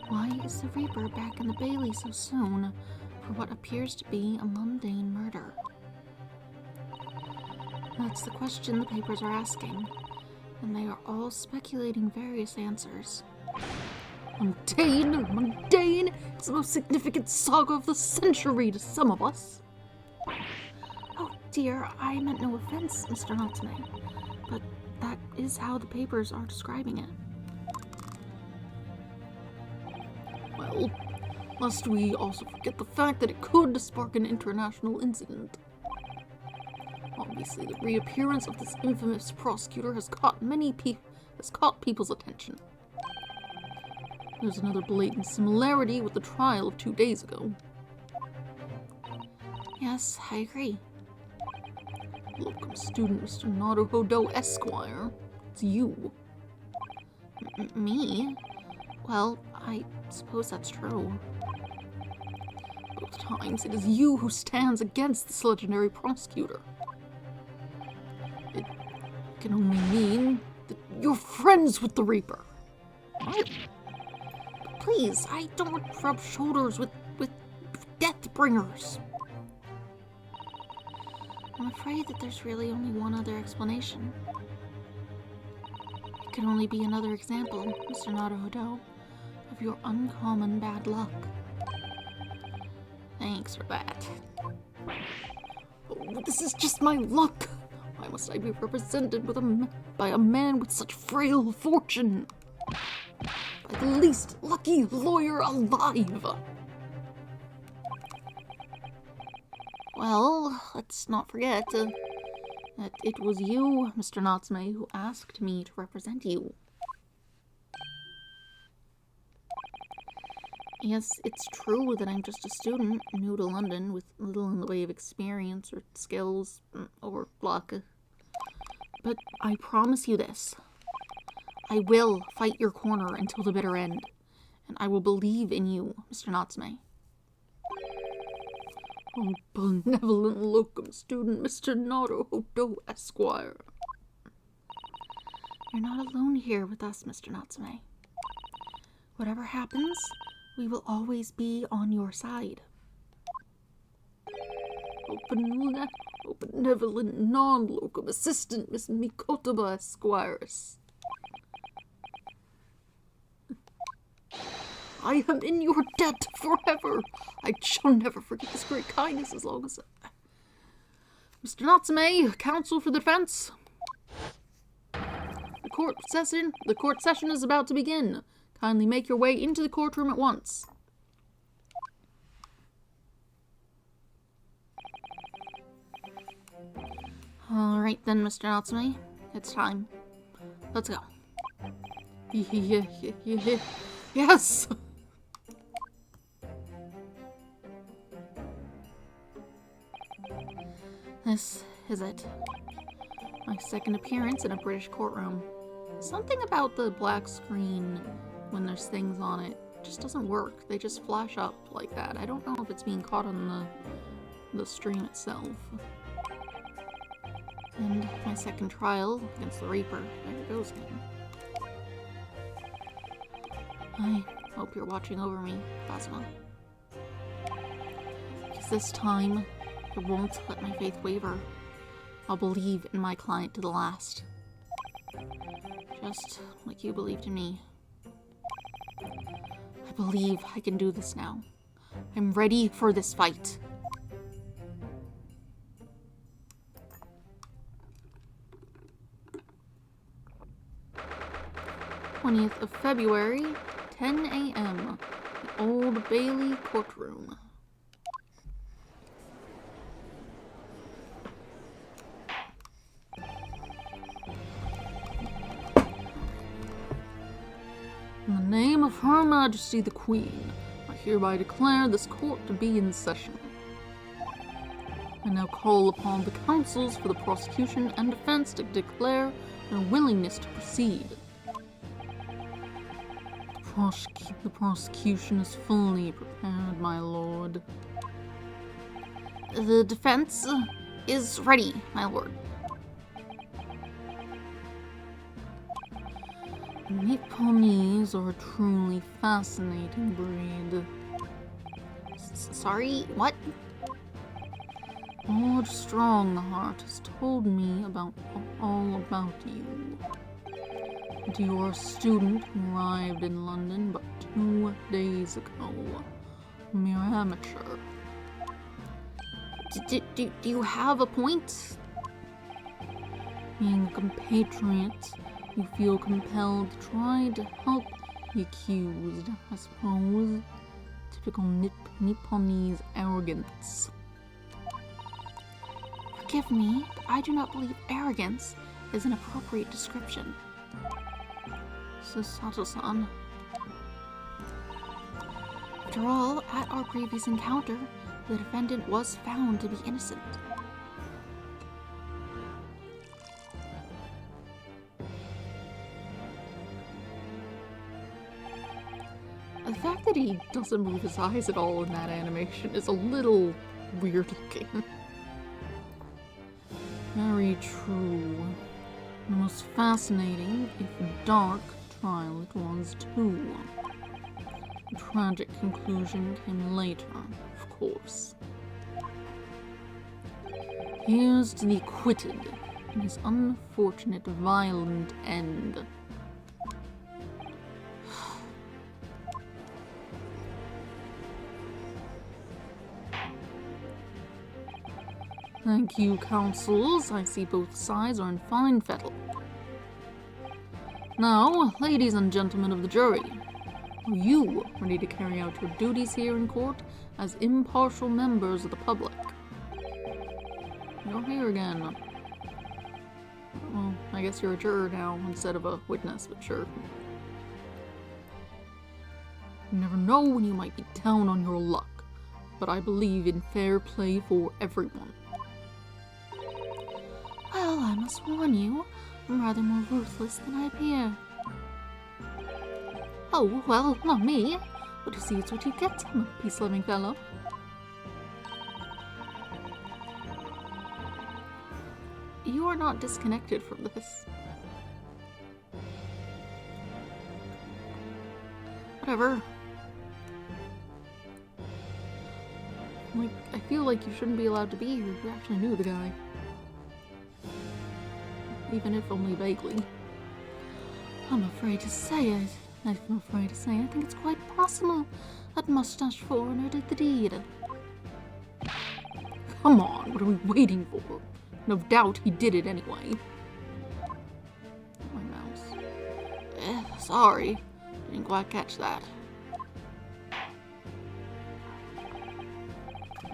Why is the Reaper back in the Bailey so soon for what appears to be a mundane murder? That's the question the papers are asking, and they are all speculating various answers. Mundane! It's the most significant saga of the century to some of us. Oh dear, I meant no offense, Mr. Natsume, but that is how the papers are describing it. Well, lest we also forget the fact that it could spark an international incident. Obviously, the reappearance of this infamous prosecutor has caught people's attention. There's another blatant similarity with the trial of 2 days ago. Yes, I agree. Locum student Mr. Naruhodo Esquire. It's you. Me? Well, I suppose that's true. Both times it is you who stands against this legendary prosecutor. It can only mean that you're friends with the Reaper. What? Please, I don't rub shoulders with Deathbringers. I'm afraid that there's really only one other explanation. It can only be another example, Mr. Naruhodo, of your uncommon bad luck. Thanks for that. Oh, this is just my luck. Why must I be represented by a man with such frail fortune? By the least lucky lawyer alive. Well, let's not forget that it was you, Mr. Natsume, who asked me to represent you. Yes, it's true that I'm just a student, new to London, with little in the way of experience or skills or luck. But I promise you this. I will fight your corner until the bitter end, and I will believe in you, Mr. Natsume. Oh, benevolent locum student, Mr. Naruhodo Esquire. You're not alone here with us, Mr. Natsume. Whatever happens, we will always be on your side. Oh, benevolent non-locum assistant, Miss Mikotoba Esquires. I am in your debt forever. I shall never forget this great kindness as long as Mr. Natsume, counsel for the defense. The court session is about to begin. Kindly make your way into the courtroom at once. All right then, Mr. Natsume. It's time. Let's go. Yes! This is it. My second appearance in a British courtroom. Something about the black screen when there's things on it just doesn't work. They just flash up like that. I don't know if it's being caught on the stream itself. And my second trial against the Reaper. There it goes again. I hope you're watching over me, Phasma. Because this time, I won't let my faith waver. I'll believe in my client to the last. Just like you believed in me. I believe I can do this now. I'm ready for this fight. 20th of February, 10 a.m. The Old Bailey Courtroom. In the name of Her Majesty the Queen, I hereby declare this court to be in session. I now call upon the counsels for the prosecution and defense to declare their willingness to proceed. The prosecution is fully prepared, my lord. The defense is ready, my lord. Nipponese are a truly fascinating breed. Sorry, what? Lord Strongheart has told me all about you. That you are a student who arrived in London but 2 days ago. A mere amateur. Do you have a point? Being a compatriot, you feel compelled to try to help the accused, I suppose. Typical Nipponese arrogance. Forgive me, but I do not believe arrogance is an appropriate description. Sato-san. After all, at our previous encounter, the defendant was found to be innocent. The fact that he doesn't move his eyes at all in that animation is a little weird looking. Very true. The most fascinating, if dark, trial it was too. The tragic conclusion came later, of course. Here's to the acquitted in his unfortunate, violent end. Thank you, counsels. I see both sides are in fine fettle. Now, ladies and gentlemen of the jury, are you ready to carry out your duties here in court as impartial members of the public? You're here again. Well, I guess you're a juror now instead of a witness, but sure. You never know when you might be down on your luck, but I believe in fair play for everyone. Well, I must warn you, I'm rather more ruthless than I appear. Oh, well, not me. What you see is what you get, I'm a peace-loving fellow. You are not disconnected from this. Whatever. Like, I feel like you shouldn't be allowed to be here if you actually knew the guy. Even if only vaguely. I'm afraid to say it. I think it's quite possible that mustache foreigner did the deed. Come on, what are we waiting for? No doubt he did it anyway. My mouse. Sorry. Didn't quite catch that.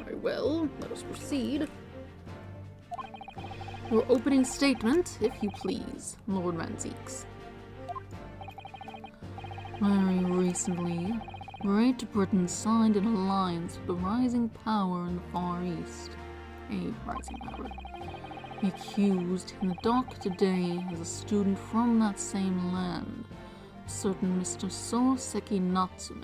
Very well, let us proceed. Your opening statement, if you please, Lord Manzeeks. Very recently, Great Britain signed an alliance with the rising power in the Far East. A rising power. The accused in the dock today is a student from that same land, a certain Mr. Soseki Natsume.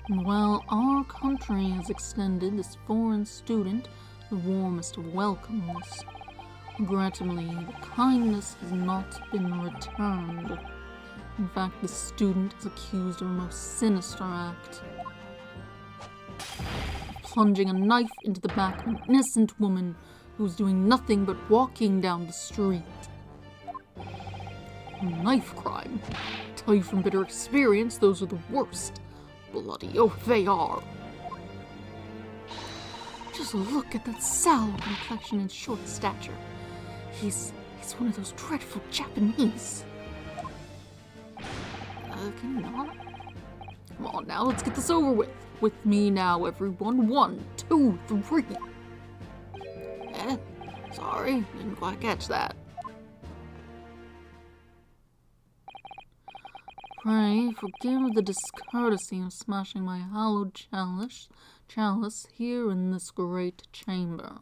And while our country has extended this foreign student the warmest of welcomes, regrettably, the kindness has not been returned. In fact, the student is accused of a most sinister act. Plunging a knife into the back of an innocent woman who was doing nothing but walking down the street. A knife crime. I tell you from bitter experience, those are the worst. Bloody oath they are. Just look at that sallow complexion and short stature. He's He's one of those dreadful Japanese. Can you not? Come on now, let's get this over with. With me now, everyone. 1, 2, 3. Sorry, didn't quite catch that. Pray forgive the discourtesy of smashing my hallowed chalice here in this great chamber.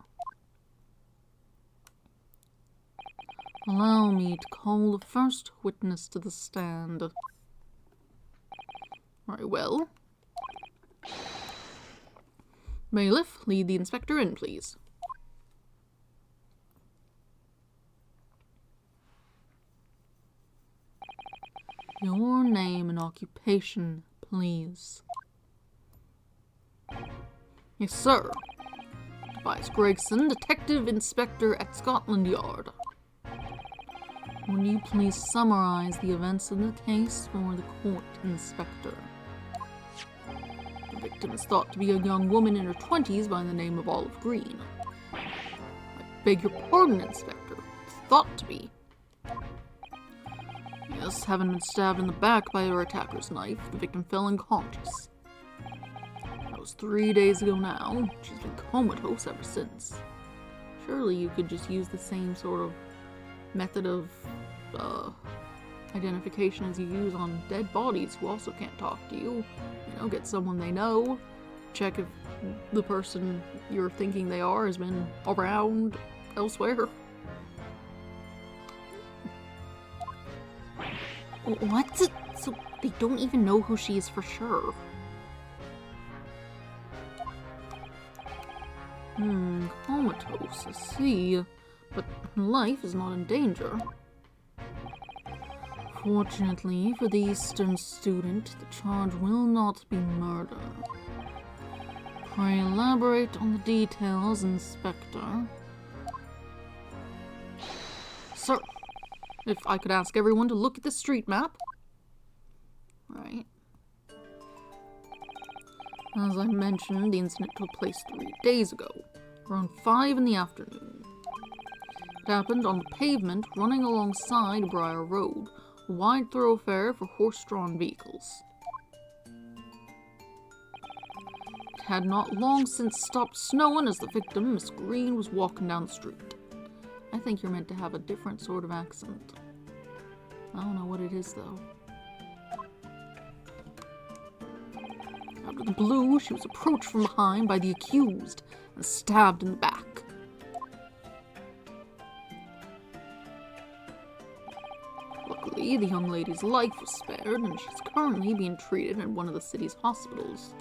Allow me to call the first witness to the stand. Very well. Bailiff, lead the inspector in, please. Your name and occupation, please. Yes, sir. Tobias Gregson, Detective Inspector at Scotland Yard. Would you please summarize the events of the case for the court, Inspector? The victim is thought to be a young woman in her 20s by the name of Olive Green. I beg your pardon, Inspector. It's thought to be. Yes, having been stabbed in the back by her attacker's knife, the victim fell unconscious. That was 3 days ago now. She's been comatose ever since. Surely you could just use the same sort of method of identification as you use on dead bodies who also can't talk to you. You know, get someone they know, check if the person you're thinking they are has been around elsewhere. What? So they don't even know who she is for sure. Comatose, I see. But life is not in danger. Fortunately for the Eastern student, the charge will not be murder. Pray elaborate on the details, Inspector. Sir, if I could ask everyone to look at the street map. Right. As I mentioned, the incident took place 3 days ago, around 5 in the afternoon. It happened on the pavement running alongside Briar Road, a wide thoroughfare for horse-drawn vehicles. It had not long since stopped snowing as the victim, Miss Green, was walking down the street. I think you're meant to have a different sort of accent. I don't know what it is, though. Out of the blue, she was approached from behind by the accused and stabbed in the back. Luckily, the young lady's life was spared, and she's currently being treated in one of the city's hospitals.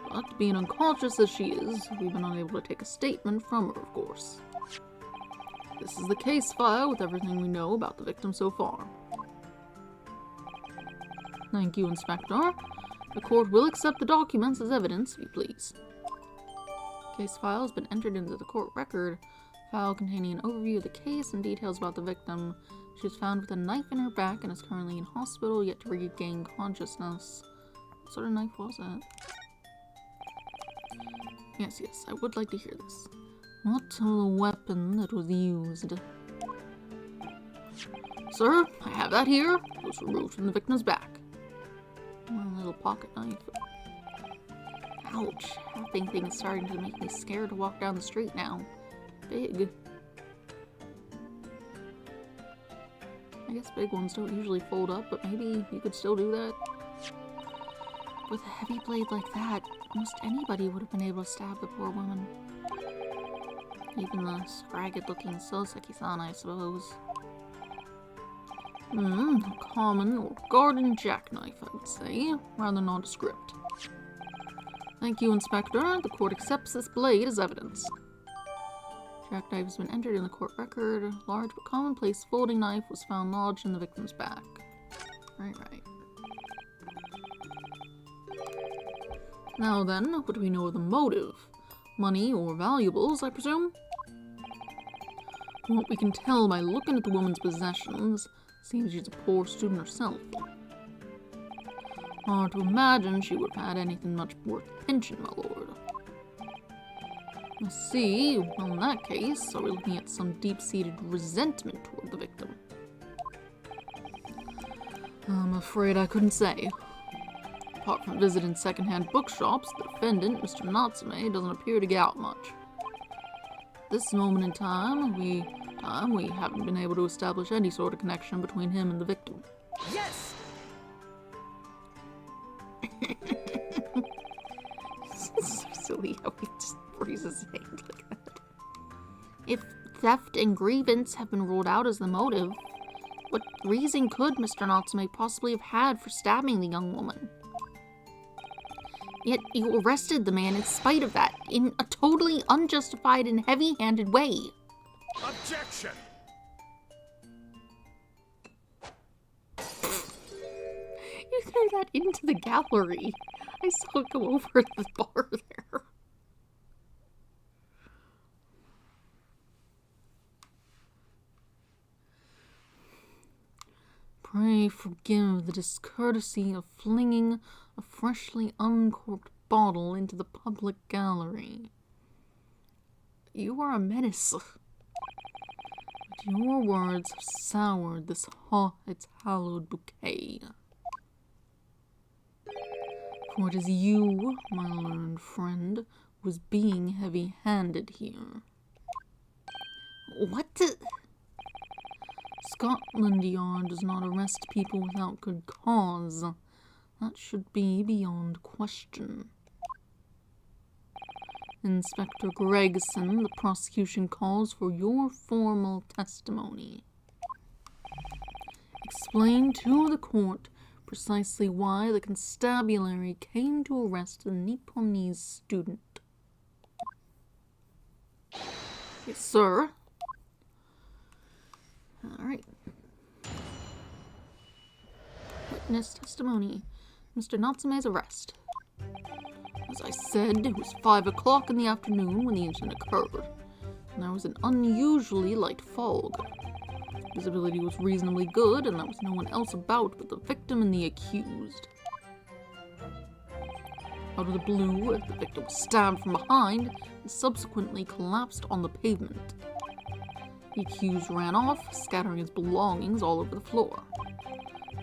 But, being unconscious as she is, we've been unable to take a statement from her, of course. This is the case file with everything we know about the victim so far. Thank you, Inspector. The court will accept the documents as evidence, if you please. Case file has been entered into the court record. File containing an overview of the case and details about the victim. She was found with a knife in her back and is currently in hospital, yet to regain consciousness. What sort of knife was it? Yes, I would like to hear this. What of the weapon that was used? Sir, I have that here. It was removed from the victim's back. A little pocket knife. Ouch. That big thing is starting to make me scared to walk down the street now. Big. I guess big ones don't usually fold up, but maybe you could still do that. With a heavy blade like that, almost anybody would have been able to stab the poor woman. Even the scragged-looking Soseki-san, I suppose. A common or garden jackknife, I would say. Rather nondescript. Thank you, Inspector. The court accepts this blade as evidence. Jackknife has been entered in the court record. A large but commonplace folding knife was found lodged in the victim's back. Right. Now then, what do we know of the motive? Money or valuables, I presume? From what we can tell by looking at the woman's possessions, seems she's a poor student herself. Hard to imagine she would have had anything much worth pinching, my lord. I see. Well, in that case, are we looking at some deep-seated resentment toward the victim? I'm afraid I couldn't say. Apart from visiting second-hand bookshops, the defendant, Mr. Natsume, doesn't appear to get out much. At this moment in time, we haven't been able to establish any sort of connection between him and the victim. Yes! It's so silly how he just raises his hand like that. If theft and grievance have been ruled out as the motive, what reason could Mr. Natsume possibly have had for stabbing the young woman? Yet you arrested the man in spite of that, in a totally unjustified and heavy-handed way. Objection! You threw that into the gallery. I saw it go over the bar there. Pray forgive the discourtesy of flinging a freshly uncorked bottle into the public gallery. You are a menace. But your words have soured this its hallowed bouquet. For it is you, my learned friend, who is being heavy-handed here. What? Scotland Yard does not arrest people without good cause. That should be beyond question. Inspector Gregson, the prosecution calls for your formal testimony. Explain to the court precisely why the constabulary came to arrest the Nipponese student. Yes, sir. Alright. Witness testimony. Mr. Natsume's arrest. As I said, it was 5 o'clock in the afternoon when the incident occurred, and there was an unusually light fog. Visibility was reasonably good, and there was no one else about but the victim and the accused. Out of the blue, the victim was stabbed from behind and subsequently collapsed on the pavement. The accused ran off, scattering his belongings all over the floor.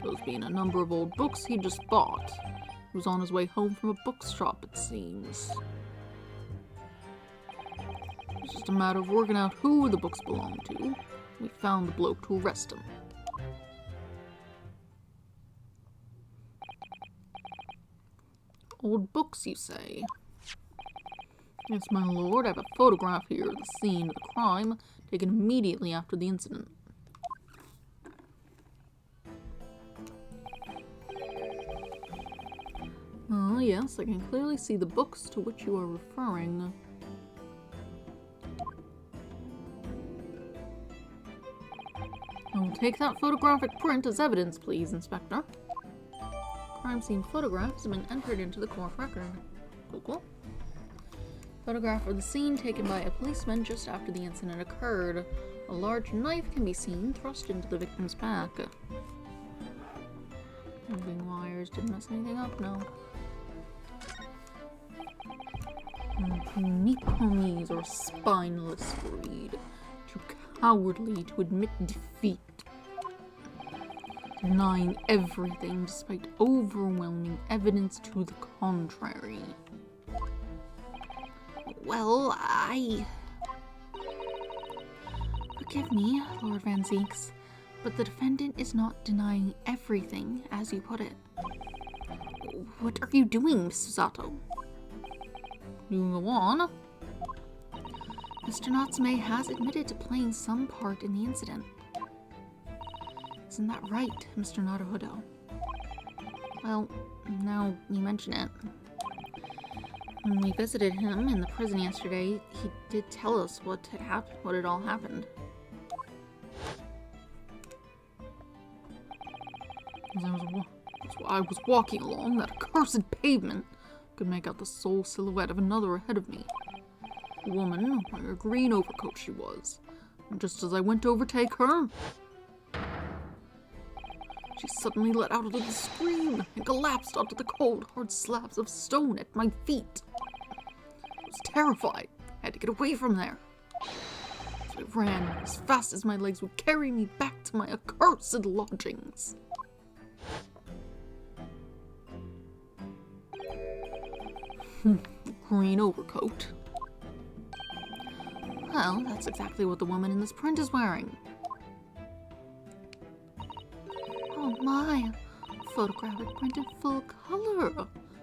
Those being a number of old books he'd just bought. He was on his way home from a bookshop, it seems. It was just a matter of working out who the books belonged to. We found the bloke to arrest him. Old books, you say? Yes, my lord, I have a photograph here of the scene of the crime, taken immediately after the incident. Oh, yes, I can clearly see the books to which you are referring. I will take that photographic print as evidence, please, Inspector. Crime scene photographs have been entered into the court record. Cool. Photograph of the scene taken by a policeman just after the incident occurred. A large knife can be seen thrust into the victim's back. Moving wires didn't mess anything up, no. Nipponese or spineless breed. Too cowardly to admit defeat. Denying everything despite overwhelming evidence to the contrary. Well, Forgive me, Lord Van Zieks, but the defendant is not denying everything, as you put it. What are you doing, Miss Susato? You go on. Mr. Natsume has admitted to playing some part in the incident. Isn't that right, Mr. Naruhodo? Well, now you mention it. When we visited him in the prison yesterday, he did tell us what had happened, what had all happened. As I was walking along that accursed pavement, I could make out the sole silhouette of another ahead of me. A woman, wearing a green overcoat she was. And just as I went to overtake her, she suddenly let out a little scream and collapsed onto the cold, hard slabs of stone at my feet. I was terrified. I had to get away from there. So I ran as fast as my legs would carry me back to my accursed lodgings. Green overcoat. Well, that's exactly what the woman in this print is wearing. Oh my, photographic print in full color.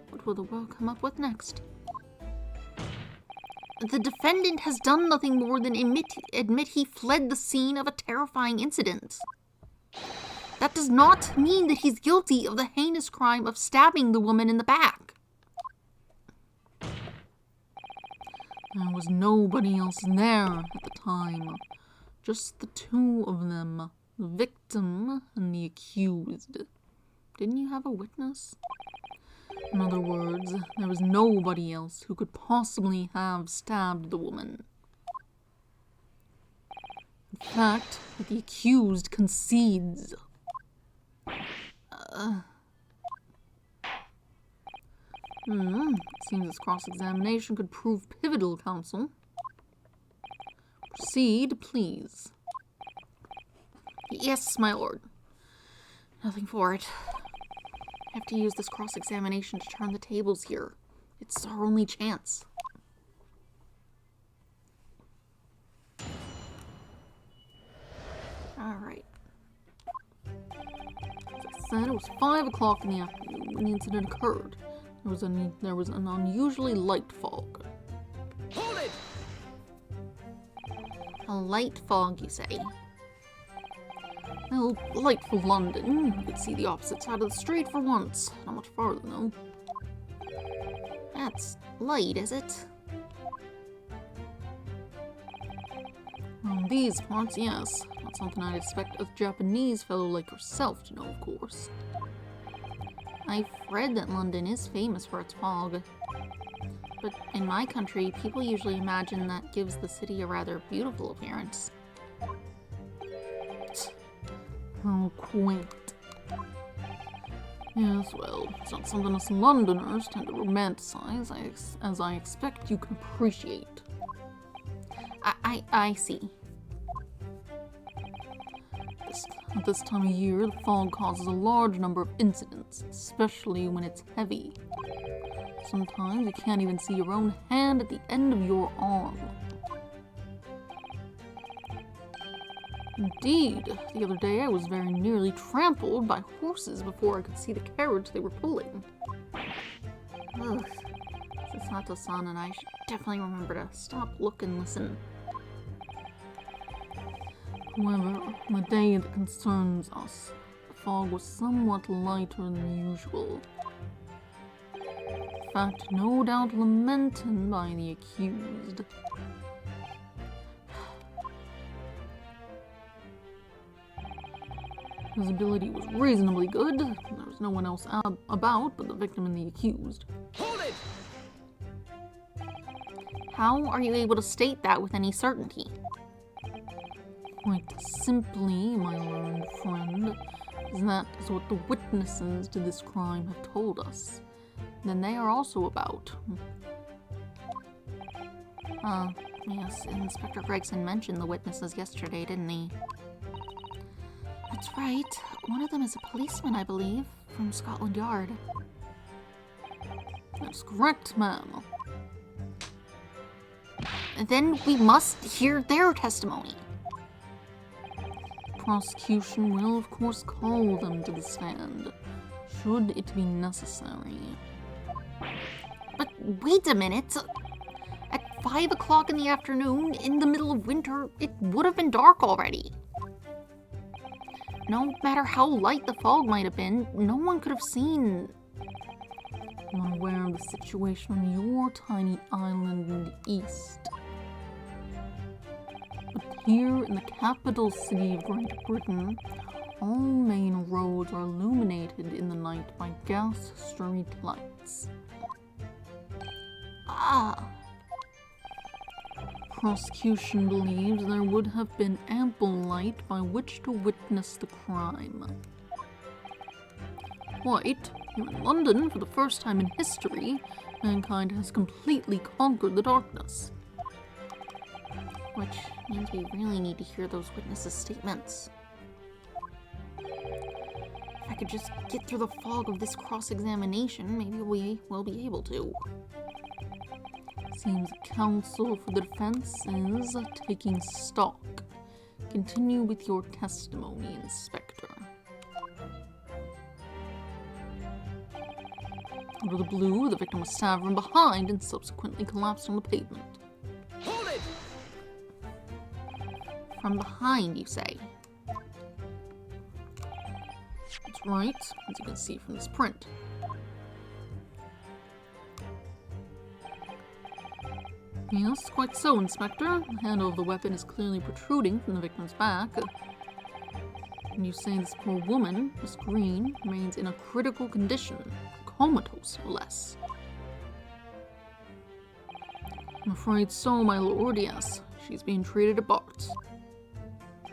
What will the world come up with next? The defendant has done nothing more than admit he fled the scene of a terrifying incident. That does not mean that he's guilty of the heinous crime of stabbing the woman in the back. There was nobody else there at the time. Just the two of them. The victim and the accused. Didn't you have a witness? In other words, there was nobody else who could possibly have stabbed the woman. In fact, the accused concedes. It seems this cross-examination could prove pivotal, counsel. Proceed, please. Yes, my lord. Nothing for it. I have to use this cross-examination to turn the tables here. It's our only chance. Alright. As I said, it was 5 o'clock in the afternoon when the incident occurred. There was an unusually light fog. Hold it! A light fog, you say? Well, light for London. You could see the opposite side of the street for once. Not much farther, though. That's light, is it? On these parts, yes. Not something I'd expect a Japanese fellow like yourself to know, of course. I've read that London is famous for its fog. But in my country, people usually imagine that gives the city a rather beautiful appearance. How quaint. Yes, well, it's not something us Londoners tend to romanticize, as I expect you can appreciate. I see. At this time of year, the fog causes a large number of incidents, especially when it's heavy. Sometimes you can't even see your own hand at the end of your arm. Indeed, the other day I was very nearly trampled by horses before I could see the carriage they were pulling. Ugh. It's Sato-san and I should definitely remember to stop, look, and listen. However, on the day that concerns us, the fog was somewhat lighter than usual. In fact, no doubt lamented by the accused. Visibility was reasonably good. There was no one else about but the victim and the accused. Hold it! How are you able to state that with any certainty? Quite simply, my learned friend, that is what the witnesses to this crime have told us. Then they are also about. Yes, Inspector Gregson mentioned the witnesses yesterday, didn't he? That's right. One of them is a policeman, I believe, from Scotland Yard. That's correct, ma'am. Then we must hear their testimony. Prosecution will, of course, call them to the stand, should it be necessary. But wait a minute. At 5 o'clock in the afternoon, in the middle of winter, it would have been dark already. No matter how light the fog might have been, no one could have seen. I'm unaware of the situation on your tiny island in the east. But here in the capital city of Great Britain, all main roads are illuminated in the night by gas street lights. Ah. Prosecution believes there would have been ample light by which to witness the crime. Quite, here in London, for the first time in history, mankind has completely conquered the darkness. Which means we really need to hear those witnesses' statements. If I could just get through the fog of this cross-examination, maybe we will be able to. Seems counsel for the defense is taking stock. Continue with your testimony, Inspector. Out of the blue, the victim was stabbed from behind and subsequently collapsed on the pavement. Hold it! From behind, you say? That's right, as you can see from this print. Yes, quite so, Inspector. The handle of the weapon is clearly protruding from the victim's back. And you say this poor woman, Miss Green, remains in a critical condition, comatose no less. I'm afraid so, my lord, yes. She's being treated at Bart's. I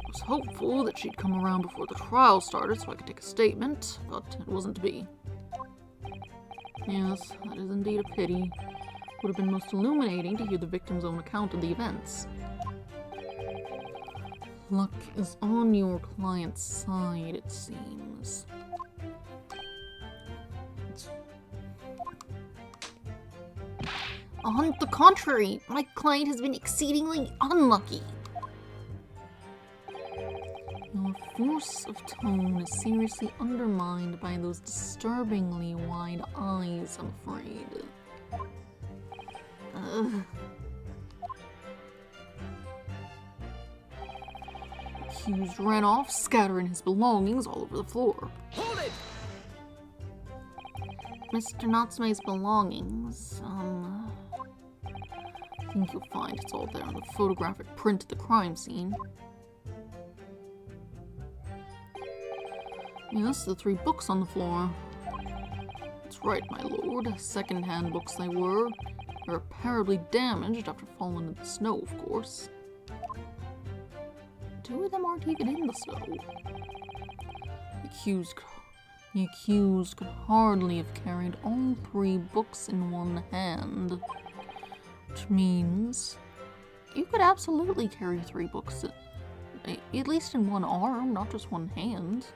was hopeful that she'd come around before the trial started so I could take a statement, but it wasn't to be. Yes, that is indeed a pity. Would have been most illuminating to hear the victim's own account of the events. Luck is on your client's side, it seems. On the contrary, my client has been exceedingly unlucky. Your force of tone is seriously undermined by those disturbingly wide eyes, I'm afraid. Accused ran off, scattering his belongings all over the floor. Hold it! Mr. Natsume's belongings, I think you'll find it's all there on the photographic print of the crime scene. Yes, the 3 books on the floor. That's right, my lord. Second-hand books they were. Irreparably damaged after falling in the snow, of course. 2 of them aren't even in the snow. The accused could hardly have carried all 3 books in one hand. Which means You could absolutely carry 3 books, at least in one arm, not just one hand.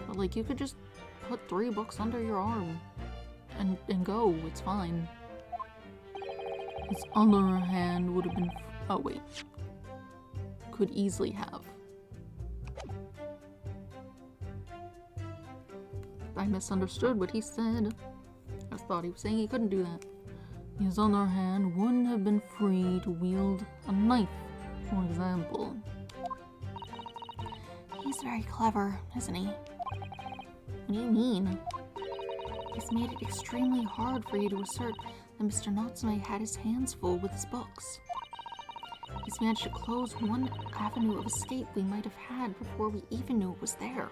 But like, you could just put 3 books under your arm and go, it's fine. his other hand would have been... Oh, wait. Could easily have. I misunderstood what he said. I thought he was saying he couldn't do that. His other hand wouldn't have been free to wield a knife, for example. He's very clever, isn't he? What do you mean? He's made it extremely hard for you to assert that Mr. Natsume had his hands full with his books. He's managed to close one avenue of escape we might have had before we even knew it was there.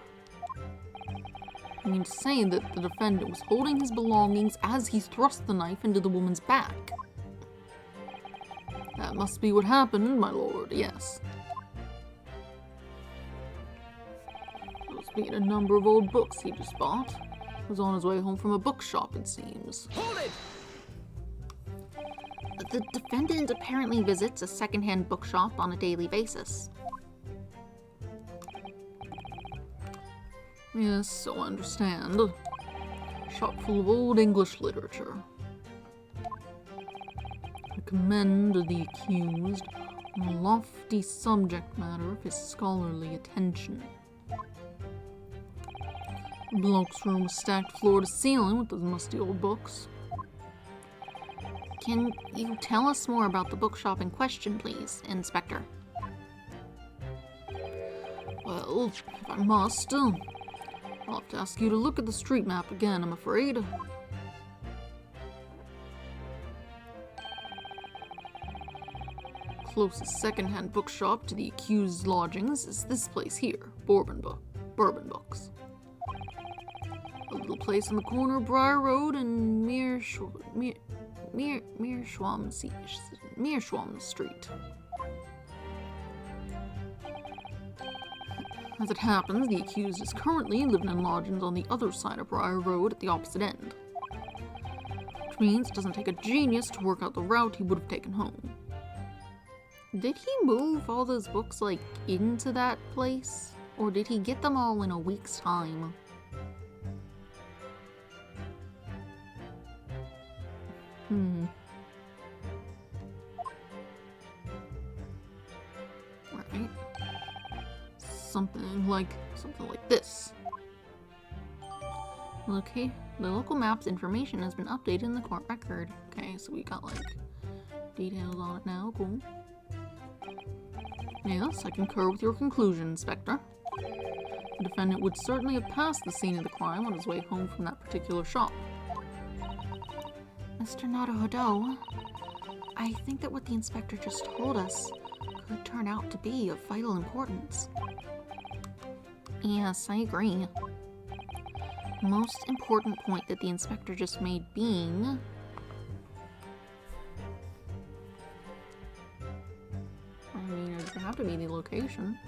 You mean to say that the defendant was holding his belongings as he thrust the knife into the woman's back? That must be what happened, my lord, yes. Must be a number of old books he just bought. Was on his way home from a bookshop, it seems. Hold it! The defendant apparently visits a secondhand bookshop on a daily basis. Yes, so I understand. Shop full of old English literature. I commend the accused on the lofty subject matter of his scholarly attention. The bloke's room was stacked floor to ceiling with those musty old books. Can you tell us more about the bookshop in question, please, Inspector? Well, if I must, I'll have to ask you to look at the street map again, I'm afraid. Closest second-hand bookshop to the accused's lodgings is this place here, Bourbon Books. A little place on the corner of Briar Road and Meerschaum Street. As it happens, the accused is currently living in lodgings on the other side of Briar Road at the opposite end. Which means it doesn't take a genius to work out the route he would have taken home. Did he move all those books, like, into that place? Or did he get them all in a week's time? Right. Something like this. Okay, the local map's information has been updated in the court record. Okay, so we got like details on it now. Cool. Yes, I concur with your conclusion, Inspector. The defendant would certainly have passed the scene of the crime on his way home from that particular shop. Mr. Naruhodo, I think that what the inspector just told us could turn out to be of vital importance. Yes, I agree. The most important point that the inspector just made being... I mean, it would have to be the location.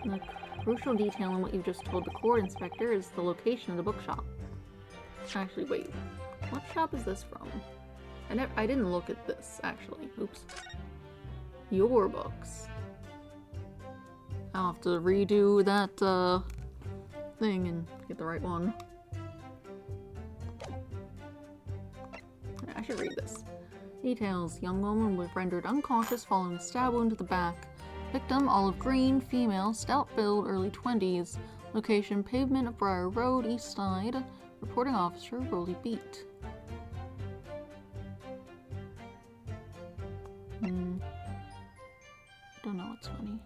The crucial detail in what you just told the court, Inspector, is the location of the bookshop. Actually, wait. What shop is this from? I didn't look at this, actually. Oops. Your books. I'll have to redo that, thing and get the right one. I should read this. Details. Young woman was rendered unconscious following a stab wound to the back. Victim, olive green, female, stout build, early 20s. Location, pavement of Briar Road, east side. Reporting officer, Rolly Beat. Don't know what's funny.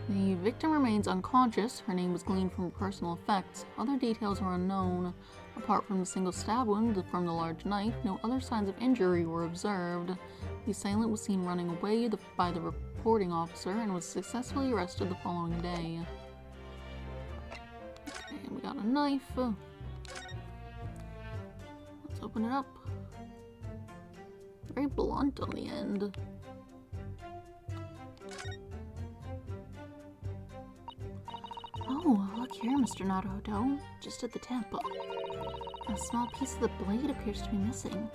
The victim remains unconscious. Her name was gleaned from personal effects. Other details are unknown. Apart from the single stab wound from the large knife, no other signs of injury were observed. The assailant was seen running away by the reporting officer and was successfully arrested the following day. Okay, and we got a knife. Let's open it up. Very blunt on the end. Oh, look here, Mr. Naruhodo. Just at the tip. A small piece of the blade appears to be missing.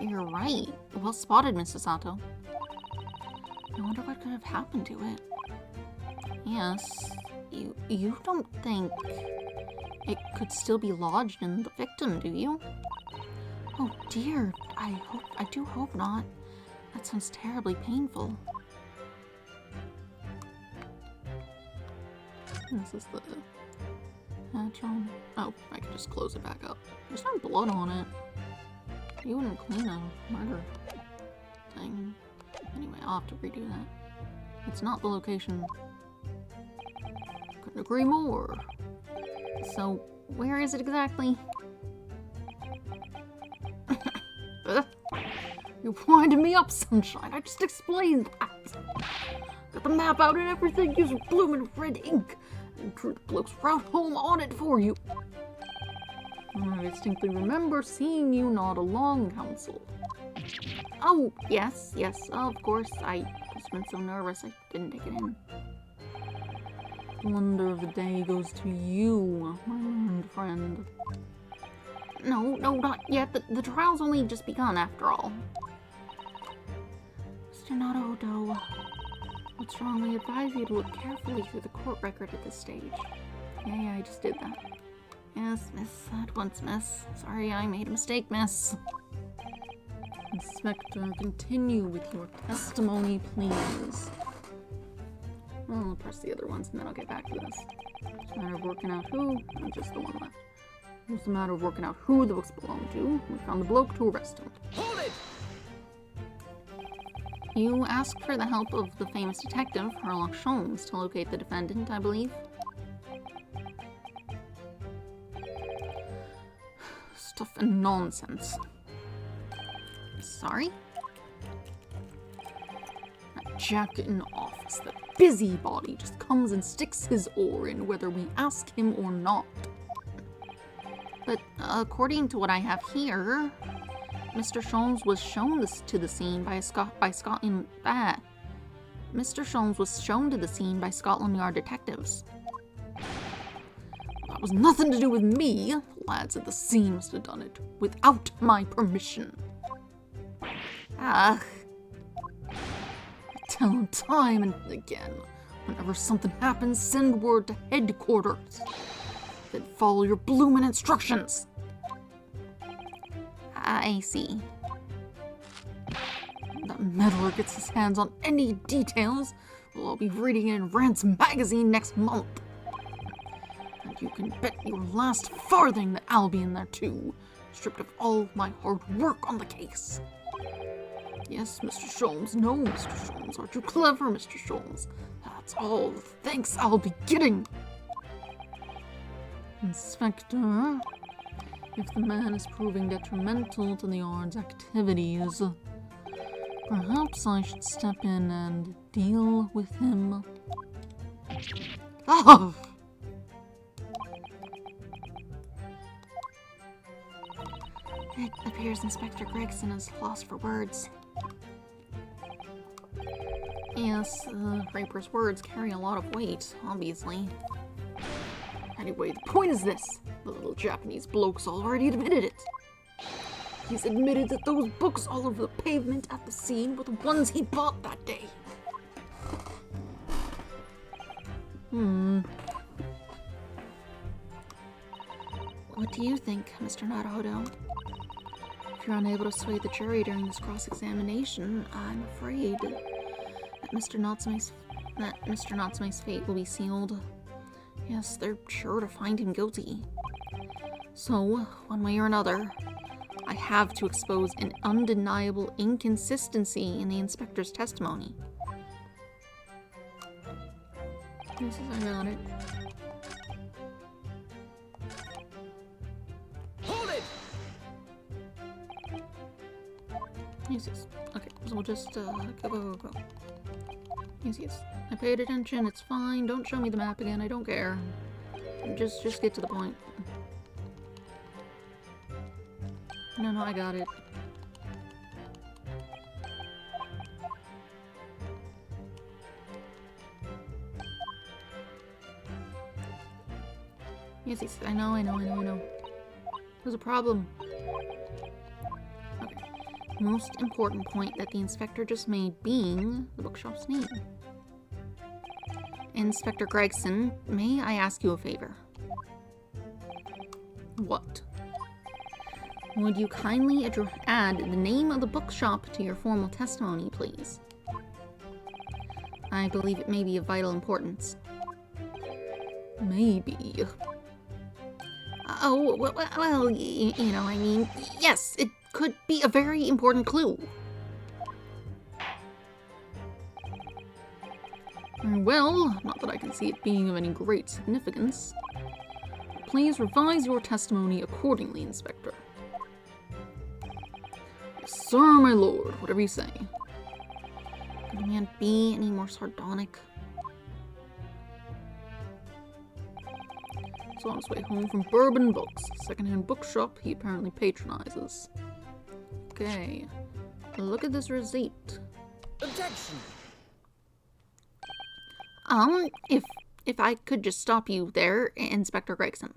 You're right. Well spotted, Mrs. Sato. I wonder what could have happened to it. Yes. You don't think it could still be lodged in the victim, do you? Oh dear. I do hope not. That sounds terribly painful. This is the hatch on. Oh, I can just close it back up. There's no blood on it. You wouldn't clean a murder thing. Anyway, I'll have to redo that. It's not the location. Couldn't agree more. So, where is it exactly? You winded me up, Sunshine. I just explained that. Got the map out and everything. Use bloomin' red ink. And drew the bloke's route home on it for you. I distinctly remember seeing you nod along, Counsel. Oh, yes, of course. I just been so nervous I didn't take it in. The wonder of the day goes to you, my learned friend. No, not yet. The trial's only just begun, after all. Mr. Naruhodo, I would strongly advise you to look carefully through the court record at this stage. Yeah, I just did that. Yes, miss. At once, miss. Sorry, I made a mistake, miss. Inspector, continue with your testimony, please. Well, I'll press the other ones and then I'll get back to this. It's a matter of working out who, and just the one left. It's a matter of working out who the books belong to. We found the bloke to arrest him. Hold it! You asked for the help of the famous detective, Sherlock Holmes, to locate the defendant, I believe. Stuff and nonsense. Sorry? That jack in office, that busybody just comes and sticks his oar in whether we ask him or not. But according to what I have here, Mr. Sholmes was shown to the scene by Scotland Yard detectives. That was nothing to do with me. The lads at the scene must have done it without my permission. Ugh. tell him time and again. Whenever something happens, send word to headquarters. Then follow your bloomin' instructions. I see. If that meddler gets his hands on any details, we'll all be reading it in Rand's magazine next month. And you can bet your last farthing that I'll be in there too, stripped of all my hard work on the case. Yes, Mr. Sholmes. No, Mr. Sholmes. Aren't you clever, Mr. Sholmes? That's all the thanks I'll be getting. Inspector, if the man is proving detrimental to the Yard's activities, perhaps I should step in and deal with him. Oh! It appears Inspector Gregson is lost for words. Yes, Raper's words carry a lot of weight, obviously. Anyway, the point is this. The little Japanese bloke's already admitted it. He's admitted that those books all over the pavement at the scene were the ones he bought that day. What do you think, Mr. Naruhodo? If you're unable to sway the jury during this cross-examination, I'm afraid that Mr. Natsume's fate will be sealed. Yes, they're sure to find him guilty. So, one way or another, I have to expose an undeniable inconsistency in the inspector's testimony. Yes, I got it. Hold it! Yes. Okay, so we'll just, go. Yes. I paid attention, it's fine. Don't show me the map again, I don't care. Just get to the point. No, I got it. Yes, I know. There's a problem. Okay. Most important point that the inspector just made being the bookshop's name. Inspector Gregson, may I ask you a favor? What? Would you kindly add the name of the bookshop to your formal testimony, please? I believe it may be of vital importance. Maybe. Oh, well, you know, I mean, yes, it could be a very important clue. Well, not that I can see it being of any great significance. Please revise your testimony accordingly, Inspector. Yes, sir, my lord, whatever you say. Could a man be any more sardonic? He's on his way home from Bourbon Books, a secondhand bookshop he apparently patronizes. Okay, look at this receipt. Objection! If I could just stop you there, Inspector Gregson.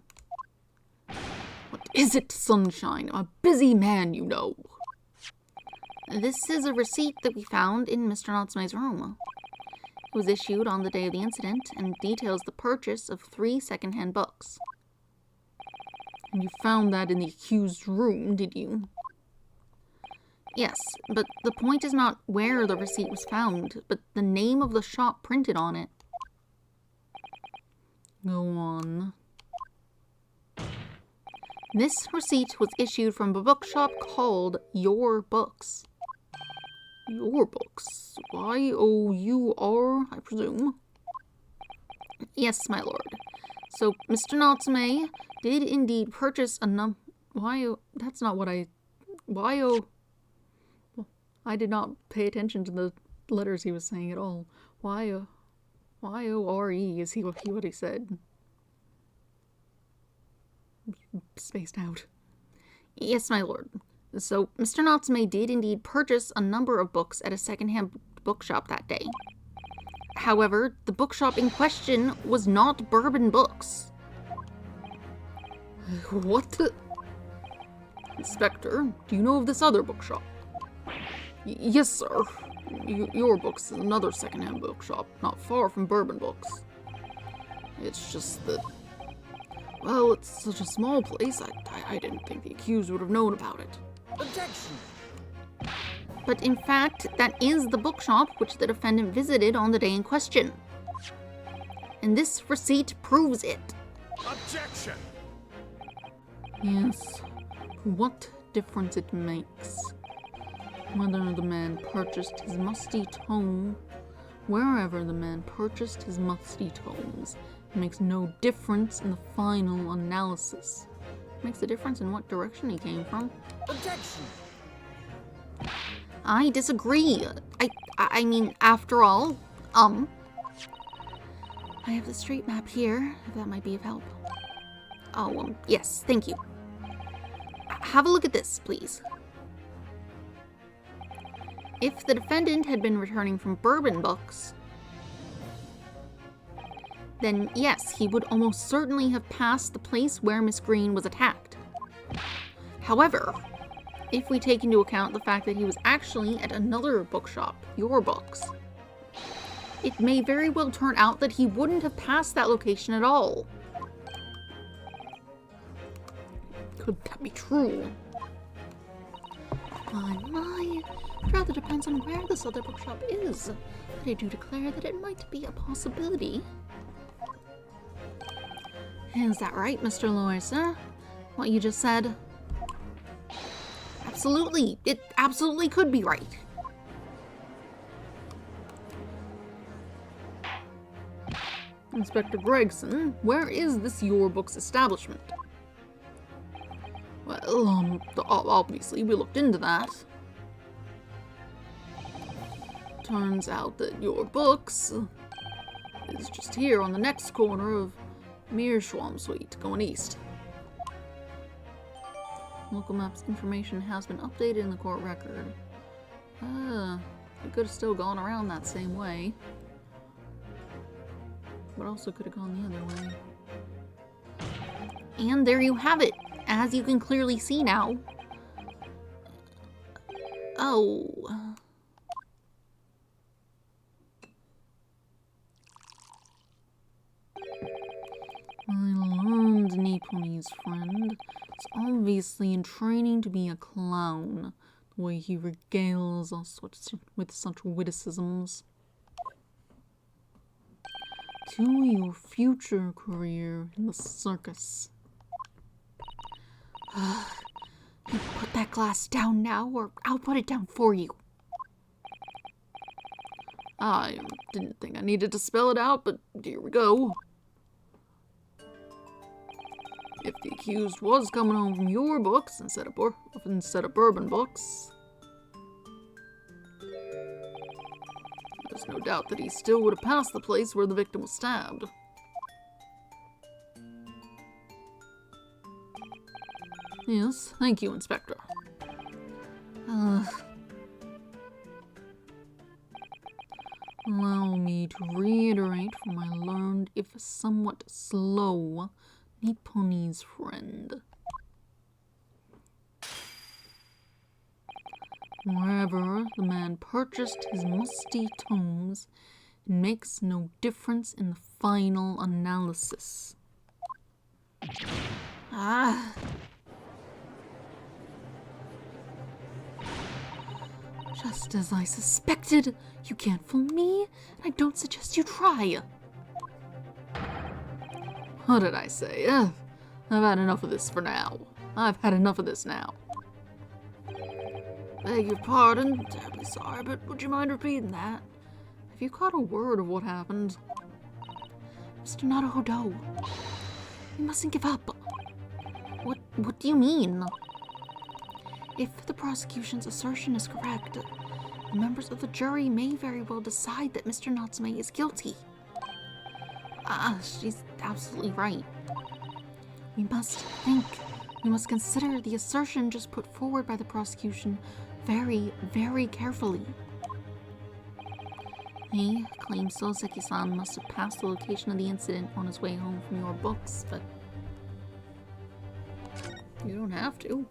What is it, Sunshine? I'm a busy man, you know. This is a receipt that we found in Mr. Natsume's room. It was issued on the day of the incident and details the purchase of 3 second-hand books. And you found that in the accused's room, did you? Yes, but the point is not where the receipt was found, but the name of the shop printed on it. Go on. This receipt was issued from a bookshop called Your Books. Your Books? Y-O-U-R, I presume? Yes, my lord. So, Mr. Natsume did indeed purchase a That's not what I... I did not pay attention to the letters he was saying at all. Y-O-R-E is what he said. Spaced out. Yes, my lord. So, Mr. Natsume did indeed purchase a number of books at a second-hand bookshop that day. However, the bookshop in question was not Bourbon Books. What the... Inspector, do you know of this other bookshop? Yes, sir. Your Books is another secondhand bookshop, not far from Bourbon Books. It's just that, well, it's such a small place, I didn't think the accused would have known about it. Objection! But in fact, that is the bookshop which the defendant visited on the day in question. And this receipt proves it. Objection! Yes, what difference it makes. Whether the man purchased his musty tome, wherever the man purchased his musty tomes, it makes no difference in the final analysis. It makes a difference in what direction he came from. Objection! I disagree. I mean, after all, I have the street map here, if that might be of help. Oh, yes, thank you. Have a look at this, please. If the defendant had been returning from Bourbon Books, then yes, he would almost certainly have passed the place where Miss Green was attacked. However, if we take into account the fact that he was actually at another bookshop, Your Books, it may very well turn out that he wouldn't have passed that location at all. Could that be true? My, it rather depends on where this other bookshop is, but I do declare that it might be a possibility. Is that right, Mr. Loyser? What you just said? Absolutely, it absolutely could be right. Inspector Gregson, where is this Your Books establishment? Well, obviously we looked into that. Turns out that Your Books is just here on the next corner of Meerschaum Suite, going east. Local maps information has been updated in the court record. It could have still gone around that same way. But also could have gone the other way. And there you have it, as you can clearly see now. Oh. I learned Nepony's friend is obviously in training to be a clown, the way he regales us with such witticisms. To your future career in the circus. You put that glass down now, or I'll put it down for you. I didn't think I needed to spell it out, but here we go. If the accused was coming home from Your Books instead of Bourbon Books, there's no doubt that he still would have passed the place where the victim was stabbed. Yes, thank you, Inspector. Allow me to reiterate from my learned, if somewhat slow, Nepony's friend. Wherever the man purchased his musty tomes, it makes no difference in the final analysis. Just as I suspected. You can't fool me, and I don't suggest you try. What did I say? I've had enough of this for now. I've had enough of this now. Beg your pardon, terribly sorry, but would you mind repeating that? Have you caught a word of what happened? Mr. Naruhodo, you mustn't give up. What do you mean? If the prosecution's assertion is correct, the members of the jury may very well decide that Mr. Natsume is guilty. She's absolutely right. We must consider the assertion just put forward by the prosecution very, very carefully. He claims Soseki-san must have passed the location of the incident on his way home from Your Books, but you don't have to.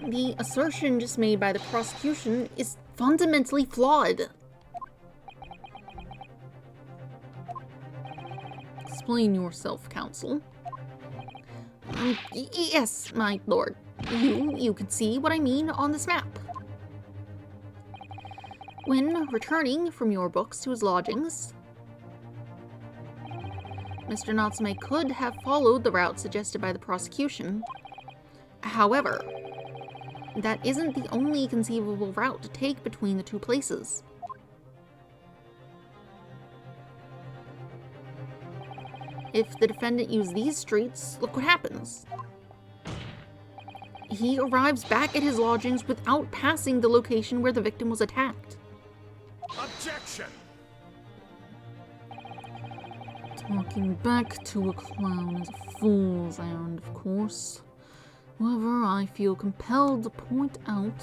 The assertion just made by the prosecution is fundamentally flawed. Explain yourself, counsel. Yes, my lord. You can see what I mean on this map. When returning from your books to his lodgings, Mr. Natsume could have followed the route suggested by the prosecution. However, that isn't the only conceivable route to take between the two places. If the defendant used these streets, look what happens. He arrives back at his lodgings without passing the location where the victim was attacked. Objection! Talking back to a clown is a fool's errand, of course. However, I feel compelled to point out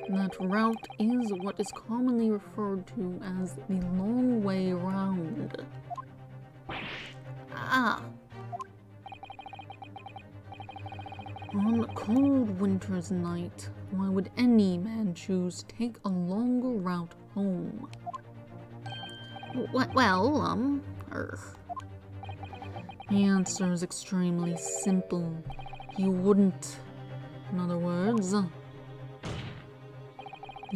that route is what is commonly referred to as the long way round. Ah. On a cold winter's night, why would any man choose to take a longer route home? Well, The answer is extremely simple. He wouldn't. In other words, the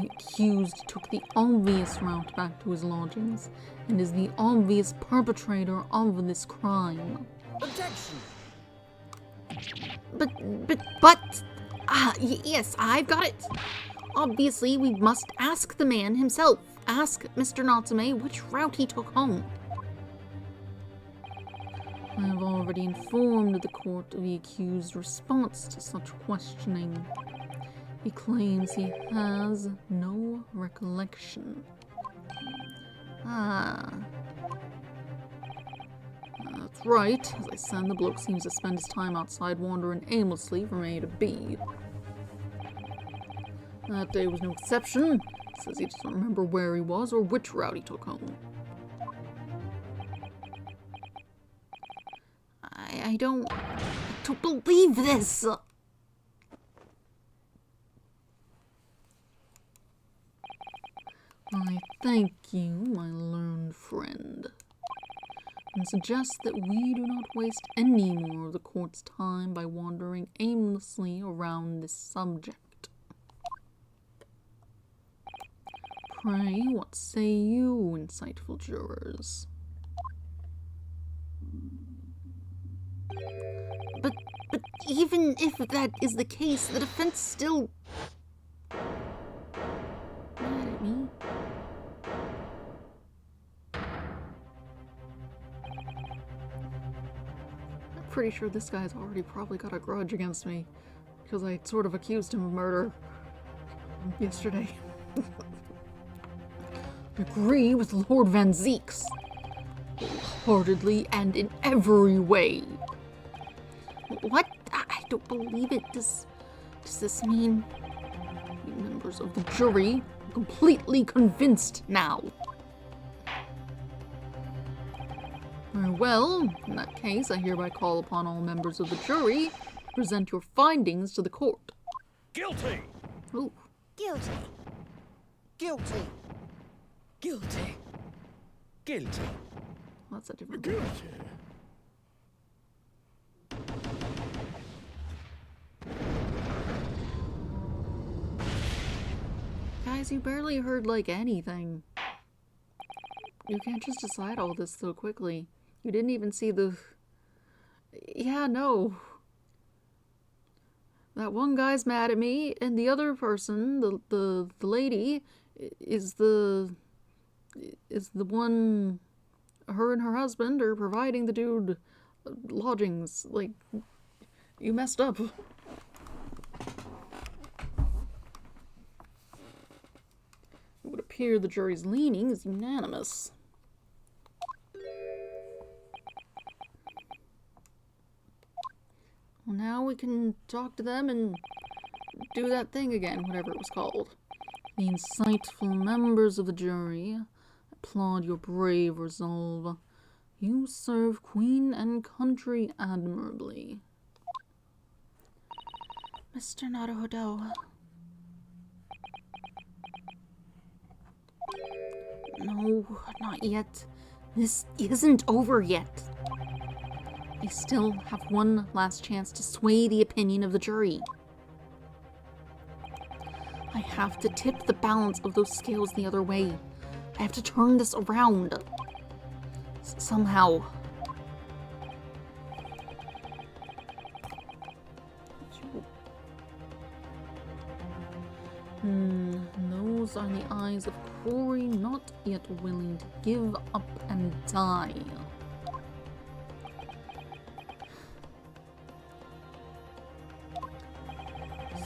accused took the obvious route back to his lodgings and is the obvious perpetrator of this crime. Objection! yes, I've got it. Obviously, we must ask the man himself. Ask Mr. Natsume which route he took home. I have already informed the court of the accused's response to such questioning. He claims he has no recollection. Ah. That's right. As I said, the bloke seems to spend his time outside wandering aimlessly from A to B. That day was no exception. He says he doesn't remember where he was or which route he took home. I don't believe this. I thank you, my learned friend, and suggest that we do not waste any more of the court's time by wandering aimlessly around this subject. Pray, what say you, insightful jurors? But even if that is the case, the defense still... Mad at me? I'm pretty sure this guy's already probably got a grudge against me, because I sort of accused him of murder yesterday. I agree with Lord Van Zeeks, wholeheartedly and in every way. What? I don't believe it. Does this mean... You members of the jury are completely convinced now. Very well, in that case, I hereby call upon all members of the jury to present your findings to the court. Guilty! Ooh. Guilty. Guilty! Guilty. Guilty! That's a different Guilty! Guys, you barely heard, like, anything. You can't just decide all this so quickly. You didn't even see the... Yeah, no. That one guy's mad at me, and the other person, the lady, is the one... Her and her husband are providing the dude lodgings. Like, you messed up. It would appear the jury's leaning is unanimous. Well, now we can talk to them and do that thing again, whatever it was called. The insightful members of the jury, applaud your brave resolve. You serve Queen and country admirably. Mr. Naruhodo. No, not yet. This isn't over yet. I still have one last chance to sway the opinion of the jury. I have to tip the balance of those scales the other way. I have to turn this around. Somehow. Those are the eyes of Corey, not yet willing to give up and die.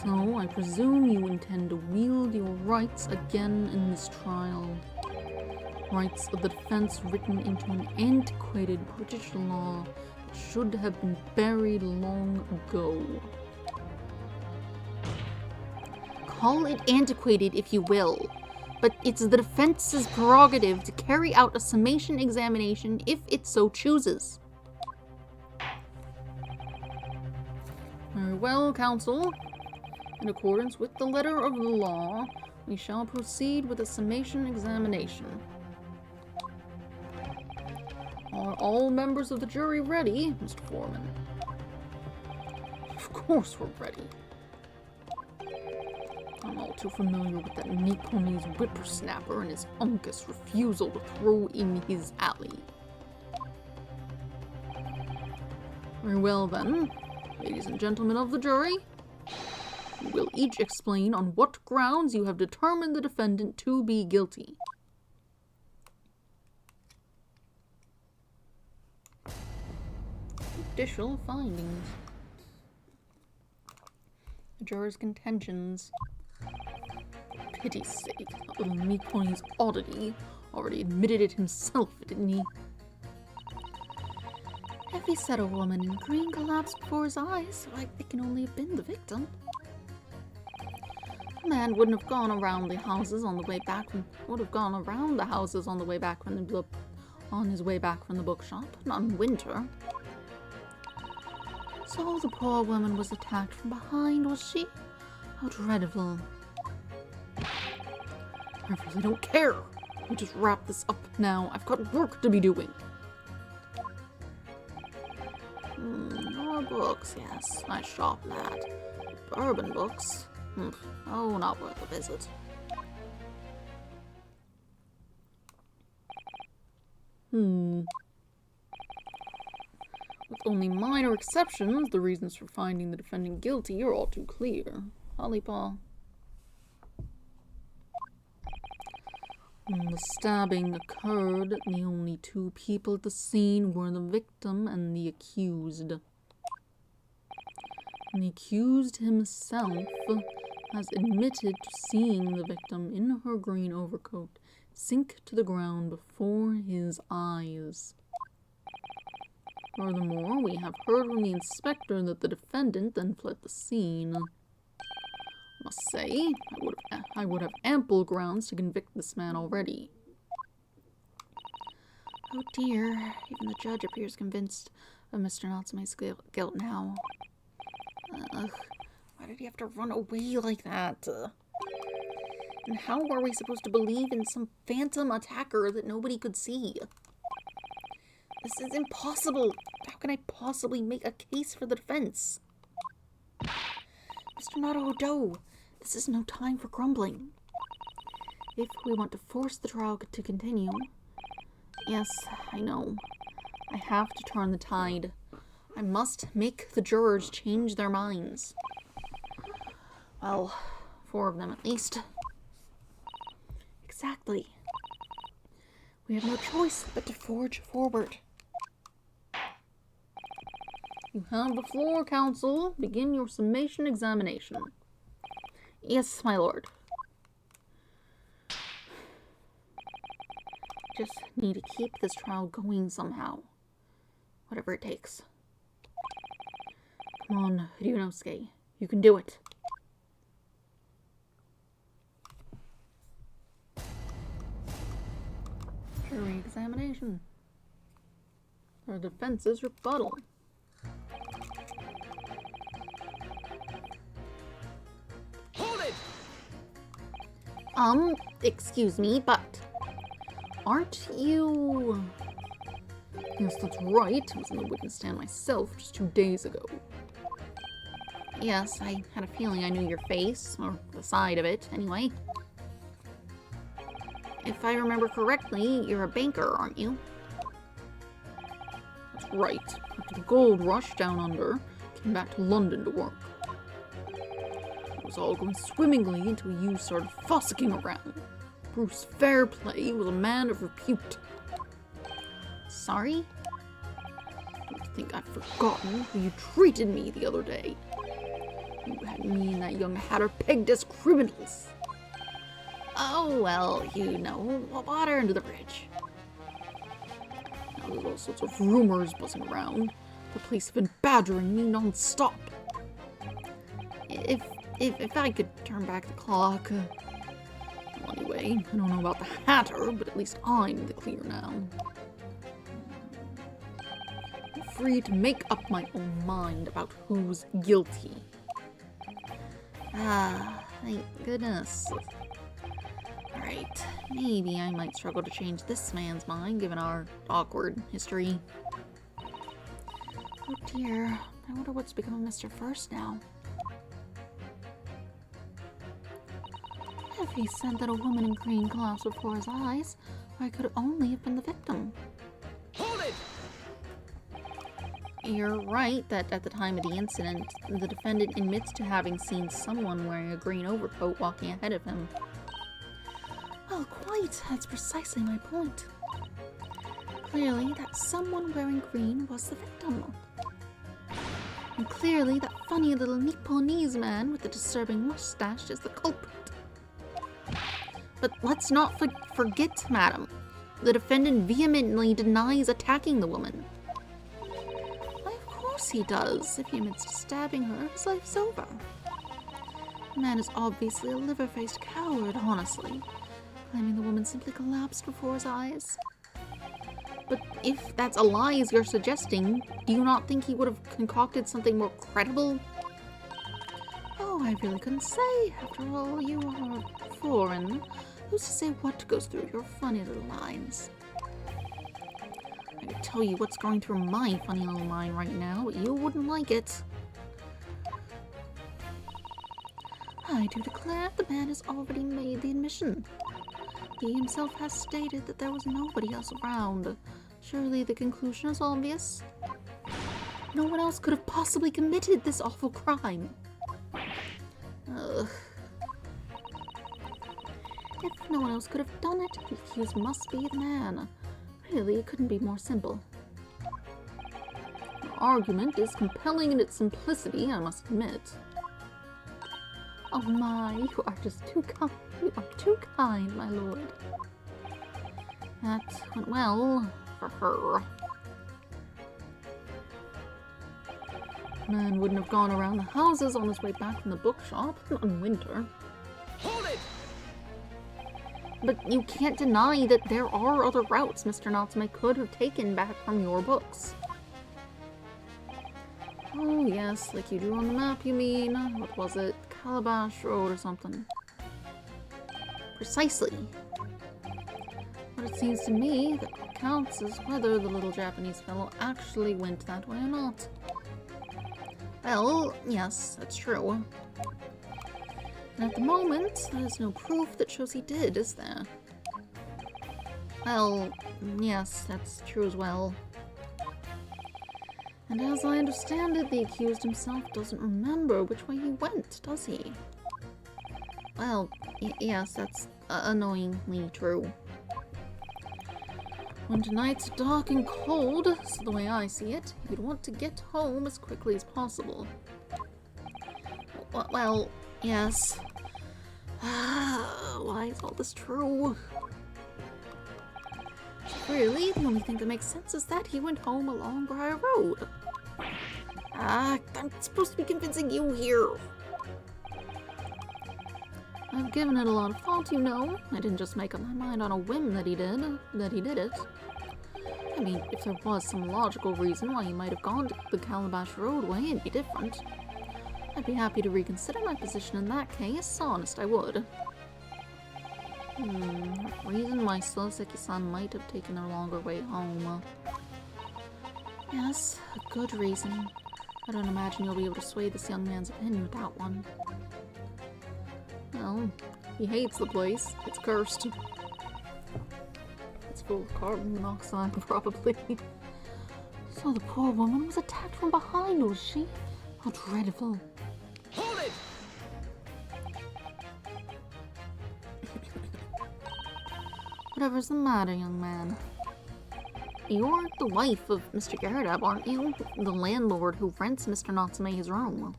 So, I presume you intend to wield your rights again in this trial. Rights of the defense written into an antiquated British law that should have been buried long ago. Call it antiquated if you will, but it's the defense's prerogative to carry out a summation examination if it so chooses. Very well, counsel. In accordance with the letter of the law, we shall proceed with a summation examination. Are all members of the jury ready, Mr. Foreman? Of course we're ready. I'm all too familiar with that Nikonese whippersnapper and his uncas' refusal to throw in his alley. Very well then, ladies and gentlemen of the jury, you will each explain on what grounds you have determined the defendant to be guilty. Judicial findings. The juror's contentions. For pity's sake, that little Nikonese oddity already admitted it himself, didn't he? Effie said a woman in green collapsed before his eyes, so it can only have been the victim. The man wouldn't have gone around the houses on the way back from on his way back from the bookshop, not in winter. So the poor woman was attacked from behind, was she? How dreadful. I really don't care. We just wrap this up now. I've got work to be doing. More books, yes. I shop that. Bourbon books. Oh, not worth a visit. With only minor exceptions, the reasons for finding the defendant guilty are all too clear. Holly Paul. When the stabbing occurred, the only two people at the scene were the victim and the accused. And the accused himself has admitted to seeing the victim in her green overcoat sink to the ground before his eyes. Furthermore, we have heard from the inspector that the defendant then fled the scene. I must say, I would have ample grounds to convict this man already. Oh dear, even the judge appears convinced of Mr. Natsume's guilt now. Why did he have to run away like that? And how are we supposed to believe in some phantom attacker that nobody could see? This is impossible. How can I possibly make a case for the defense? Mr. Naruhodo, this is no time for grumbling. If we want to force the trial to continue... Yes, I know. I have to turn the tide. I must make the jurors change their minds. Well, 4 of them at least. Exactly. We have no choice but to forge forward. You have the floor, counsel. Begin your summation examination. Yes, my lord. Just need to keep this trial going somehow. Whatever it takes. Come on, Ryunosuke. You can do it. Jury examination. Our defense's rebuttal. Excuse me, but aren't you... Yes, that's right. I was in the witness stand myself just 2 days ago. Yes, I had a feeling I knew your face, or the side of it, anyway. If I remember correctly, you're a banker, aren't you? That's right. After the gold rush down under, I came back to London to work. It was all going swimmingly until you started fossicking around. Bruce Fairplay was a man of repute. Sorry? Don't you think I've forgotten how you treated me the other day? You had me and that young hatter pegged as criminals. Oh, well, you know, water under the bridge. Now there's all sorts of rumors buzzing around. The police have been badgering me non-stop. If I could turn back the clock... Well, anyway, I don't know about the hatter, but at least I'm in the clear now. I'm free to make up my own mind about who's guilty. Ah, thank goodness. Alright, maybe I might struggle to change this man's mind, given our awkward history. Oh dear, I wonder what's become of Mr. First now. If he said that a woman in green collapsed before his eyes, I could only have been the victim. Hold it! You're right that at the time of the incident, the defendant admits to having seen someone wearing a green overcoat walking ahead of him. Well, quite. That's precisely my point. Clearly, that someone wearing green was the victim. And clearly, that funny little Nipponese man with the disturbing mustache is the culprit. But let's not forget, madam. The defendant vehemently denies attacking the woman. Why, of course he does. If he admits to stabbing her, his life's over. The man is obviously a liver-faced coward, honestly, claiming the woman simply collapsed before his eyes. But if that's a lie as you're suggesting, do you not think he would have concocted something more credible? Oh, I really couldn't say. After all, you are foreign. Who's to say what goes through your funny little minds? I could tell you what's going through my funny little mind right now, but you wouldn't like it. I do declare the man has already made the admission. He himself has stated that there was nobody else around. Surely the conclusion is obvious. No one else could have possibly committed this awful crime. Ugh. If no one else could have done it, the accused must be the man. Really, it couldn't be more simple. Your argument is compelling in its simplicity, I must admit. Oh my, you are just too kind. You are too kind, my lord. That went well for her. Man wouldn't have gone around the houses on his way back from the bookshop, not in winter. Hold it! But you can't deny that there are other routes Mr. Natsume could have taken back from your books. Oh yes, like you drew on the map, you mean? What was it? Calabash Road or something. Precisely. But it seems to me that what counts is whether the little Japanese fellow actually went that way or not. Well, yes, that's true. And at the moment, there's no proof that shows he did, is there? Well, yes, that's true as well. And as I understand it, the accused himself doesn't remember which way he went, does he? Well, yes, that's annoyingly true. When tonight's dark and cold, so the way I see it, you'd want to get home as quickly as possible. Well, yes. Why is all this true? Really, the only thing that makes sense is that he went home along Briar Road. I'm supposed to be convincing you here. I've given it a lot of thought, you know. I didn't just make up my mind on a whim that he did it. I mean, if there was some logical reason why he might have gone to the Calabash Roadway, it'd be different. I'd be happy to reconsider my position in that case, honest I would. Reason why Sloseki-san might have taken a longer way home. Yes, a good reason. I don't imagine you'll be able to sway this young man's opinion with that one. Well, he hates the place. It's cursed. It's full of carbon monoxide, probably. So the poor woman was attacked from behind, was she? How dreadful. Hold it! Whatever's the matter, young man? You're the wife of Mr. Garrett, aren't you? The landlord who rents Mr. Natsume his room.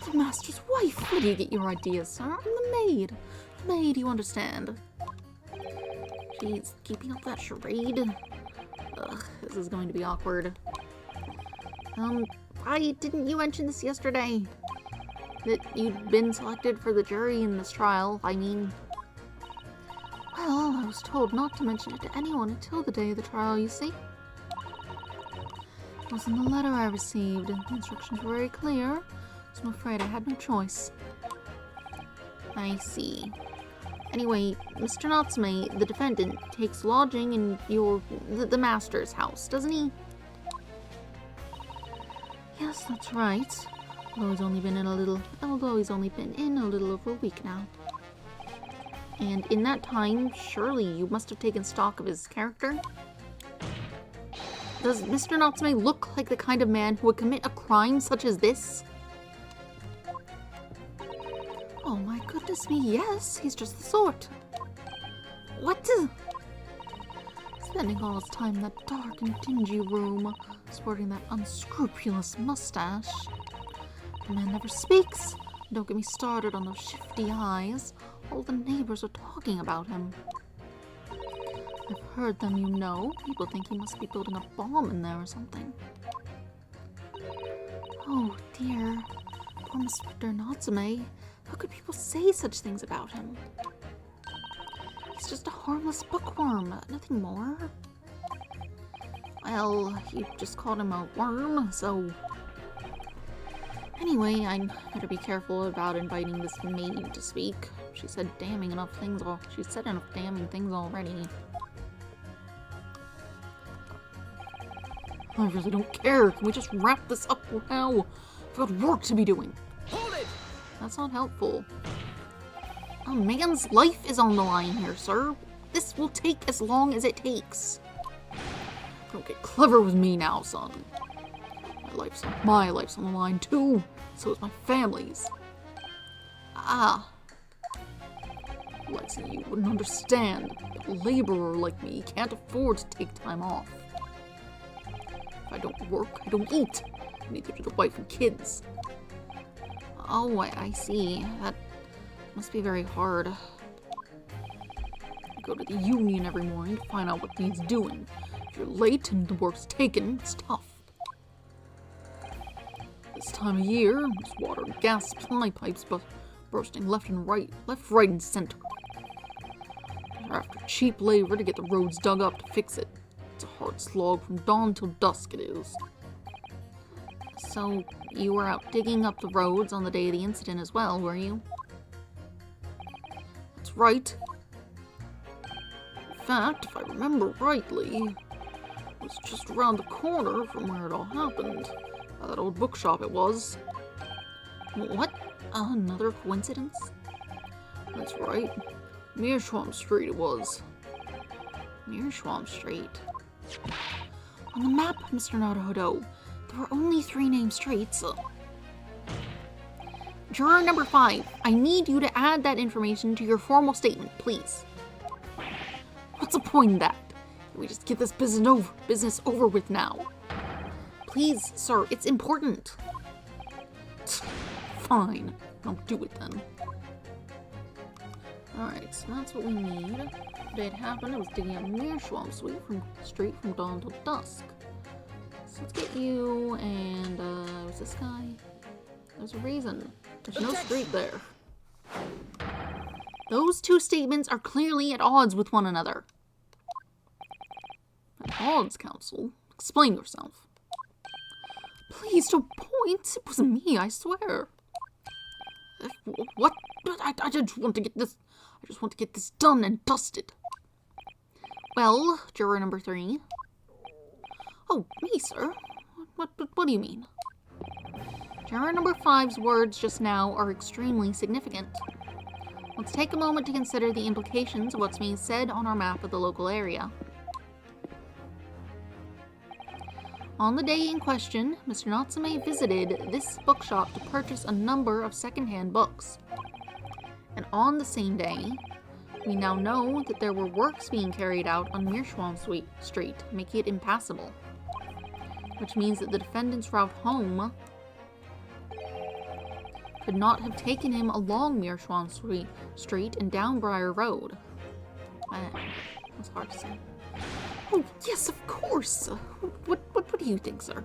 The master's wife? Where do you get your ideas, sir? I'm the maid. The maid, you understand. She's keeping up that charade. Ugh, this is going to be awkward. Why didn't you mention this yesterday? That you'd been selected for the jury in this trial, I mean. Well, I was told not to mention it to anyone until the day of the trial, you see. It was in the letter I received, and the instructions were very clear, so I'm afraid I had no choice. I see. Anyway, Mr. Natsume, the defendant, takes lodging in the master's house, doesn't he? Yes, that's right. Although he's only been in a little over a week now. And in that time, surely you must have taken stock of his character? Does Mr. Natsume look like the kind of man who would commit a crime such as this? Oh my goodness me, yes, he's just the sort. What? Spending all his time in that dark and dingy room, sporting that unscrupulous mustache. The man never speaks. Don't get me started on those shifty eyes. All the neighbors are talking about him. I've heard them, you know. People think he must be building a bomb in there or something. Oh dear. Poor Mr. Natsume. How could people say such things about him? He's just a harmless bookworm, nothing more. Well, you just called him a worm, so... Anyway, I'd better be careful about inviting this maid to speak. She said enough damning things already. I really don't care. Can we just wrap this up now? I've got work to be doing. Hold it! That's not helpful. A man's life is on the line here, sir. This will take as long as it takes. Don't get clever with me now, son. My life's on the line too. So is my family's. Ah. Lexi, you wouldn't understand. A laborer like me can't afford to take time off. If I don't work, I don't eat. Neither do the wife and kids. Oh, I see. That must be very hard. I go to the union every morning to find out what he's doing. If you're late and the work's taken, it's tough. This time of year, there's water and gas supply pipes bursting left, right, and center. They're after cheap labor to get the roads dug up to fix it. It's a hard slog from dawn till dusk, it is. So, you were out digging up the roads on the day of the incident as well, were you? That's right. In fact, if I remember rightly, it was just around the corner from where it all happened. That old bookshop it was. What? Another coincidence? That's right. Meerschaum Street it was. Meerschaum Street. On the map, Mr. Naruhodo, there were only 3 named streets. Juror number 5, I need you to add that information to your formal statement, please. What's the point in that? Can we just get this business over with now? Please, sir, it's important. Fine, I'll do it then. Alright, so that's what we need. The day it happened, I was digging up Meerschaum Street from dawn till dusk. So let's get you, and, who's this guy? There's a reason. There's no street there. Those 2 statements are clearly at odds with one another. At odds, counsel? Explain yourself. Please don't point. It wasn't me, I swear. What? I just want to get this I just want to get this done and dusted. Well, juror number 3. Oh, me, sir? What do you mean? Juror number 5's words just now are extremely significant. Let's take a moment to consider the implications of what's being said on our map of the local area. On the day in question, Mr. Natsume visited this bookshop to purchase a number of second-hand books. And on the same day, we now know that there were works being carried out on Meerschaum Street, making it impassable. Which means that the defendant's route home could not have taken him along Meerschaum Street and down Briar Road. That's hard to say. Oh, yes, of course. What do you think, sir?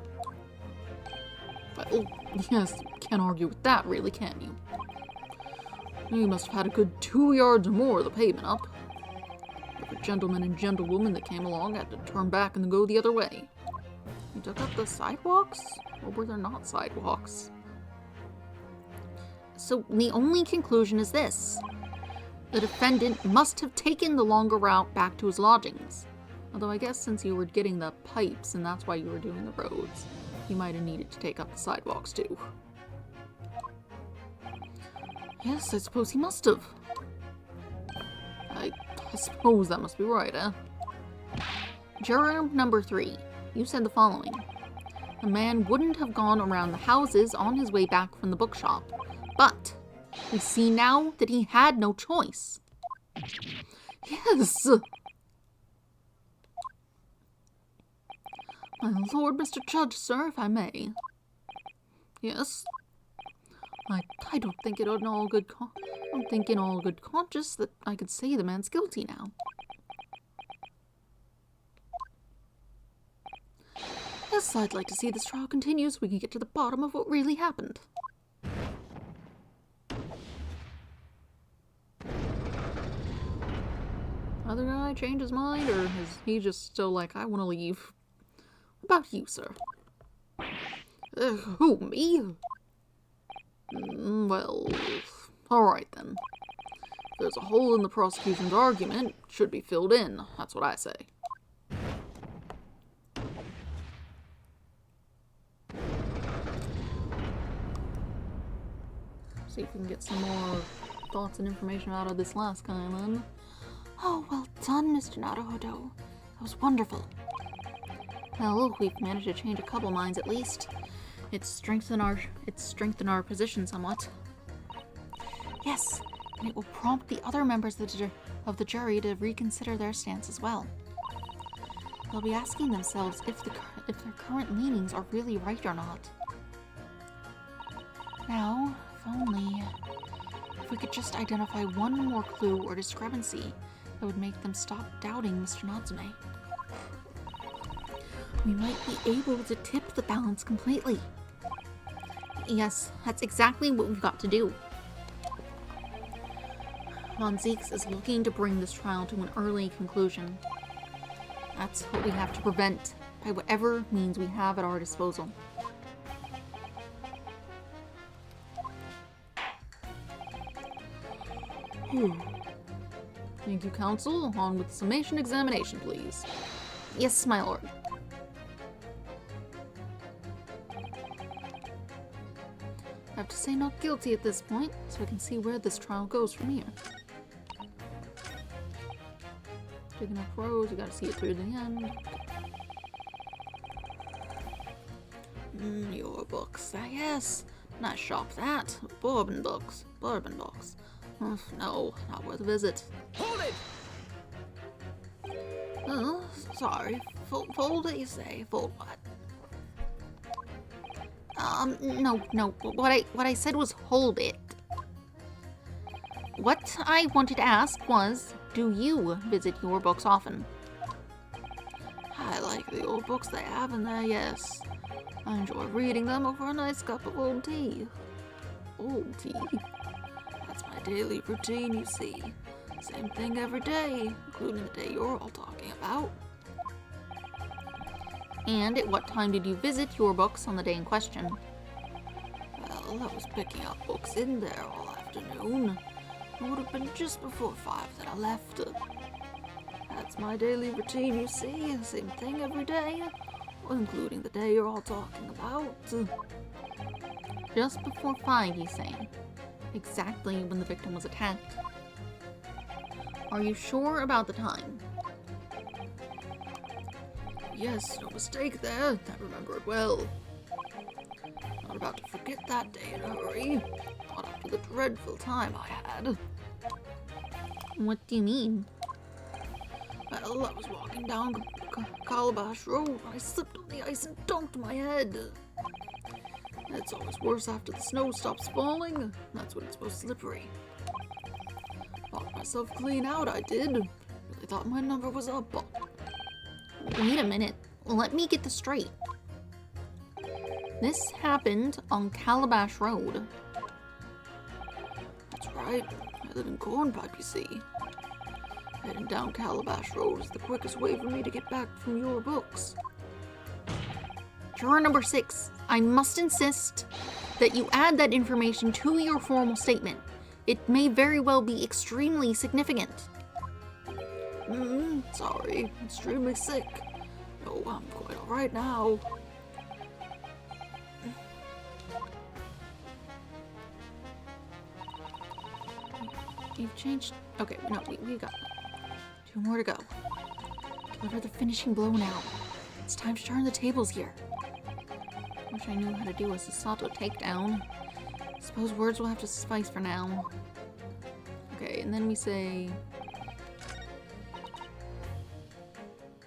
Well, yes, can't argue with that, really, can you? You must have had a good 2 yards or more of the pavement up. Every gentleman and gentlewoman that came along had to turn back and go the other way. You took up the sidewalks? Or were there not sidewalks? So the only conclusion is this. The defendant must have taken the longer route back to his lodgings. Although I guess since you were getting the pipes and that's why you were doing the roads, you might have needed to take up the sidewalks too. Yes, I suppose he must have. I suppose that must be right, eh? Juror number 3, you said the following. The man wouldn't have gone around the houses on his way back from the bookshop, but we see now that he had no choice. Yes! My lord, Mr. Judge, sir, if I may. Yes? I don't think it in all good conscience that I could say the man's guilty now. Yes, I'd like to see this trial continue so we can get to the bottom of what really happened. Other guy change his mind, or is he just still like, I want to leave? What about you, sir? Who, me? Well, alright then. If there's a hole in the prosecution's argument, it should be filled in. That's what I say. See if we can get some more thoughts and information out of this last guy, then. Oh, well done, Mr. Naruhodo. That was wonderful. Well, we've managed to change a couple minds at least. It's strengthened our position somewhat. Yes, and it will prompt the other members of the jury to reconsider their stance as well. They'll be asking themselves if their current leanings are really right or not. Now, if we could just identify one more clue or discrepancy that would make them stop doubting Mr. Natsume. We might be able to tip the balance completely. Yes, that's exactly what we've got to do. Von Zieks is looking to bring this trial to an early conclusion. That's what we have to prevent by whatever means we have at our disposal. Thank you, counsel. On with the summation examination, please. Yes, my lord. I have to say not guilty at this point, so we can see where this trial goes from here. Digging up rows, you gotta see it through the end. Your books, yes. Nice shop, that. Bourbon books. No, not worth a visit. Hold it! Oh, sorry. Fold it, you say? Fold what? No. What I said was hold it. What I wanted to ask was, do you visit your books often? I like the old books they have in there, yes. I enjoy reading them over a nice cup of old tea. Old tea? That's my daily routine, you see. Same thing every day, including the day you're all talking about. And at what time did you visit your books on the day in question? Well, I was picking up books in there all afternoon. It would have been just before 5 that I left. That's my daily routine, you see. Same thing every day, including the day you're all talking about. Just before 5, he's saying. Exactly when the victim was attacked. Are you sure about the time? Yes, no mistake there. I remember it well. Not about to forget that day in a hurry. Not after the dreadful time I had. What do you mean? Well, I was walking down Calabash Road when I slipped on the ice and dunked my head. It's always worse after the snow stops falling. That's when it's most slippery. Knocked myself clean out, I did. Really thought my number was up. Wait a minute. Let me get this straight. This happened on Calabash Road. That's right. I live in Cornpipe, you see. Heading down Calabash Road is the quickest way for me to get back from your books. Juror number 6, I must insist that you add that information to your formal statement. It may very well be extremely significant. Sorry, extremely sick. No, I'm quite alright now. You've changed. Okay, no, we got 2 more to go. Deliver the finishing blow now. It's time to turn the tables here. Wish I knew how to do a Sasato takedown. Suppose words will have to suffice for now. Okay, and then we say...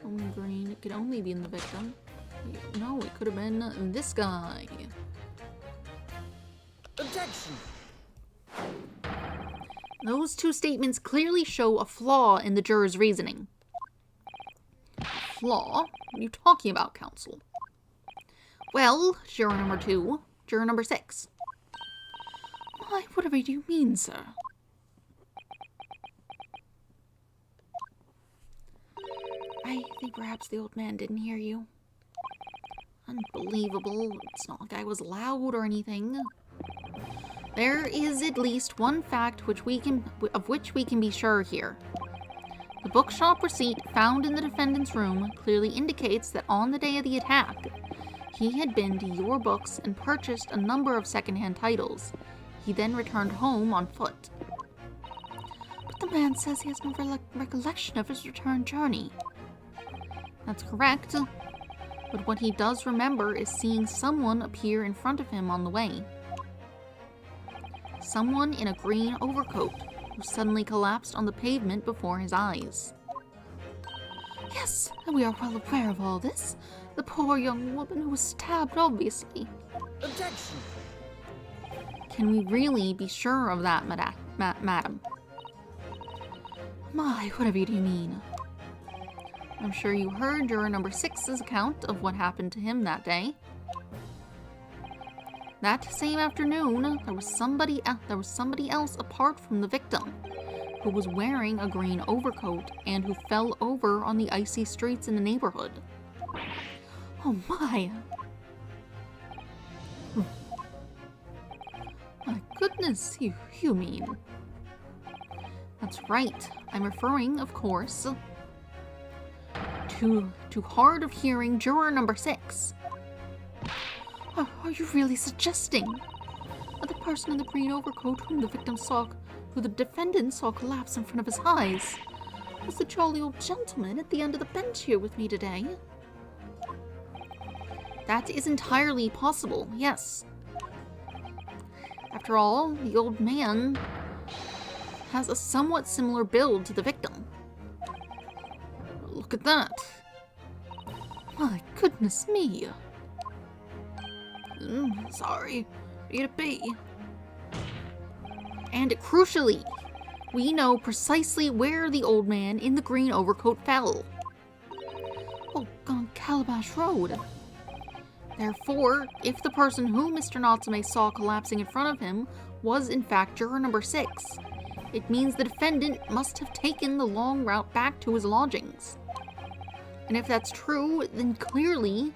Only green. It could only be in the victim. No, it could have been this guy. Objection! Those 2 statements clearly show a flaw in the juror's reasoning. Flaw? What are you talking about, counsel? Well, juror number 2, juror number 6. Why, whatever do you mean, sir? I think perhaps the old man didn't hear you. Unbelievable. It's not like I was loud or anything. There is at least one fact of which we can be sure here. The bookshop receipt found in the defendant's room clearly indicates that on the day of the attack, he had been to your books and purchased a number of secondhand titles. He then returned home on foot. But the man says he has no recollection of his return journey. That's correct. But what he does remember is seeing someone appear in front of him on the way. Someone in a green overcoat who suddenly collapsed on the pavement before his eyes. Yes, and we are well aware of all this. The poor young woman who was stabbed, obviously. Objection! Can we really be sure of that, madam? My, whatever do you mean? I'm sure you heard juror number 6's account of what happened to him that day. That same afternoon, there was somebody else apart from the victim who was wearing a green overcoat and who fell over on the icy streets in the neighborhood. Oh my! My goodness, you mean? That's right. I'm referring, of course, to hard of hearing juror number 6. Are you really suggesting that the person in the green overcoat who the defendant saw collapse in front of his eyes, was the jolly old gentleman at the end of the bench here with me today? That is entirely possible, yes. After all, the old man has a somewhat similar build to the victim. Look at that. My goodness me. Sorry. Read a B. And crucially, we know precisely where the old man in the green overcoat fell. Oh, on Calabash Road. Therefore, if the person who Mr. Natsume saw collapsing in front of him was in fact juror number 6, it means the defendant must have taken the long route back to his lodgings. And if that's true, then clearly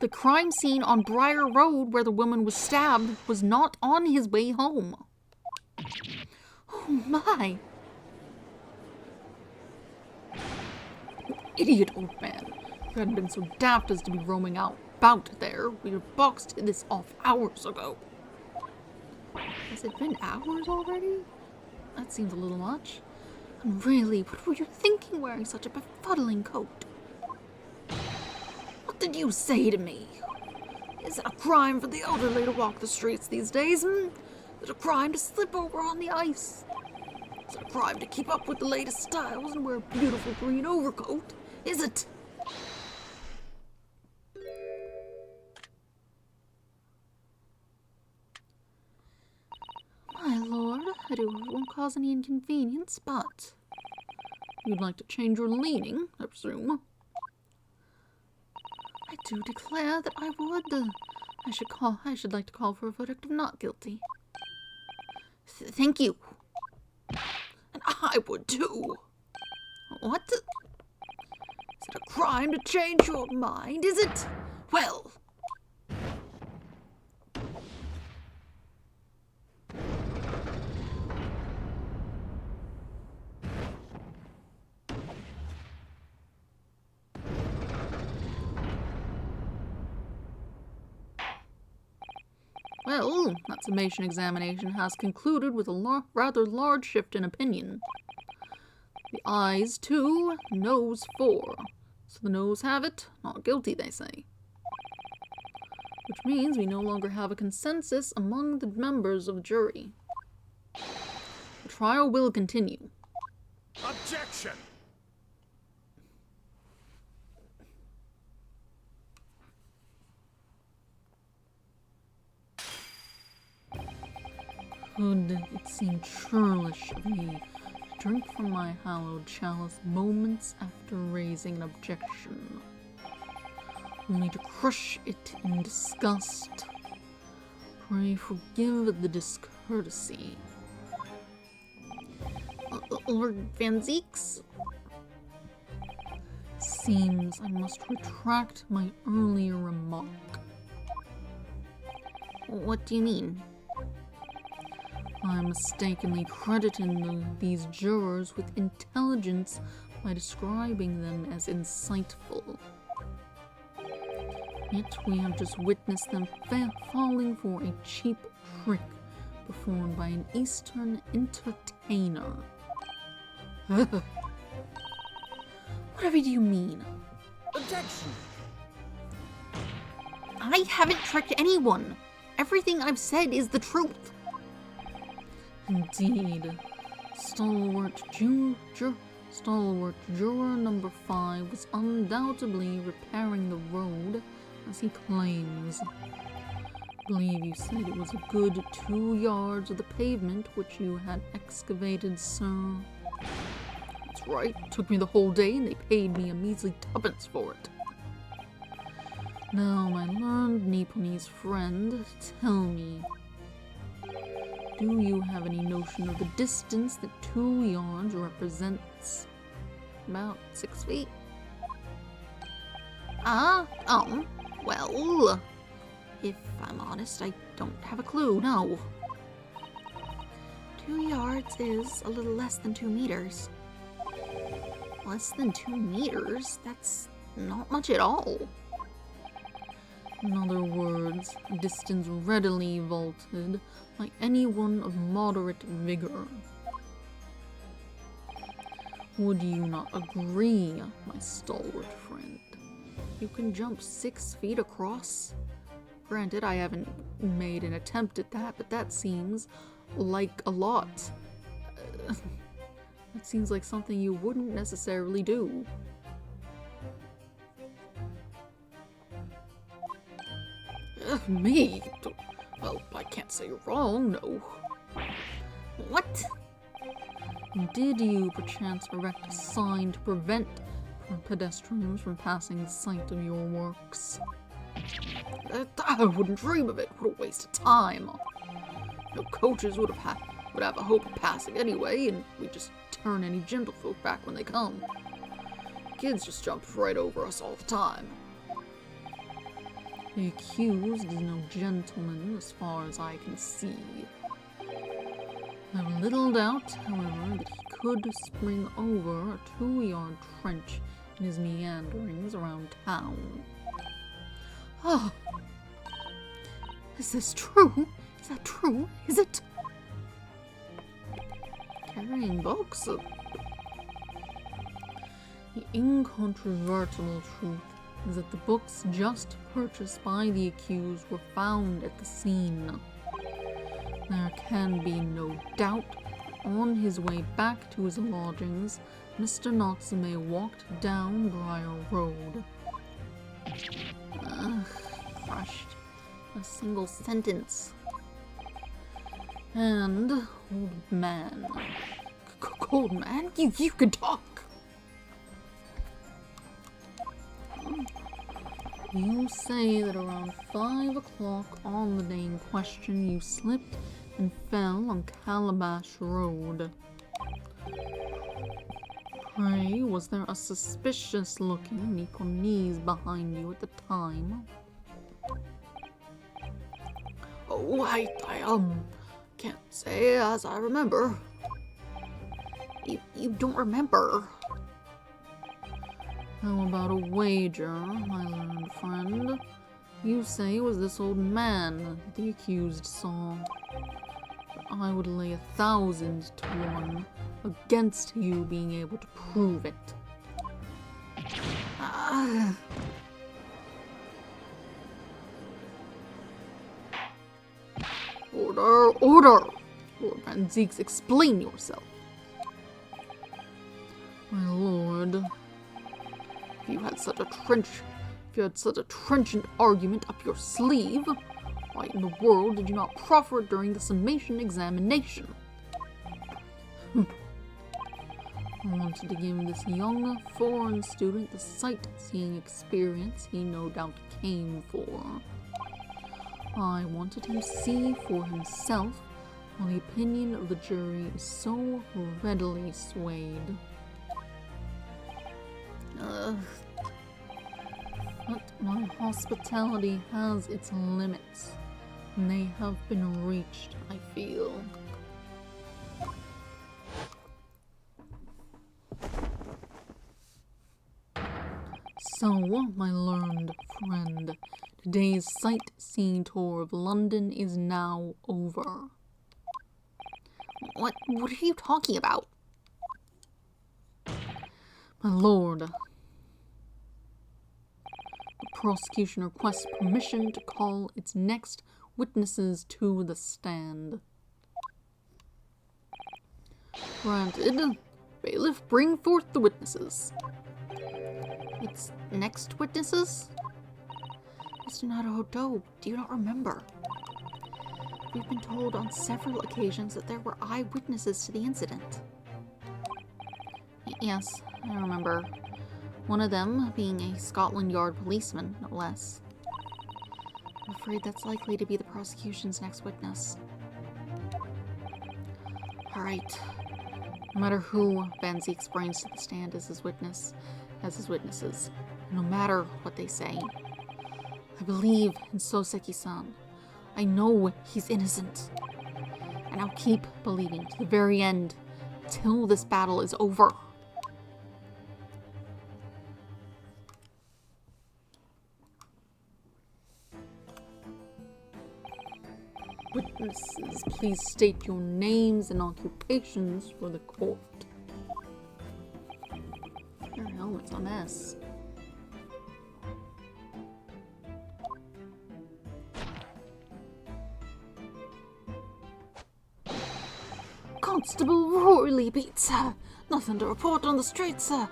the crime scene on Briar Road where the woman was stabbed was not on his way home. Oh my! You idiot, old man. If you hadn't been so daft as to be roaming about there, we'd have boxed this off hours ago. Has it been hours already? That seems a little much. And really, what were you thinking wearing such a befuddling coat? What did you say to me? Is it a crime for the elderly to walk the streets these days? Is it a crime to slip over on the ice? Is it a crime to keep up with the latest styles and wear a beautiful green overcoat? Is it? My lord, I do hope it won't cause any inconvenience, but you'd like to change your leaning, I presume. I do declare that I would. I should like to call for a verdict of not guilty. Thank you. And I would too. What? Is it a crime to change your mind, is it? Well. Well, that summation examination has concluded with a rather large shift in opinion. The ayes 2, noes 4. So the noes have it, not guilty, they say. Which means we no longer have a consensus among the members of the jury. The trial will continue. Objection! Could it seem churlish of me to drink from my hallowed chalice moments after raising an objection, only to crush it in disgust? Pray forgive the discourtesy. Lord Van Zeeks? Seems I must retract my earlier remark. What do you mean? I mistakenly credited these jurors with intelligence by describing them as insightful. Yet we have just witnessed them falling for a cheap trick performed by an Eastern entertainer. Whatever do you mean? Objection! I haven't tricked anyone. Everything I've said is the truth. Indeed. Stalwart juror number 5 was undoubtedly repairing the road, as he claims. I believe you said it was a good 2 yards of the pavement which you had excavated, sir. That's right. It took me the whole day and they paid me a measly 2pence for it. Now, my learned Nipponese friend, tell me, do you have any notion of the distance that 2 yards represents? About 6 feet? Well, if I'm honest, I don't have a clue, no. 2 yards is a little less than 2 meters. Less than 2 meters? That's not much at all. In other words, a distance readily vaulted by anyone of moderate vigor. Would you not agree, my stalwart friend? You can jump 6 feet across? Granted, I haven't made an attempt at that, but that seems like a lot. That seems like something you wouldn't necessarily do. Me? Well, I can't say you're wrong, no. What? Did you perchance erect a sign to prevent pedestrians from passing the site of your works? I wouldn't dream of it. What a waste of time. No coaches would have a hope of passing anyway, and we'd just turn any gentlefolk back when they come. Kids just jump right over us all the time. The accused is no gentleman, as far as I can see. I have little doubt, however, that he could spring over a 2-yard trench in his meanderings around town. Oh! Is this true? Is that true? Is it? Carrying books? The incontrovertible truth is that the books just purchased by the accused were found at the scene. There can be no doubt that on his way back to his lodgings, Mr. Natsume walked down Briar Road. Crushed. A single sentence. And old man. Cold man? You can talk! You say that around 5 o'clock on the day in question you slipped and fell on Calabash Road. Pray, was there a suspicious-looking Nikonese behind you at the time? Oh, I can't say as I remember. You don't remember? How about a wager, my learned friend? You say it was this old man that the accused saw. But I would lay 1,000 to 1 against you being able to prove it. Order, order! Lord Van Zieks, explain yourself. My lord, If you had such a trenchant argument up your sleeve, why in the world did you not proffer it during the summation examination? I wanted to give this young foreign student the sightseeing experience he no doubt came for. I wanted him to see for himself while the opinion of the jury is so readily swayed. But my hospitality has its limits, and they have been reached, I feel. So, my learned friend, today's sightseeing tour of London is now over. What are you talking about? My lord, the prosecution requests permission to call its next witnesses to the stand. Granted. Bailiff, bring forth the witnesses. Its next witnesses? Mr. Naruhodo, do you not remember? We've been told on several occasions that there were eyewitnesses to the incident. Yes, I remember. One of them being a Scotland Yard policeman, no less. I'm afraid that's likely to be the prosecution's next witness. Alright. No matter who Van Zieks brings to the stand as his witnesses, no matter what they say, I believe in Soseki-san. I know he's innocent. And I'll keep believing to the very end, till this battle is over. Witnesses, please state your names and occupations for the court. Their helmet's a mess. Constable Royley Beat, sir. Nothing to report on the street, sir.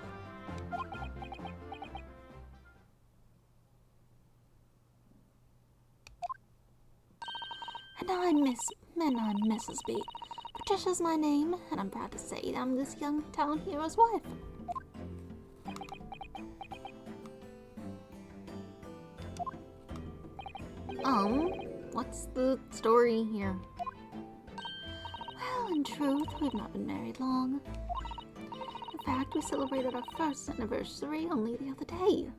And I'm Mrs. B. Patricia's my name, and I'm proud to say that I'm this young town hero's wife. What's the story here? Well, in truth, we've not been married long. In fact, we celebrated our first anniversary only the other day.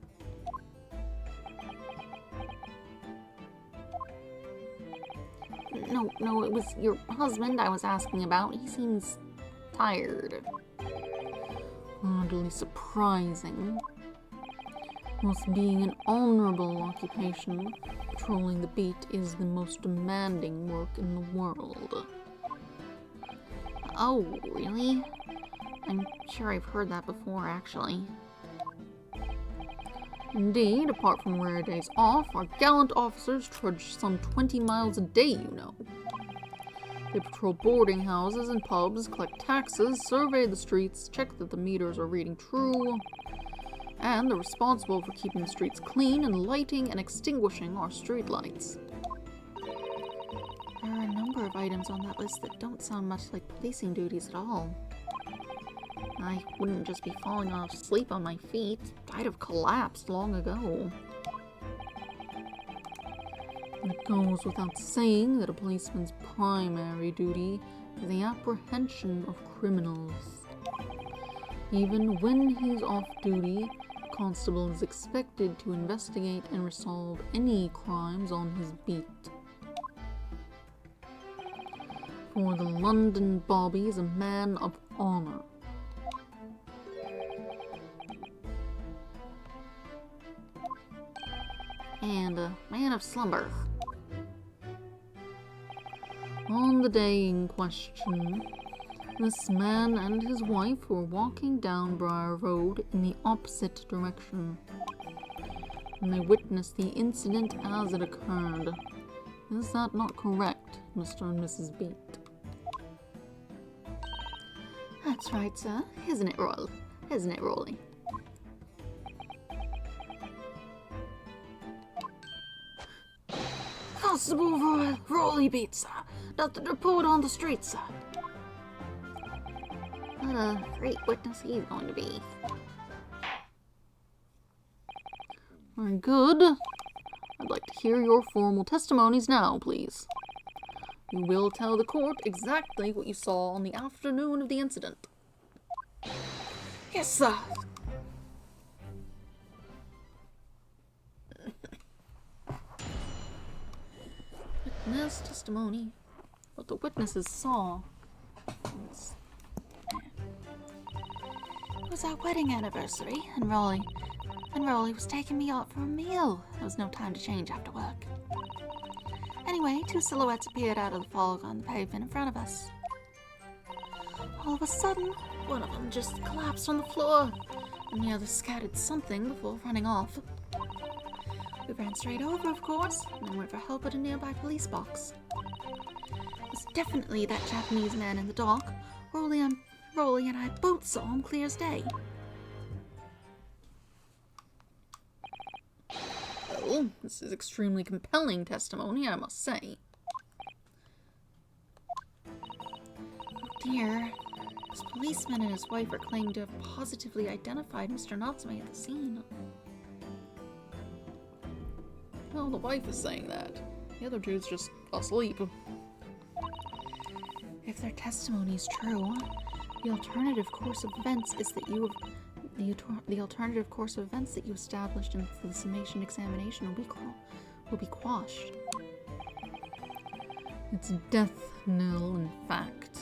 No, it was your husband I was asking about. He seems tired. Oddly surprising. Whilst being an honorable occupation, patrolling the beat is the most demanding work in the world. Oh, really? I'm sure I've heard that before, actually. Indeed, apart from rare days off, our gallant officers trudge some 20 miles a day, you know. They patrol boarding houses and pubs, collect taxes, survey the streets, check that the meters are reading true, and they're responsible for keeping the streets clean and lighting and extinguishing our streetlights. There are a number of items on that list that don't sound much like policing duties at all. I wouldn't just be falling off asleep on my feet. I'd have collapsed long ago. And it goes without saying that a policeman's primary duty is the apprehension of criminals. Even when he's off duty, the constable is expected to investigate and resolve any crimes on his beat. For the London Bobby is a man of honor. And a man of slumber. On the day in question, this man and his wife were walking down Briar Road in the opposite direction, and they witnessed the incident as it occurred. Is that not correct, Mr. and Mrs. Beat? That's right, sir. Isn't it, Royal? Isn't it, Rolly? Constable Rolly Beat, sir. Nothing to report on the street, sir. What a great witness he's going to be. Very good. I'd like to hear your formal testimonies now, please. You will tell the court exactly what you saw on the afternoon of the incident. Yes, sir. Witness testimony. What the witnesses saw. It was our wedding anniversary, and Rolly was taking me out for a meal. There was no time to change after work. Anyway, two silhouettes appeared out of the fog on the pavement in front of us. All of a sudden, one of them just collapsed on the floor, and the other scattered something before running off. We ran straight over, of course, and then went for help at a nearby police box. It was definitely that Japanese man in the dock. Rolly and I both saw him clear as day. Well, this is extremely compelling testimony, I must say. Oh dear. This policeman and his wife are claiming to have positively identified Mr. Natsume at the scene. Well, the wife is saying that. The other dude's just asleep. If their testimony is true, the alternative course of events is that the alternative course of events that you established in the summation examination will be quashed. It's a death knell, in fact.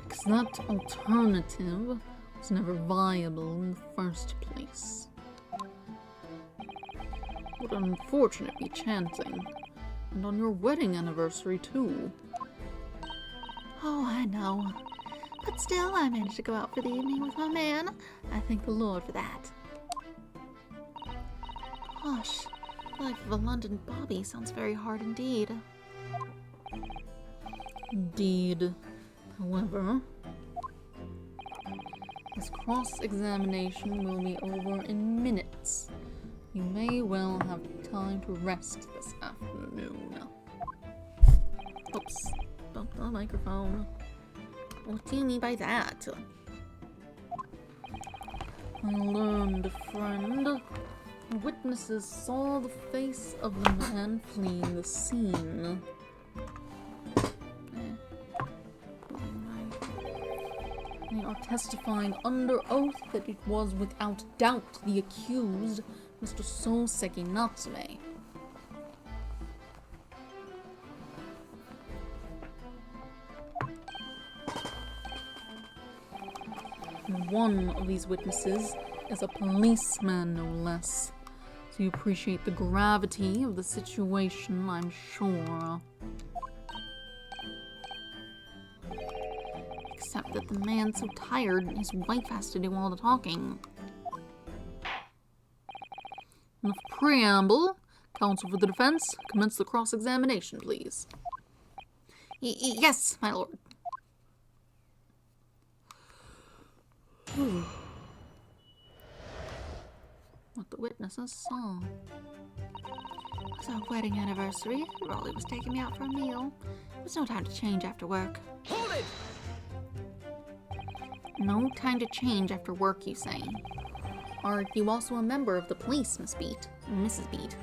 Because that alternative was never viable in the first place. What an unfortunate chanting. And on your wedding anniversary, too. Oh, I know. But still, I managed to go out for the evening with my man. I thank the Lord for that. Gosh, the life of a London Bobby sounds very hard indeed. Indeed. However, this cross-examination will be over in minutes. You may well have time to rest this afternoon. Oops, bumped the microphone. What do you mean by that? I learned, friend. Witnesses saw the face of the man fleeing the scene. They are testifying under oath that it was without doubt the accused, Mr. Soseki Natsume. one of these witnesses is a policeman, no less. So you appreciate the gravity of the situation, I'm sure. Except that the man's so tired, his wife has to do all the talking. Enough preamble. Counsel for the defense, commence the cross-examination, please. Yes, my lord. Ooh. What the witnesses saw. It was our wedding anniversary. Rolly was taking me out for a meal. There was no time to change after work. Hold it! No time to change after work, you say. Are you also a member of the police, Miss Beat? Mrs. Beat?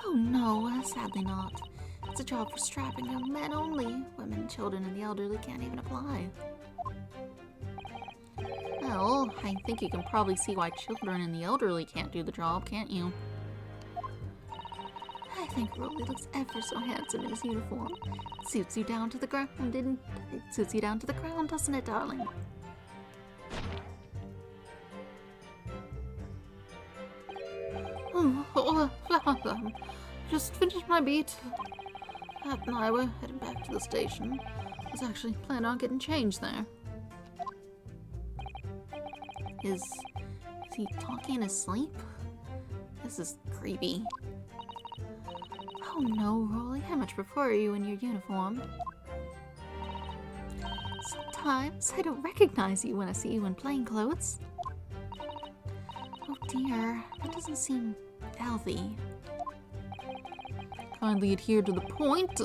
Oh no, sadly not. It's a job for strapping young men only. Women, children, and the elderly can't even apply. Well, I think you can probably see why children and the elderly can't do the job, can't you? I think Rolly looks ever so handsome in his uniform. It suits you down to the ground, doesn't it, darling? Just finished my beat. Pat and I were heading back to the station. I was actually planning on getting changed there. Is he talking in his sleep? This is creepy. Oh no, Rolly, I much prefer you in your uniform. Sometimes I don't recognize you when I see you in plain clothes. Oh dear, that doesn't seem healthy. Kindly adhere to the point.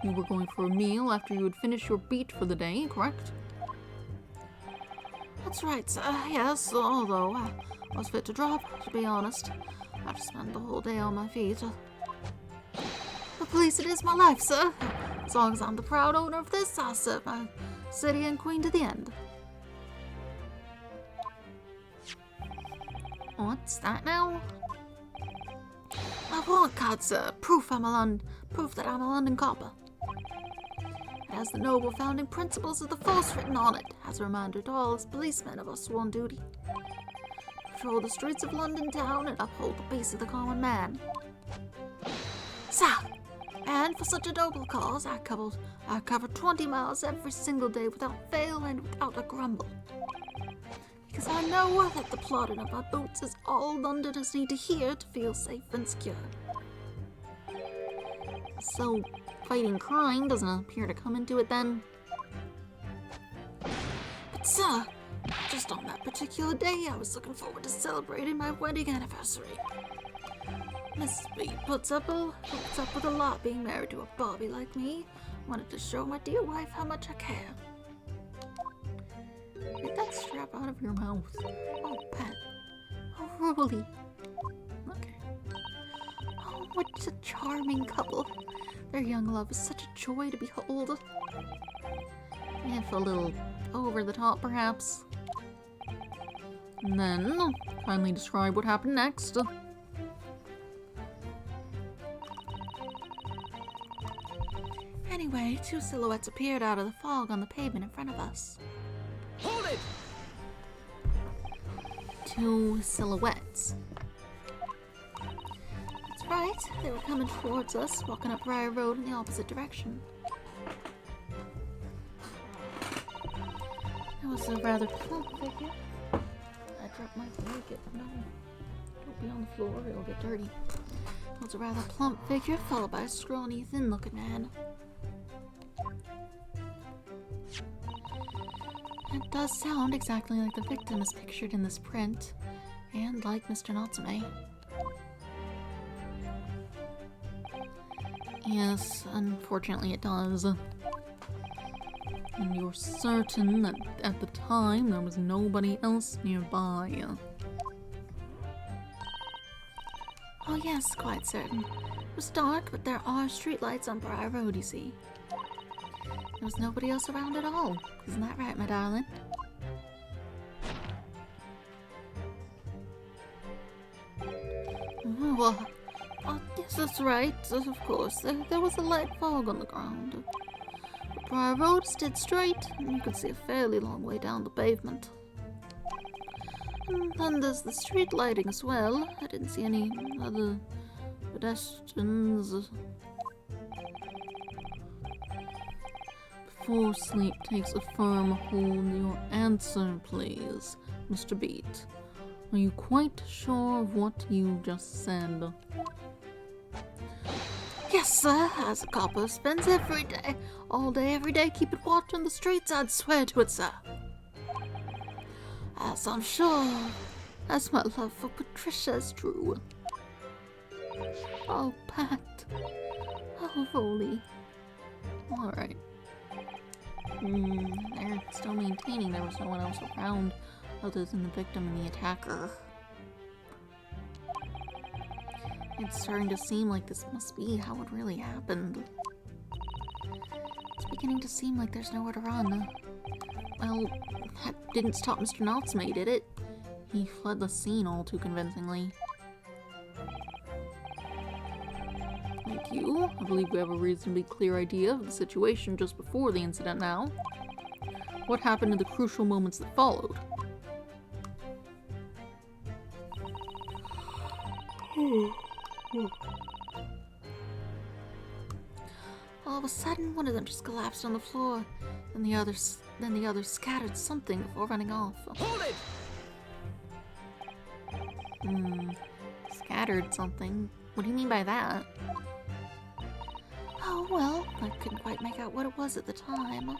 You were going for a meal after you had finished your beat for the day, correct? That's right, sir. Yes, although I was fit to drop, to be honest. I just spent the whole day on my feet. The police, it is my life, sir. As long as I'm the proud owner of this, I'll serve my city and queen to the end. What's that now? My warrant card, sir. Proof that I'm a London copper. It has the noble founding principles of the force written on it, as a reminder to all us policemen of our sworn duty. Patrol the streets of London town and uphold the peace of the common man. Sir, and for such a noble cause, I cover 20 miles every single day without fail and without a grumble. Because I know that the plodding of my boots is all Londoners need to hear to feel safe and secure. So, fighting crime doesn't appear to come into it then? But sir, just on that particular day, I was looking forward to celebrating my wedding anniversary. Mrs. B puts up with a lot being married to a Bobby like me. Wanted to show my dear wife how much I care. Get that strap out of your mouth. Oh, Pat. Oh, Rolly. Okay. Oh, what a charming couple. Their young love is such a joy to behold. If a little over the top, perhaps. And then, kindly describe what happened next. Anyway, two silhouettes appeared out of the fog on the pavement in front of us. Hold it! Two silhouettes. That's right, they were coming towards us, walking up Briar Road in the opposite direction. It was a rather plump figure. I dropped my blanket. No, don't be on the floor, it'll get dirty. It was a rather plump figure, followed by a scrawny, thin-looking man. It does sound exactly like the victim is pictured in this print, and like Mr. Natsume. Yes, unfortunately it does. And you're certain that at the time there was nobody else nearby. Oh yes, quite certain. It was dark, but there are streetlights on Briar Road, you see. There was nobody else around at all. Isn't that right, my darling? Well, yes, that's right. Of course, there was a light fog on the ground. Briar Road is dead straight, and you can see a fairly long way down the pavement. And then there's the street lighting as well. I didn't see any other pedestrians. Before sleep takes a firm hold, your answer, please, Mr. Beat. Are you quite sure of what you just said? Yes, sir. As a copper spends every day, all day, every day, keeping watch on the streets, I'd swear to it, sir. As I'm sure, as my love for Patricia is true. Oh, Pat. Oh, Rolly. Alright. They're still maintaining there was no one else around other than the victim and the attacker. It's starting to seem like this must be how it really happened. It's beginning to seem like there's nowhere to run. Well, that didn't stop Mr. Knottsmay, did it? He fled the scene all too convincingly. Thank you. I believe we have a reasonably clear idea of the situation just before the incident now. What happened in the crucial moments that followed? All of a sudden, one of them just collapsed on the floor, and the others scattered something before running off. Hold it! Scattered something? What do you mean by that? Oh, well, I couldn't quite make out what it was at the time.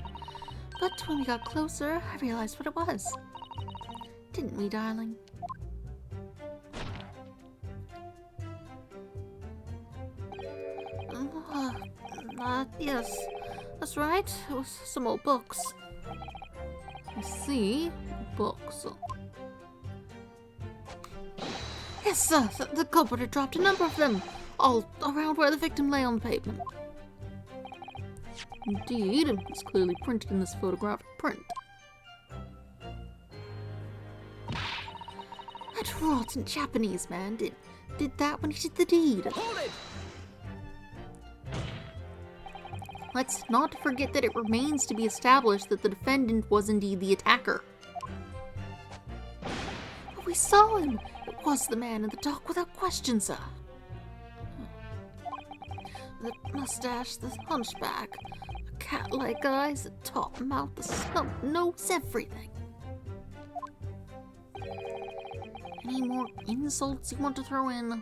But when we got closer, I realized what it was. Didn't we, darling? Yes, that's right. It was some old books. I see. Books. Yes, sir. The culprit had dropped a number of them, all around where the victim lay on the pavement. Indeed, it was clearly printed in this photographic print. That rotten Japanese man did that when he did the deed. Hold it! Let's not forget that it remains to be established that the defendant was indeed the attacker. But we saw him. It was the man in the dock without question, sir. The mustache, the hunchback, the cat-like eyes, the top mouth, the snub nose, everything. Any more insults you want to throw in?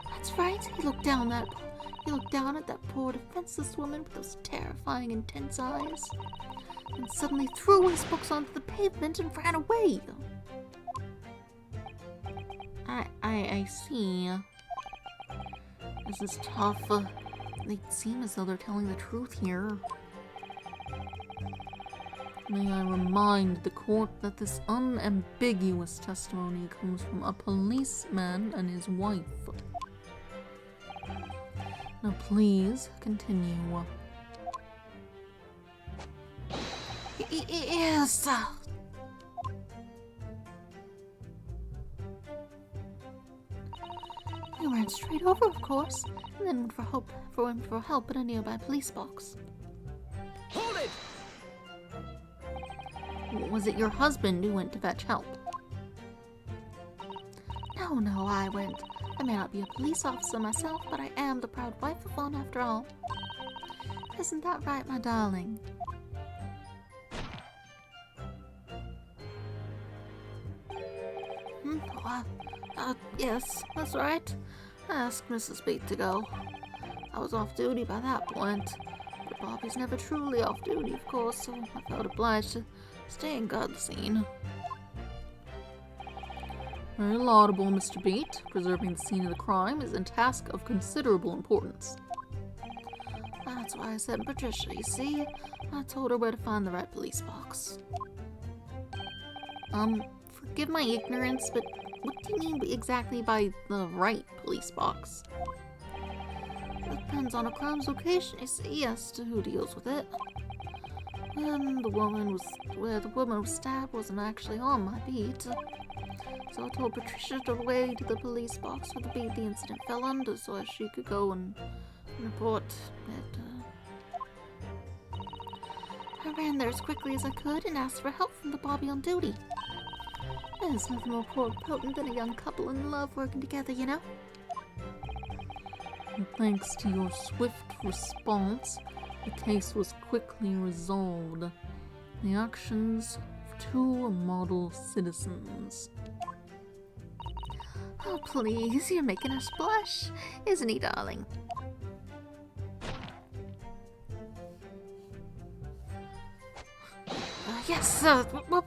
That's right. He looked down at that poor defenseless woman with those terrifying, intense eyes, and suddenly threw his books onto the pavement and ran away. I see. This is tough. They seem as though they're telling the truth here. May I remind the court that this unambiguous testimony comes from a policeman and his wife. Now please, continue. Yes. He ran straight over, of course, and then went for help at a nearby police box. Hold it! Was it your husband who went to fetch help? No, I went. I may not be a police officer myself, but I am the proud wife of one after all. Isn't that right, my darling? Yes, that's right. I asked Mrs. Beat to go. I was off duty by that point, but Bobby's never truly off duty, of course, so I felt obliged to stay and guard the scene. Very laudable, Mr. Beat. Preserving the scene of the crime is a task of considerable importance. That's why I sent Patricia, you see? I told her where to find the right police box. Forgive my ignorance, but what do you mean exactly by the right police box? It depends on a crime's location, you see, as to who deals with it. And where the woman was stabbed wasn't actually on my beat. So I told Patricia to way to the police box where the beat the incident fell under so as she could go and report it. I ran there as quickly as I could and asked for help from the Bobby on duty. There's nothing more potent than a young couple in love working together, you know? And thanks to your swift response, the case was quickly resolved. The actions of 2 model citizens. Oh, please, you're making us blush, isn't he, darling? Yes, what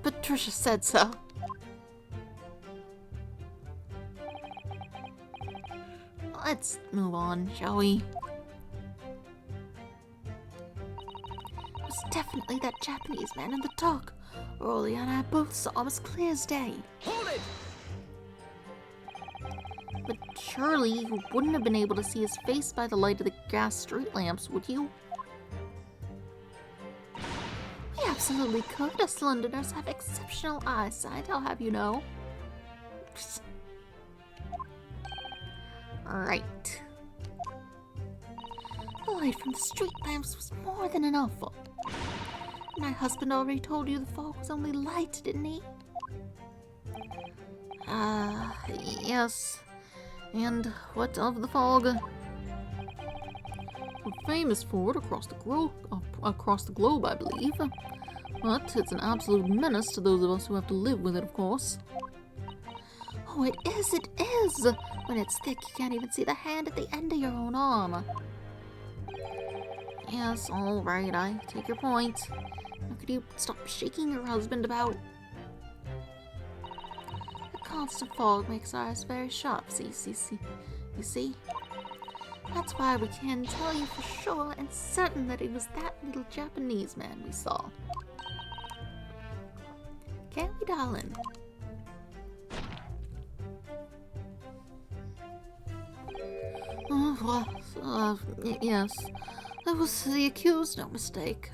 Patricia said so. Let's move on, shall we? It was definitely that Japanese man in the dock. Rolly and I both saw him as clear as day. Hold it! But surely you wouldn't have been able to see his face by the light of the gas street lamps, would you? We absolutely could. Us Londoners have exceptional eyesight, I'll have you know. Right. The light from the street lamps was more than enough. My husband already told you the fog was only light, didn't he? Yes. And what of the fog? We're famous for it across the globe, I believe. But it's an absolute menace to those of us who have to live with it, of course. Oh, it is, it is! When it's thick, you can't even see the hand at the end of your own arm. Yes, alright, I take your point. Now could you stop shaking your husband about? The constant fog makes our eyes very sharp, you see? That's why we can tell you for sure and certain that it was that little Japanese man we saw. Can't we, darling? Yes. That was the accused, no mistake.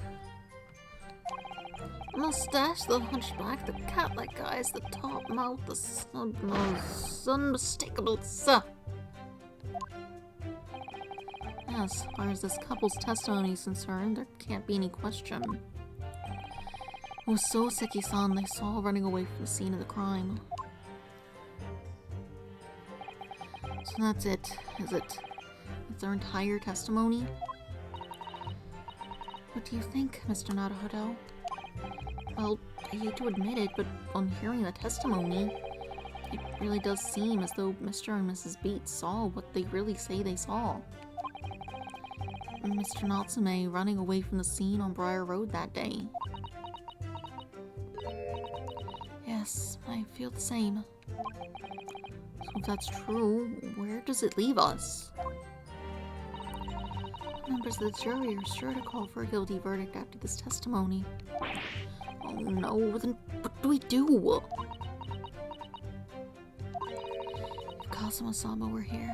The mustache, the hunchback, the cat-like eyes, the top mouth, the snub nose, unmistakable, sir. As far as this couple's testimony is concerned, there can't be any question. It was so Seki-san they saw running away from the scene of the crime. So that's it, is it? It's their entire testimony? What do you think, Mr. Naruhodo? Well, I hate to admit it, but on hearing the testimony, it really does seem as though Mr. and Mrs. Beats saw what they really say they saw. Mr. Natsume running away from the scene on Briar Road that day. Yes, I feel the same. So if that's true, where does it leave us? Members of the jury are sure to call for a guilty verdict after this testimony. Oh no, then what do we do? If Kazuma-sama were here...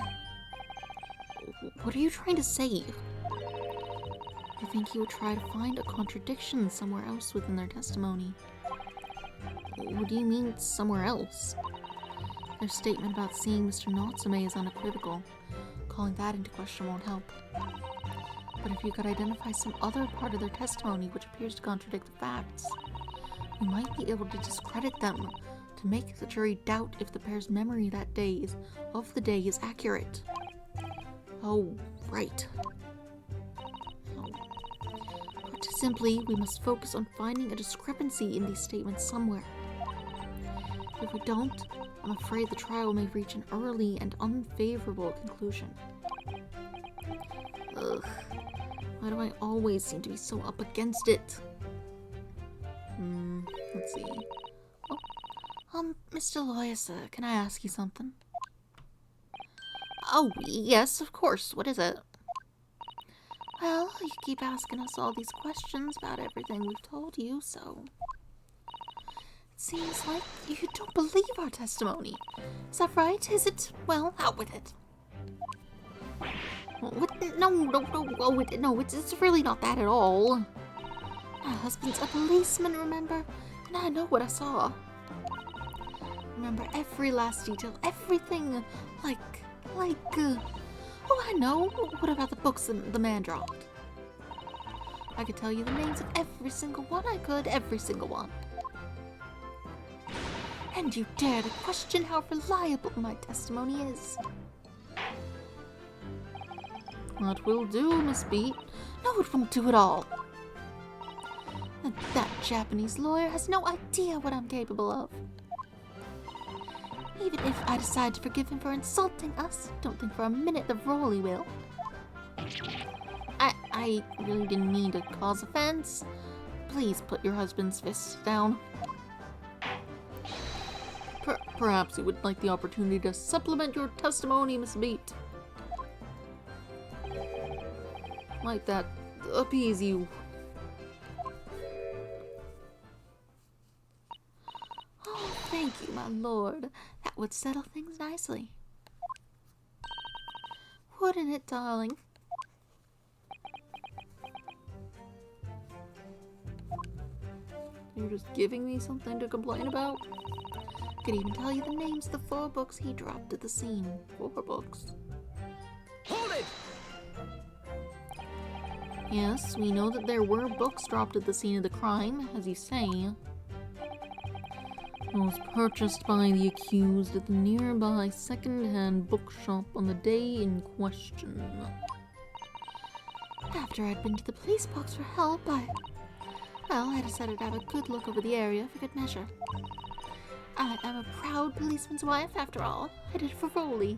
What are you trying to say? I think he would try to find a contradiction somewhere else within their testimony. What do you mean, somewhere else? Their statement about seeing Mr. Natsume is unequivocal. Calling that into question won't help. But if you could identify some other part of their testimony which appears to contradict the facts, you might be able to discredit them to make the jury doubt if the pair's memory of the day is accurate. Oh, right. Put simply, we must focus on finding a discrepancy in these statements somewhere. If we don't, I'm afraid the trial may reach an early and unfavorable conclusion. Ugh. Why do I always seem to be so up against it? Let's see. Oh, Mr. Loyasa, can I ask you something? Oh, yes, of course. What is it? Well, you keep asking us all these questions about everything we've told you, so... It seems like you don't believe our testimony. Is that right? Is it? Well, out with it. What? No, it's really not that at all. My husband's a policeman, remember? And I know what I saw. Remember every last detail, everything, oh, I know. What about the books the man dropped? I could tell you the names of every single one I could, every single one. And you dare to question how reliable my testimony is. That will do, Miss Beat. No, it won't do at all. And that Japanese lawyer has no idea what I'm capable of. Even if I decide to forgive him for insulting us, don't think for a minute that Rolly will. I really didn't mean to cause offense. Please put your husband's fists down. Perhaps you would like the opportunity to supplement your testimony, Miss Beat. Might that appease you? Oh, thank you, my lord. That would settle things nicely. Wouldn't it, darling? You're just giving me something to complain about? Could even tell you the names of the 4 books he dropped at the scene. 4 books. Hold it! Yes, we know that there were books dropped at the scene of the crime, as you say. It was purchased by the accused at the nearby second-hand bookshop on the day in question. After I'd been to the police box for help, I decided to have a good look over the area for good measure. I'm a proud policeman's wife, after all. I did it for Rolly.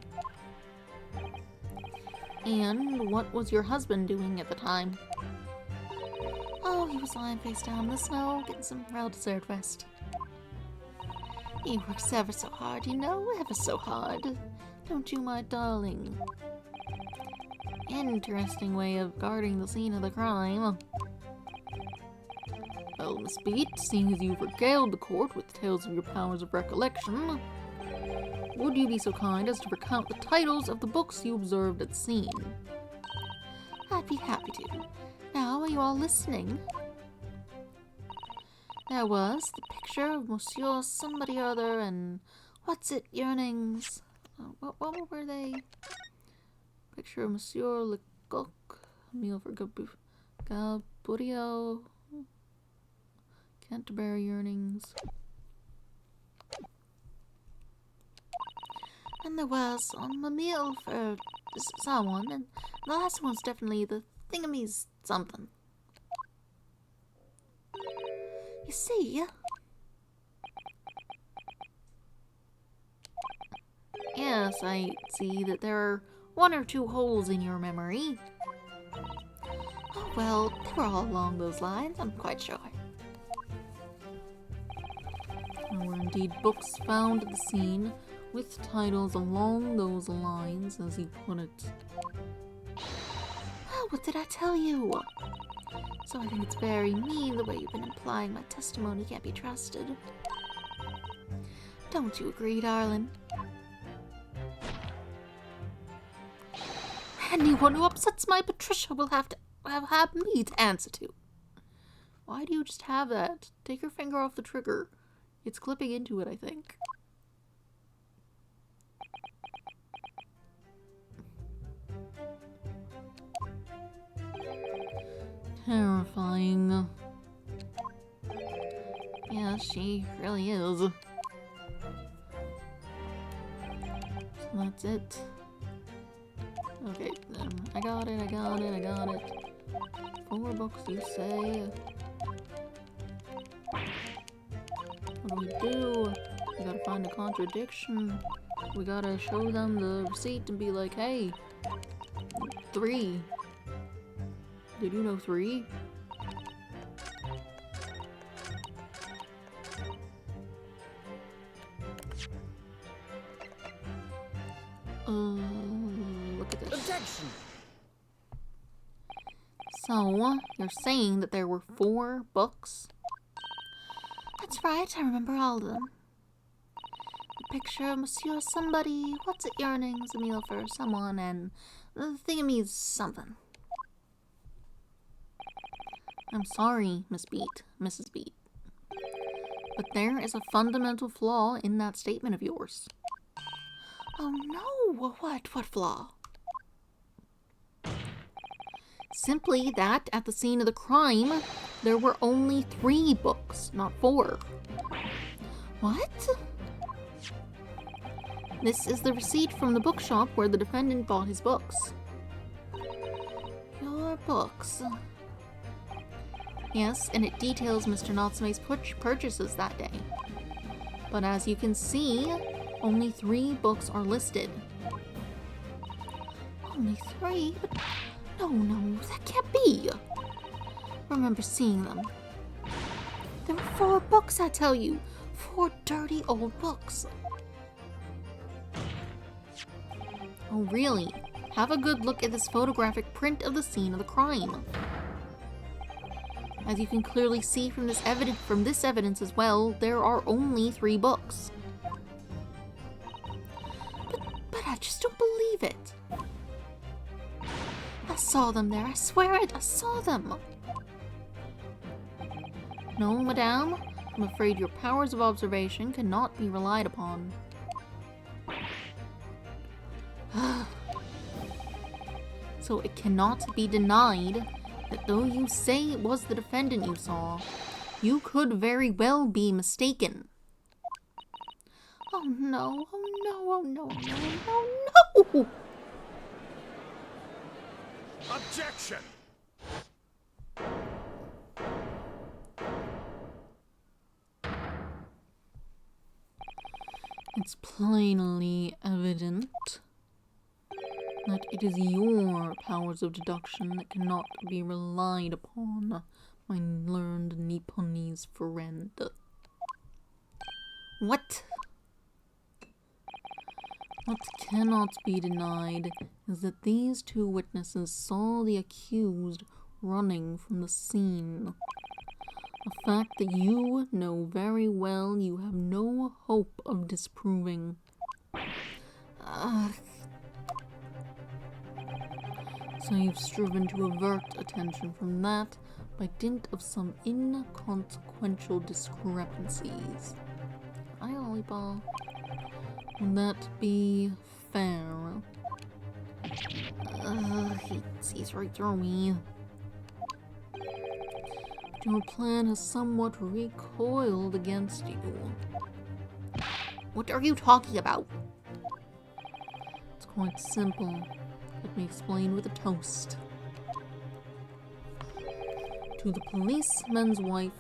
And what was your husband doing at the time? Oh, he was lying face down in the snow, getting some well-deserved rest. He works ever so hard, you know, ever so hard. Don't you, my darling? Interesting way of guarding the scene of the crime. Well, Miss Beat, seeing as you've regaled the court with tales of your powers of recollection, would you be so kind as to recount the titles of the books you observed at the scene? I'd be happy to. Now, are you all listening? There was the picture of Monsieur somebody or other and what's it, yearnings? What were they? Picture of Monsieur Lecoq, meal for Gaburio, Canterbury yearnings. And there was a meal for someone, and the last one's definitely the thingamy's something. You see? Yes, I see that there are 1 or 2 holes in your memory. Oh, well, they were all along those lines, I'm quite sure. There were indeed books found at the scene with titles along those lines, as you put it. Oh, what did I tell you? So I think it's very mean the way you've been implying my testimony can't be trusted. Don't you agree, darling? Anyone who upsets my Patricia will have me to answer to. Why do you just have that? Take your finger off the trigger. It's clipping into it, I think. Terrifying. Yeah, she really is. So that's it. Okay, I got it. 4 books, you say. What do? We gotta find a contradiction. We gotta show them the receipt and be like, hey, 3. Did you know 3? Look at this. Objection! So, you're saying that there were 4 books? That's right, I remember all of them. The picture of Monsieur somebody, what's it, yearnings, a meal for someone, and the thingamy's something. I'm sorry, Mrs. Beat. But there is a fundamental flaw in that statement of yours. Oh no, what flaw? Simply that at the scene of the crime, there were only 3 books, not 4. What? This is the receipt from the bookshop where the defendant bought his books. Your books. Yes, and it details Mr. Natsume's purchases that day. But as you can see, only 3 books are listed. Only 3? But no, that can't be. Remember seeing them. There were 4 books, I tell you. 4 dirty old books. Oh, really? Have a good look at this photographic print of the scene of the crime. As you can clearly see from this evidence as well, there are only 3 books. But I just don't believe it. I saw them there, I swear it, I saw them. No, madame, I'm afraid your powers of observation cannot be relied upon. So it cannot be denied that though you say it was the defendant you saw, you could very well be mistaken. Oh no, oh no, oh no, no, no, no! Objection! It's plainly evident that it is your powers of deduction that cannot be relied upon, my learned Nipponese friend. What? What cannot be denied is that these 2 witnesses saw the accused running from the scene. A fact that you know very well you have no hope of disproving. So you've striven to avert attention from that by dint of some inconsequential discrepancies. Hi, Lollipop. Would that be fair? He sees right through me. But your plan has somewhat recoiled against you. What are you talking about? It's quite simple. Let me explain with a toast. To the policeman's wife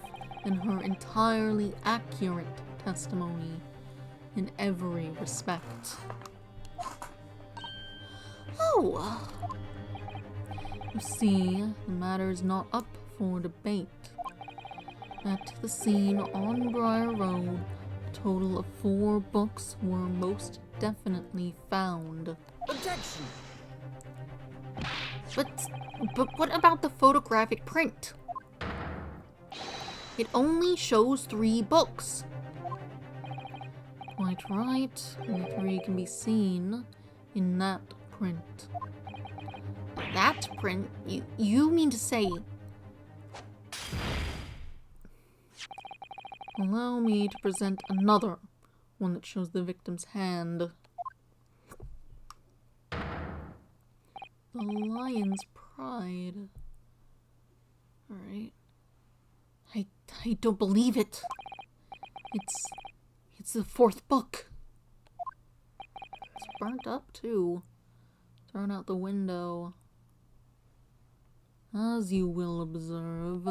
and her entirely accurate testimony in every respect. Oh! You see, the matter is not up for debate. At the scene on Briar Road, a total of 4 books were most definitely found. Objection! But what about the photographic print? It only shows 3 books. Quite right, and the 3 can be seen in that print. That print? You mean to say... Allow me to present another, one that shows the victim's hand. The Lion's Pride. Alright. I don't believe it. It's the 4th book. It's burnt up too. Thrown out the window. As you will observe.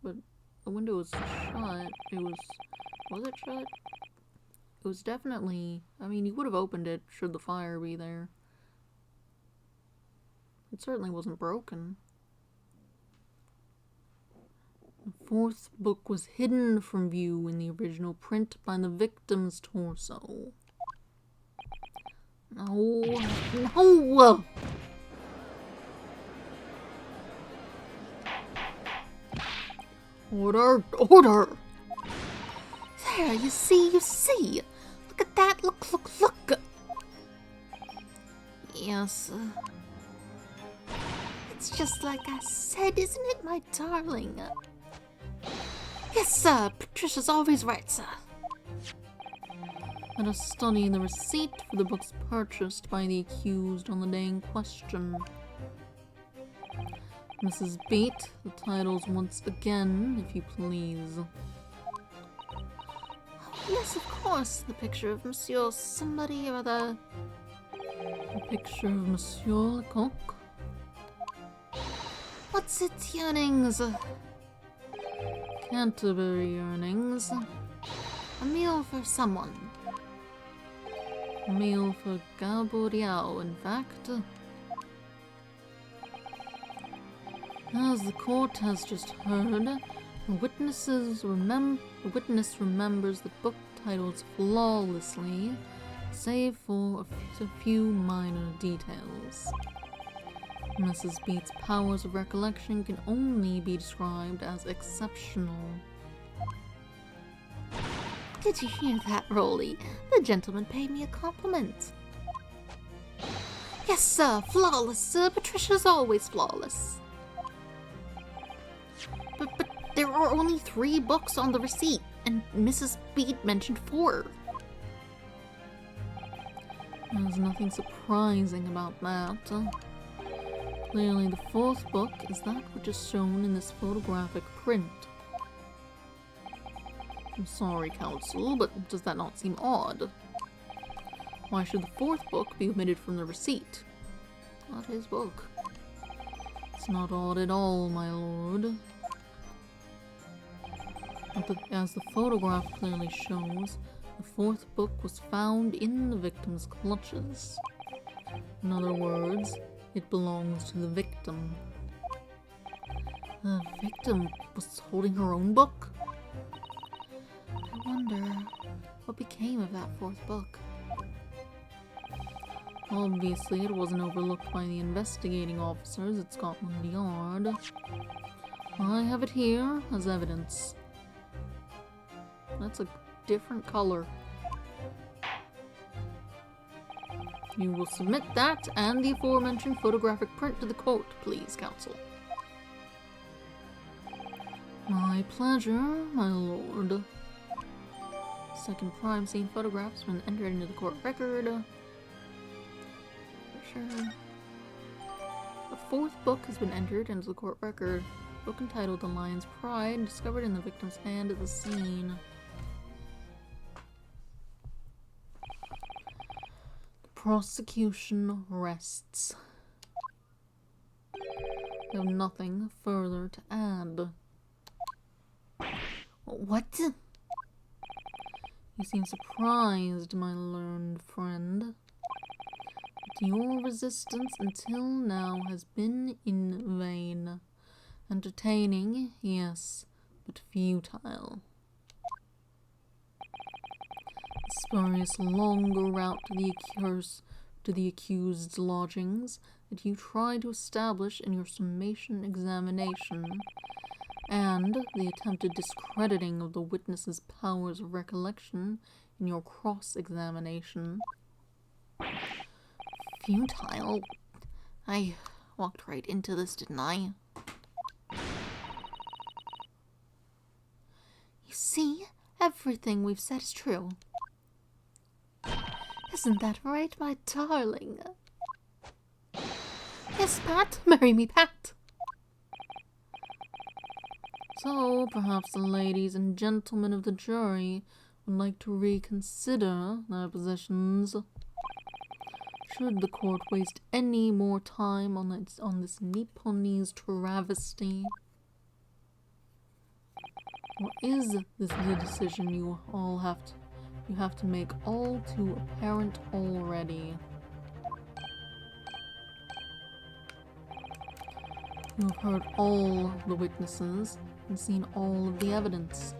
But the window was shut. Was it shut? It was definitely, I mean, you would have opened it should the fire be there. It certainly wasn't broken. The 4th book was hidden from view in the original print by the victim's torso. No. No! Order! Order! There, you see! Look at that! Look! Yes. It's just like I said, isn't it, my darling? Yes, sir. Patricia's always right, sir. Let us study the receipt for the books purchased by the accused on the day in question. Mrs. Beat, the titles once again, if you please. Yes, of course. The picture of Monsieur somebody or other. A picture of Monsieur Lecoq. What's its yearnings? Canterbury earnings. A meal for someone. A meal for Galbouriao, in fact. As the court has just heard, the witness remembers the book titles flawlessly, save for a few minor details. Mrs. Beat's powers of recollection can only be described as exceptional. Did you hear that, Rolly? The gentleman paid me a compliment. Yes, sir. Flawless, sir. Patricia's always flawless. But there are only 3 books on the receipt, and Mrs. Beat mentioned 4. There's nothing surprising about that. Clearly, the 4th book is that which is shown in this photographic print. I'm sorry, Counsel, but does that not seem odd? Why should the 4th book be omitted from the receipt? Not his book. It's not odd at all, my lord. As the photograph clearly shows, the 4th book was found in the victim's clutches. In other words, it belongs to the victim. The victim was holding her own book? I wonder what became of that 4th book. Obviously, it wasn't overlooked by the investigating officers at Scotland Yard. I have it here as evidence. That's a different color. You will submit that and the aforementioned photographic print to the court, please, Counsel. My pleasure, my lord. Second crime scene photographs when entered into the court record. For sure. A 4th book has been entered into the court record. Book entitled The Lion's Pride, discovered in the victim's hand at the scene. Prosecution rests. I have nothing further to add. What? You seem surprised, my learned friend. But your resistance until now has been in vain. Entertaining, yes, but futile. The spurious longer route to the accused's lodgings that you tried to establish in your summation examination, and the attempted discrediting of the witness's powers of recollection in your cross-examination. Futile? I walked right into this, didn't I? You see, everything we've said is true. Isn't that right, my darling? Yes, Pat. Marry me, Pat. So, perhaps the ladies and gentlemen of the jury would like to reconsider their positions. Should the court waste any more time on this Nipponese travesty? Or is this the decision you have to make all too apparent already? You have heard all the witnesses and seen all of the evidence.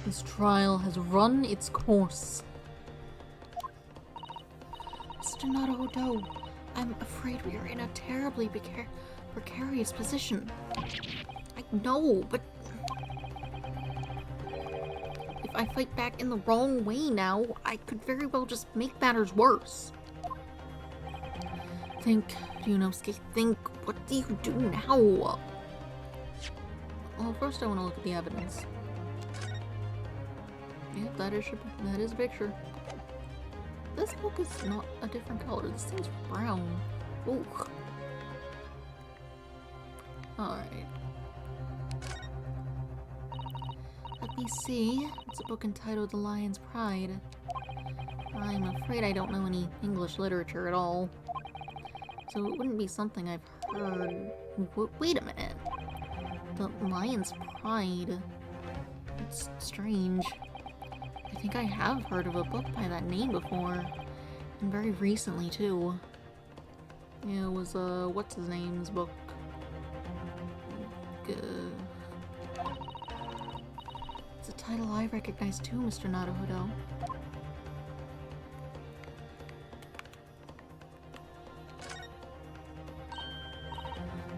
This trial has run its course. Mr. Naruto, I'm afraid we are in a terribly precarious position. I know, but if I fight back in the wrong way now, I could very well just make matters worse. Think, Ryunosuke, think. What do you do now? Well, first I want to look at the evidence. Yep, that is a picture. This book is not a different color. This thing's brown. Ooh. Alright. Let me see. It's a book entitled The Lion's Pride. I'm afraid I don't know any English literature at all. So it wouldn't be something I've heard. Wait a minute. The Lion's Pride. It's strange. I think I have heard of a book by that name before. And very recently, too. Yeah, it was, what's his name's book? It's a title I recognize too, Mr. Naruhodo.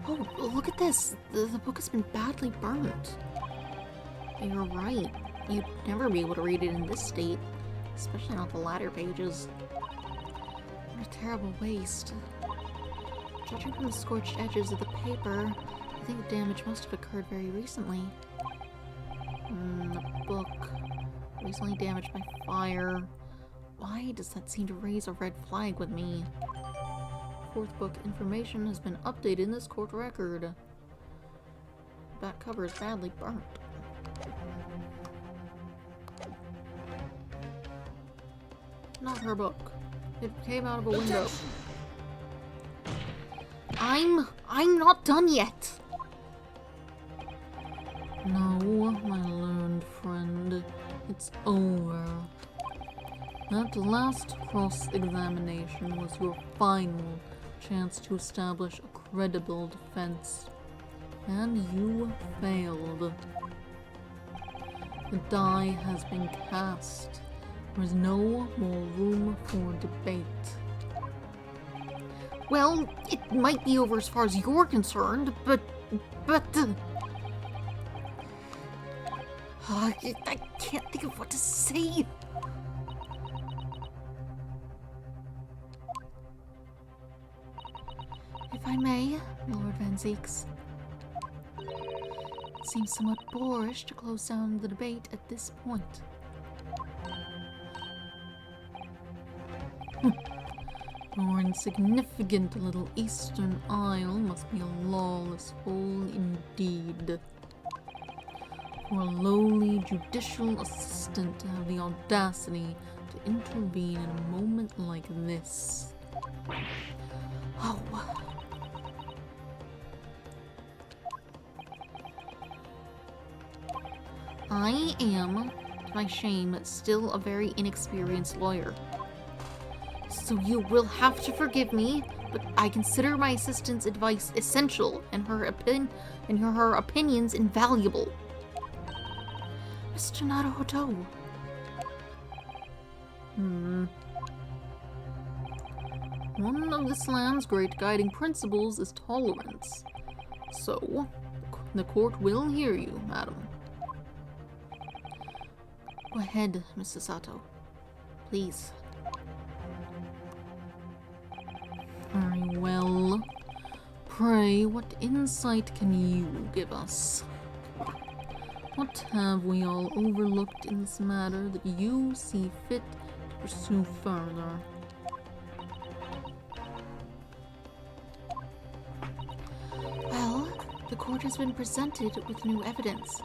Oh, look at this! The book has been badly burnt. You're right. You'd never be able to read it in this state. Especially not the latter pages. What a terrible waste. Judging from the scorched edges of the paper, I think the damage must have occurred very recently. The book. Recently damaged by fire. Why does that seem to raise a red flag with me? Fourth book information has been updated in this court record. Back cover is badly burnt. Not her book. It came out of a window. Objection! I'm not done yet! No, my learned friend. It's over. That last cross-examination was your final chance to establish a credible defense. And you failed. The die has been cast. There is no more room for debate. Well, it might be over as far as you're concerned, but I can't think of what to say. If I may, Lord Van Zeeks. It seems somewhat boorish to close down the debate at this point. Your insignificant little Eastern Isle must be a lawless hole indeed. For a lowly judicial assistant to have the audacity to intervene in a moment like this. Oh. I am, to my shame, still a very inexperienced lawyer. So you will have to forgive me, but I consider my assistant's advice essential and her opinions invaluable. Mr. Naruhodo. One of this land's great guiding principles is tolerance. So, the court will hear you, madam. Go ahead, Mr. Sato. Please. Very well. Pray, what insight can you give us? What have we all overlooked in this matter that you see fit to pursue further? Well, the court has been presented with new evidence,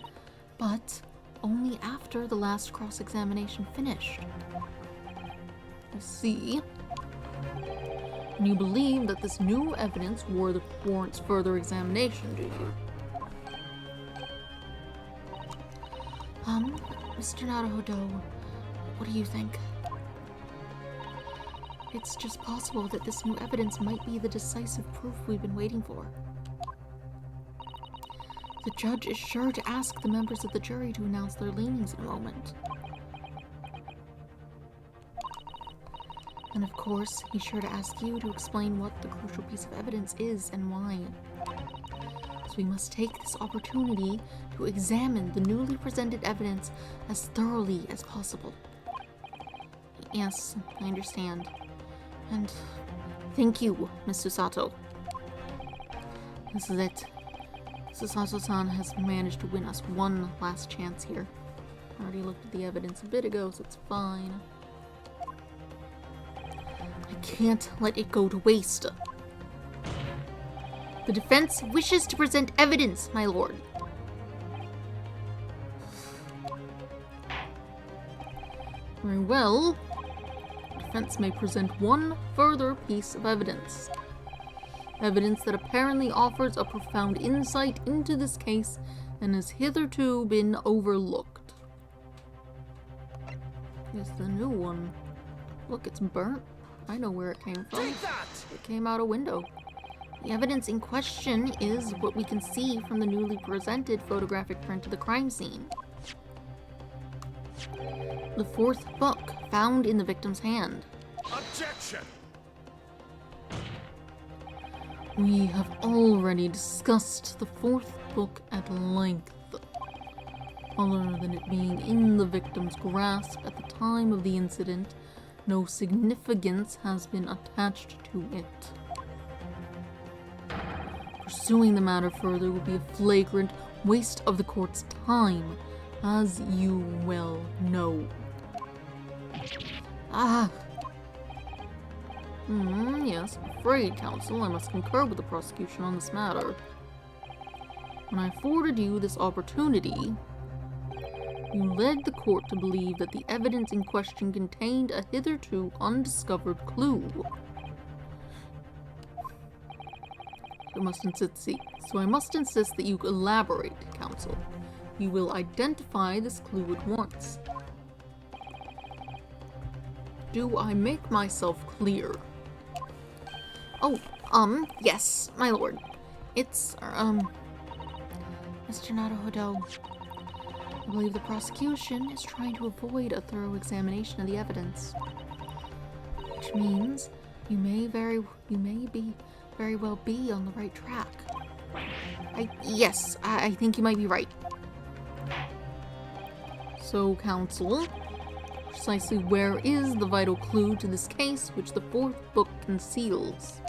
but only after the last cross-examination finished. I see. And you believe that this new evidence warrants further examination, do you? Mr. Naruhodo, what do you think? It's just possible that this new evidence might be the decisive proof we've been waiting for. The judge is sure to ask the members of the jury to announce their leanings in a moment. And of course, he's sure to ask you to explain what the crucial piece of evidence is and why. So we must take this opportunity to examine the newly presented evidence as thoroughly as possible. Yes, I understand. And thank you, Mr. Sato. This is it. Sato-san has managed to win us one last chance here. I already looked at the evidence a bit ago, so it's fine. I can't let it go to waste. The defense wishes to present evidence, my lord. Very well. The defense may present one further piece of evidence. Evidence that apparently offers a profound insight into this case and has hitherto been overlooked. Here's the new one. Look, it's burnt. I know where it came from. Take that! It came out a window. The evidence in question is what we can see from the newly presented photographic print of the crime scene. The fourth book found in the victim's hand. Objection! We have already discussed the fourth book at length. Other than it being in the victim's grasp at the time of the incident, no significance has been attached to it. Pursuing the matter further would be a flagrant waste of the court's time, as you well know. Yes, I'm afraid, counsel, I must concur with the prosecution on this matter. When I afforded you this opportunity, you led the court to believe that the evidence in question contained a hitherto undiscovered clue. So I must insist that you elaborate, counsel. You will identify this clue at once. Do I make myself clear? Oh, yes, my lord. It's, Mr. Naruhodo. I believe the prosecution is trying to avoid a thorough examination of the evidence. Which means you may very well be on the right track. Yes, I think you might be right. So, counsel, precisely where is the vital clue to this case which the fourth book conceals?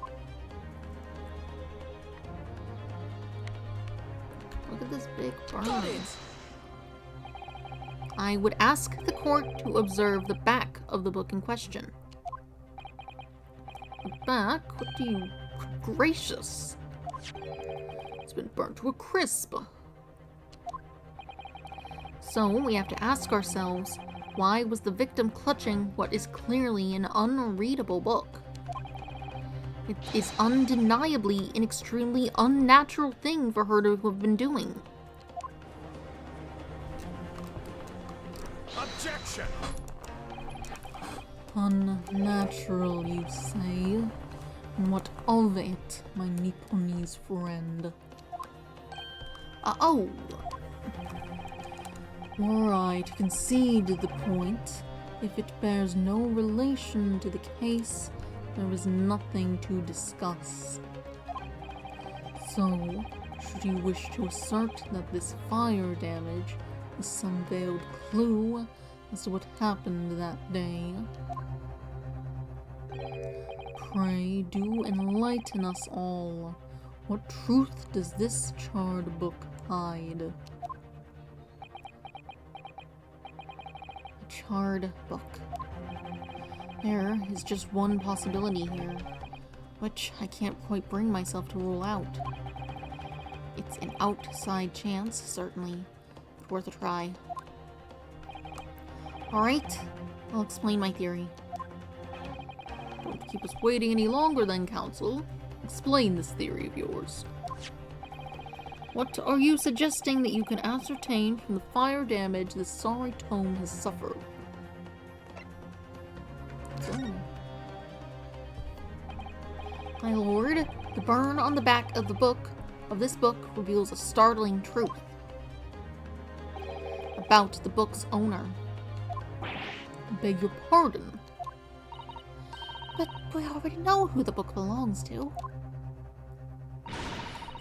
Look at this big burn. I would ask the court to observe the back of the book in question. The back? What do you... Gracious! It's been burnt to a crisp. So, we have to ask ourselves, why was the victim clutching what is clearly an unreadable book? It is undeniably an extremely unnatural thing for her to have been doing. Objection! Unnatural, you say? And what of it, my Nipponese friend? Oh! Were I to concede the point, if it bears no relation to the case, there is nothing to discuss. So, should you wish to assert that this fire damage is some veiled clue as to what happened that day, pray do enlighten us all. What truth does this charred book hide? A charred book. There is just one possibility here, which I can't quite bring myself to rule out. It's an outside chance, certainly, but worth a try. Alright, I'll explain my theory. Don't keep us waiting any longer then, counsel. Explain this theory of yours. What are you suggesting that you can ascertain from the fire damage this sorry tome has suffered? My lord, the burn on the back of this book reveals a startling truth about the book's owner. I beg your pardon. But we already know who the book belongs to.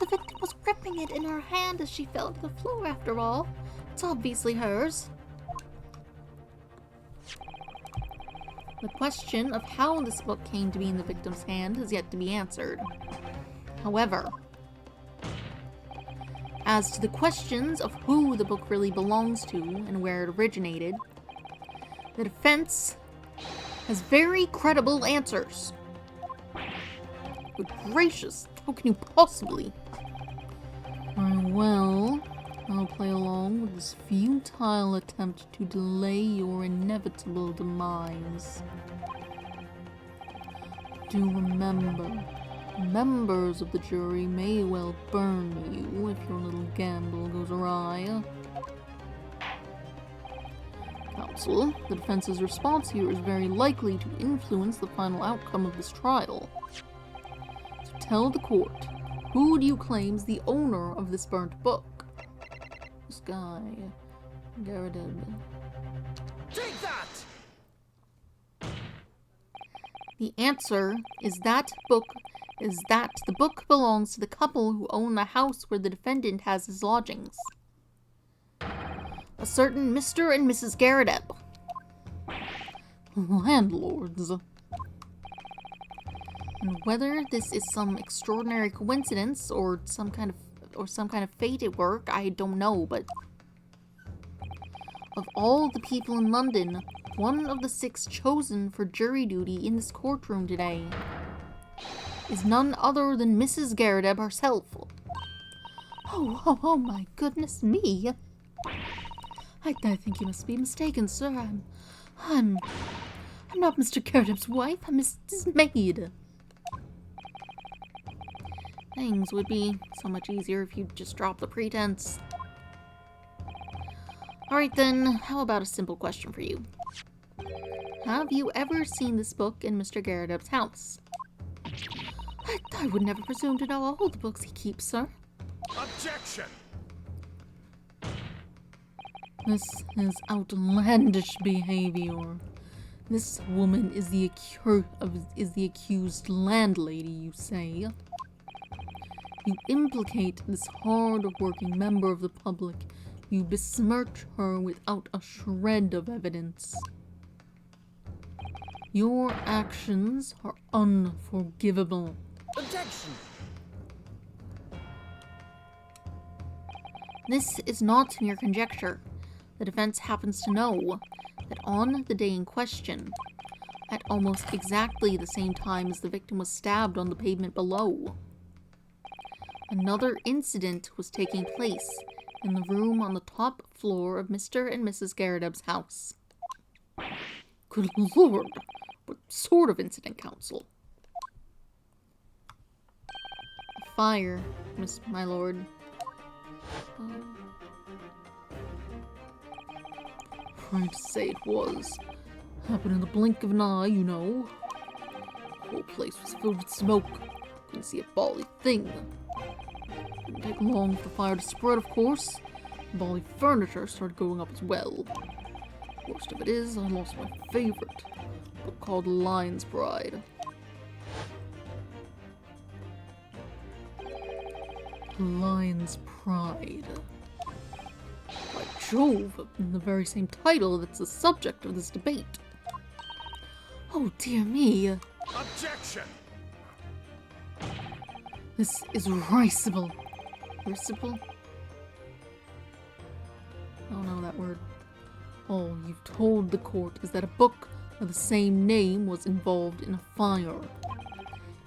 The victim was gripping it in her hand as she fell to the floor after all. It's obviously hers. The question of how this book came to be in the victim's hand has yet to be answered. However, as to the questions of who the book really belongs to and where it originated, the defense has very credible answers. Good gracious, How can you possibly? Very well. I'll play along with this futile attempt to delay your inevitable demise. Do remember, members of the jury may well burn you if your little gamble goes awry. Counsel, the defense's response here is very likely to influence the final outcome of this trial. So tell the court, who do you claim is the owner of this burnt book? This guy, Garrett. Take that! The answer is that the book belongs to the couple who own the house where the defendant has his lodgings. A certain Mr. and Mrs. Garrett. Landlords. And whether this is some extraordinary coincidence or some kind of fate at work, I don't know, but of all the people in London, one of the 6 chosen for jury duty in this courtroom today is none other than Mrs. Garrett herself. Oh my goodness me. I think you must be mistaken, sir. I'm not Mr. Garrett's wife. I'm his maid. Things would be so much easier if you'd just drop the pretense. Alright then, how about a simple question for you? Have you ever seen this book in Mr. Garrett's house? I would never presume to know all the books he keeps, sir. Objection! This is outlandish behavior. This woman is the accused landlady, you say? You implicate this hard-working member of the public. You besmirch her without a shred of evidence. Your actions are unforgivable. Objection! This is not mere conjecture. The defense happens to know that on the day in question, at almost exactly the same time as the victim was stabbed on the pavement below, another incident was taking place in the room on the top floor of Mr. and Mrs. Garrett's house. Good lord, what sort of incident, counsel? A fire, my lord. Afraid to say it was. Happened in the blink of an eye, you know. The whole place was filled with smoke. Couldn't see a bally thing. Didn't take long for the fire to spread, of course. The bally furniture started going up as well. Worst of it is, I lost my favorite, a book called Lion's Bride. Lion's Pride. By Jove, in the very same title that's the subject of this debate. Oh dear me. Objection! This is risible. Risible? I don't know that word. All you've told the court is that a book of the same name was involved in a fire.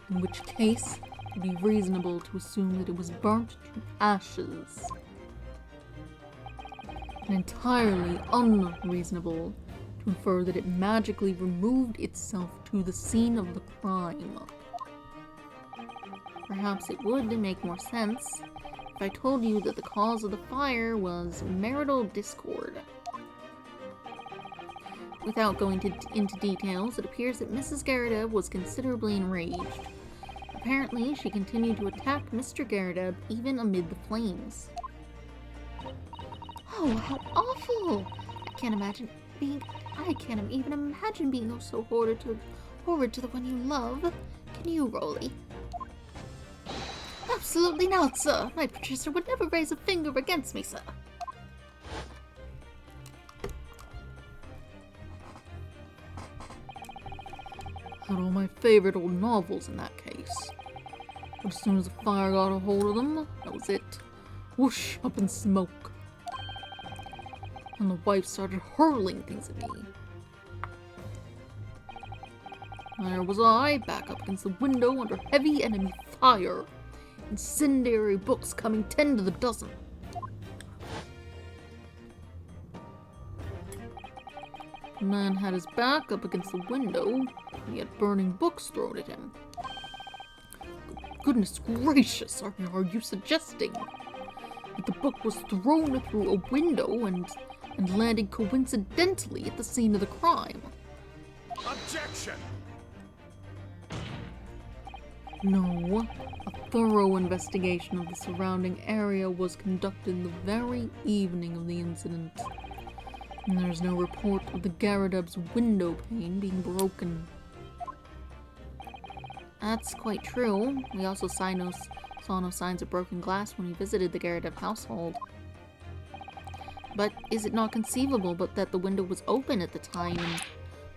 In which case, it would be reasonable to assume that it was burnt to ashes. And entirely unreasonable to infer that it magically removed itself to the scene of the crime. Perhaps it would make more sense if I told you that the cause of the fire was marital discord. Without going into details, it appears that Mrs. Garrett was considerably enraged. Apparently, she continued to attack Mr. Garrett even amid the flames. Oh, how awful! I can't even imagine being so horrid to the one you love. Can you, Rolly? Absolutely not, sir. My Patricia would never raise a finger against me, sir. Had all my favorite old novels in that case. But as soon as the fire got a hold of them, that was it. Whoosh, up in smoke. And the wife started hurling things at me. There was I, back up against the window under heavy enemy fire. Incendiary books coming 10 to the dozen. The man had his back up against the window, and he had burning books thrown at him. Goodness gracious, are you suggesting that the book was thrown through a window and landed coincidentally at the scene of the crime? Objection! No, a thorough investigation of the surrounding area was conducted the very evening of the incident, and there's no report of the Garrideb's window pane being broken. That's quite true. We also saw no signs of broken glass when we visited the Garrideb household. But is it not conceivable that the window was open at the time, and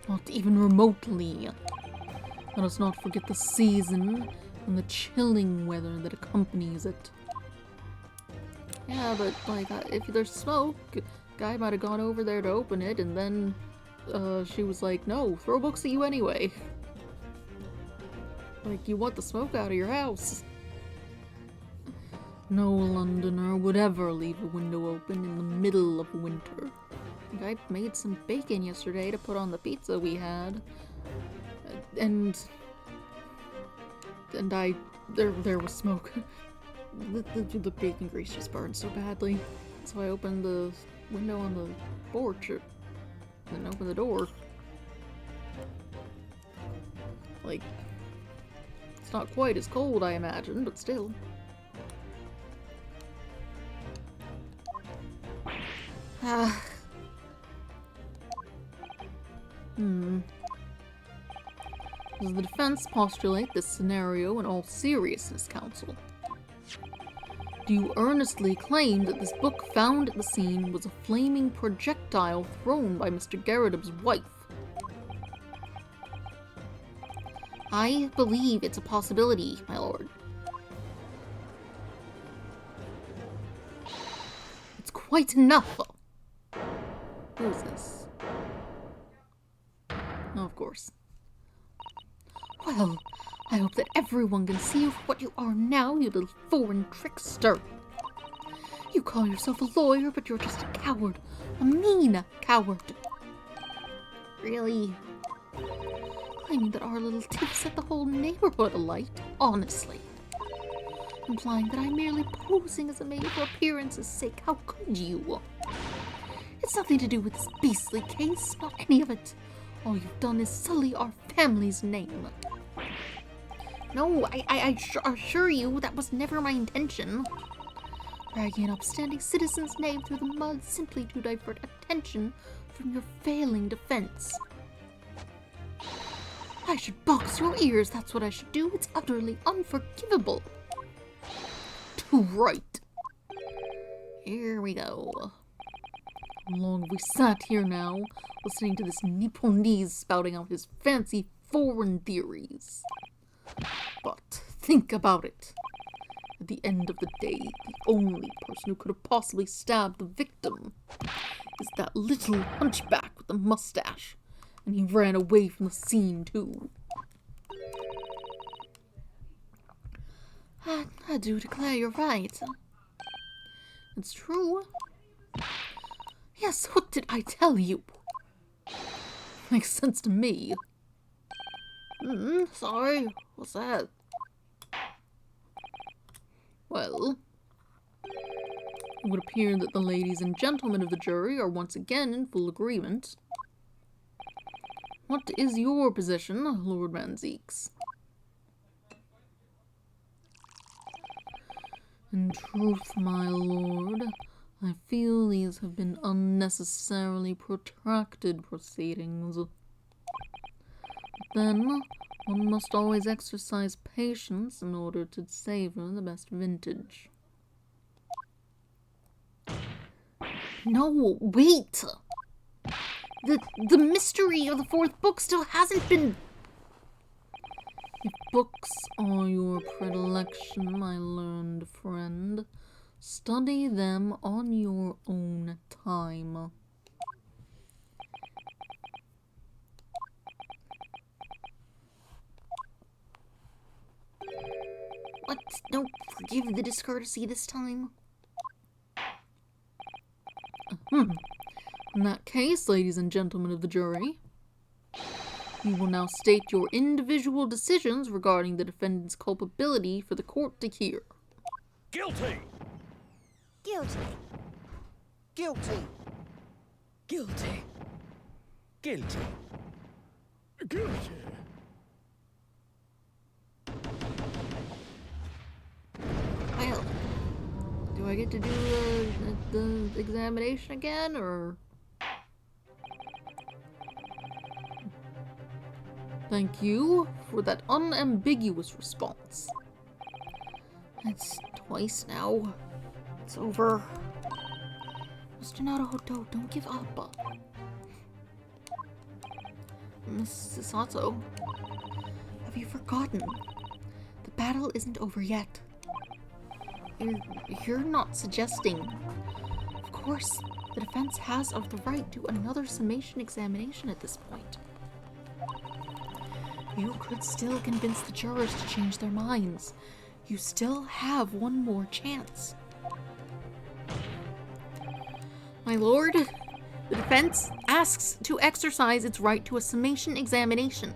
not even remotely? Let us not forget the season and the chilling weather that accompanies it. Yeah, but like, if there's smoke, guy might have gone over there to open it, and then she was like, "No, throw books at you anyway." Like, you want the smoke out of your house. No Londoner would ever leave a window open in the middle of winter. Like, I made some bacon yesterday to put on the pizza we had. And there was smoke. The bacon grease just burned so badly. So I opened the window on the porch and opened the door. Like, it's not quite as cold, I imagine, but still. Does the defense postulate this scenario in all seriousness, counsel? Do you earnestly claim that this book found at the scene was a flaming projectile thrown by Mr. Garrideb's wife? I believe it's a possibility, my lord. It's quite enough! Who is this? Oh, of course. Well, I hope that everyone can see you for what you are now, you little foreign trickster. You call yourself a lawyer, but you're just a coward. A mean coward. Really? Claiming that our little tip set the whole neighborhood alight, honestly. Implying that I'm merely posing as a maid for appearance's sake. How could you? It's nothing to do with this beastly case, not any of it. All you've done is sully our family's name. No, I assure you that was never my intention. Dragging an upstanding citizen's name through the mud simply to divert attention from your failing defense. I should box your ears, that's what I should do. It's utterly unforgivable. Too right. Here we go. How long have we sat here now, listening to this Nipponese spouting out his fancy foreign theories? But think about it. At the end of the day, the only person who could have possibly stabbed the victim is that little hunchback with the mustache. And he ran away from the scene, too. I do declare you're right. It's true. Yes, what did I tell you? Makes sense to me. Sorry. What's that? Well, it would appear that the ladies and gentlemen of the jury are once again in full agreement. What is your position, Lord Manzeeks? In truth, my lord, I feel these have been unnecessarily protracted proceedings. But then, one must always exercise patience in order to savor the best vintage. No, wait! The mystery of the fourth book still hasn't been... If books are your predilection, my learned friend, study them on your own time. What? No, forgive the discourtesy this time? In that case, ladies and gentlemen of the jury, you will now state your individual decisions regarding the defendant's culpability for the court to hear. Guilty! Guilty. Guilty. Guilty. Guilty. Guilty! Well, do I get to do the examination again, or? Thank you for that unambiguous response. That's twice now. It's over. Mr. Naruhodo, don't give up. Mrs. Sato, have you forgotten? The battle isn't over yet. You're not suggesting. Of course, the defense has of the right to another summation examination at this point. You could still convince the jurors to change their minds. You still have one more chance. My lord, the defense asks to exercise its right to a summation examination.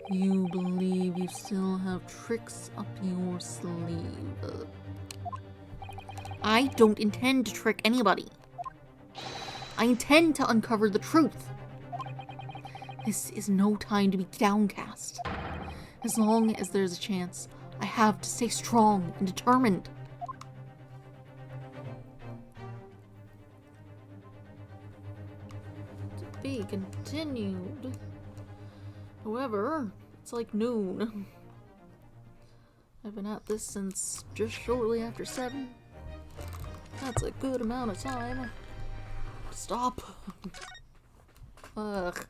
You believe you still have tricks up your sleeve. I don't intend to trick anybody. I intend to uncover the truth. This is no time to be downcast. As long as there's a chance, I have to stay strong and determined. To be continued. However, it's like noon. I've been at this since just shortly after 7. That's a good amount of time. Stop. Ugh.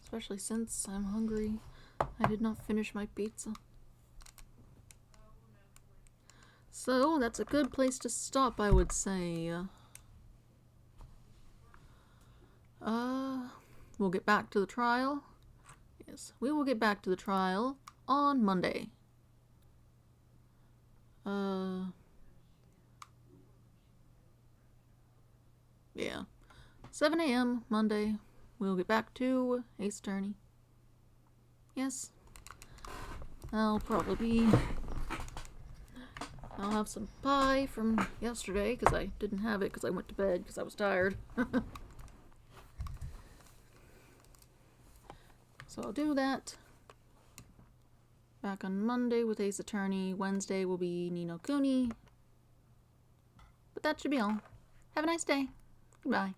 Especially since I'm hungry. I did not finish my pizza. So, that's a good place to stop, I would say. We'll get back to the trial. Yes, we will get back to the trial on Monday. Yeah. 7 a.m. Monday. We'll get back to Ace Attorney. Yes. I'll have some pie from yesterday because I didn't have it because I went to bed because I was tired. So I'll do that. Back on Monday with Ace Attorney. Wednesday will be Ni no Kuni. But that should be all. Have a nice day. Goodbye.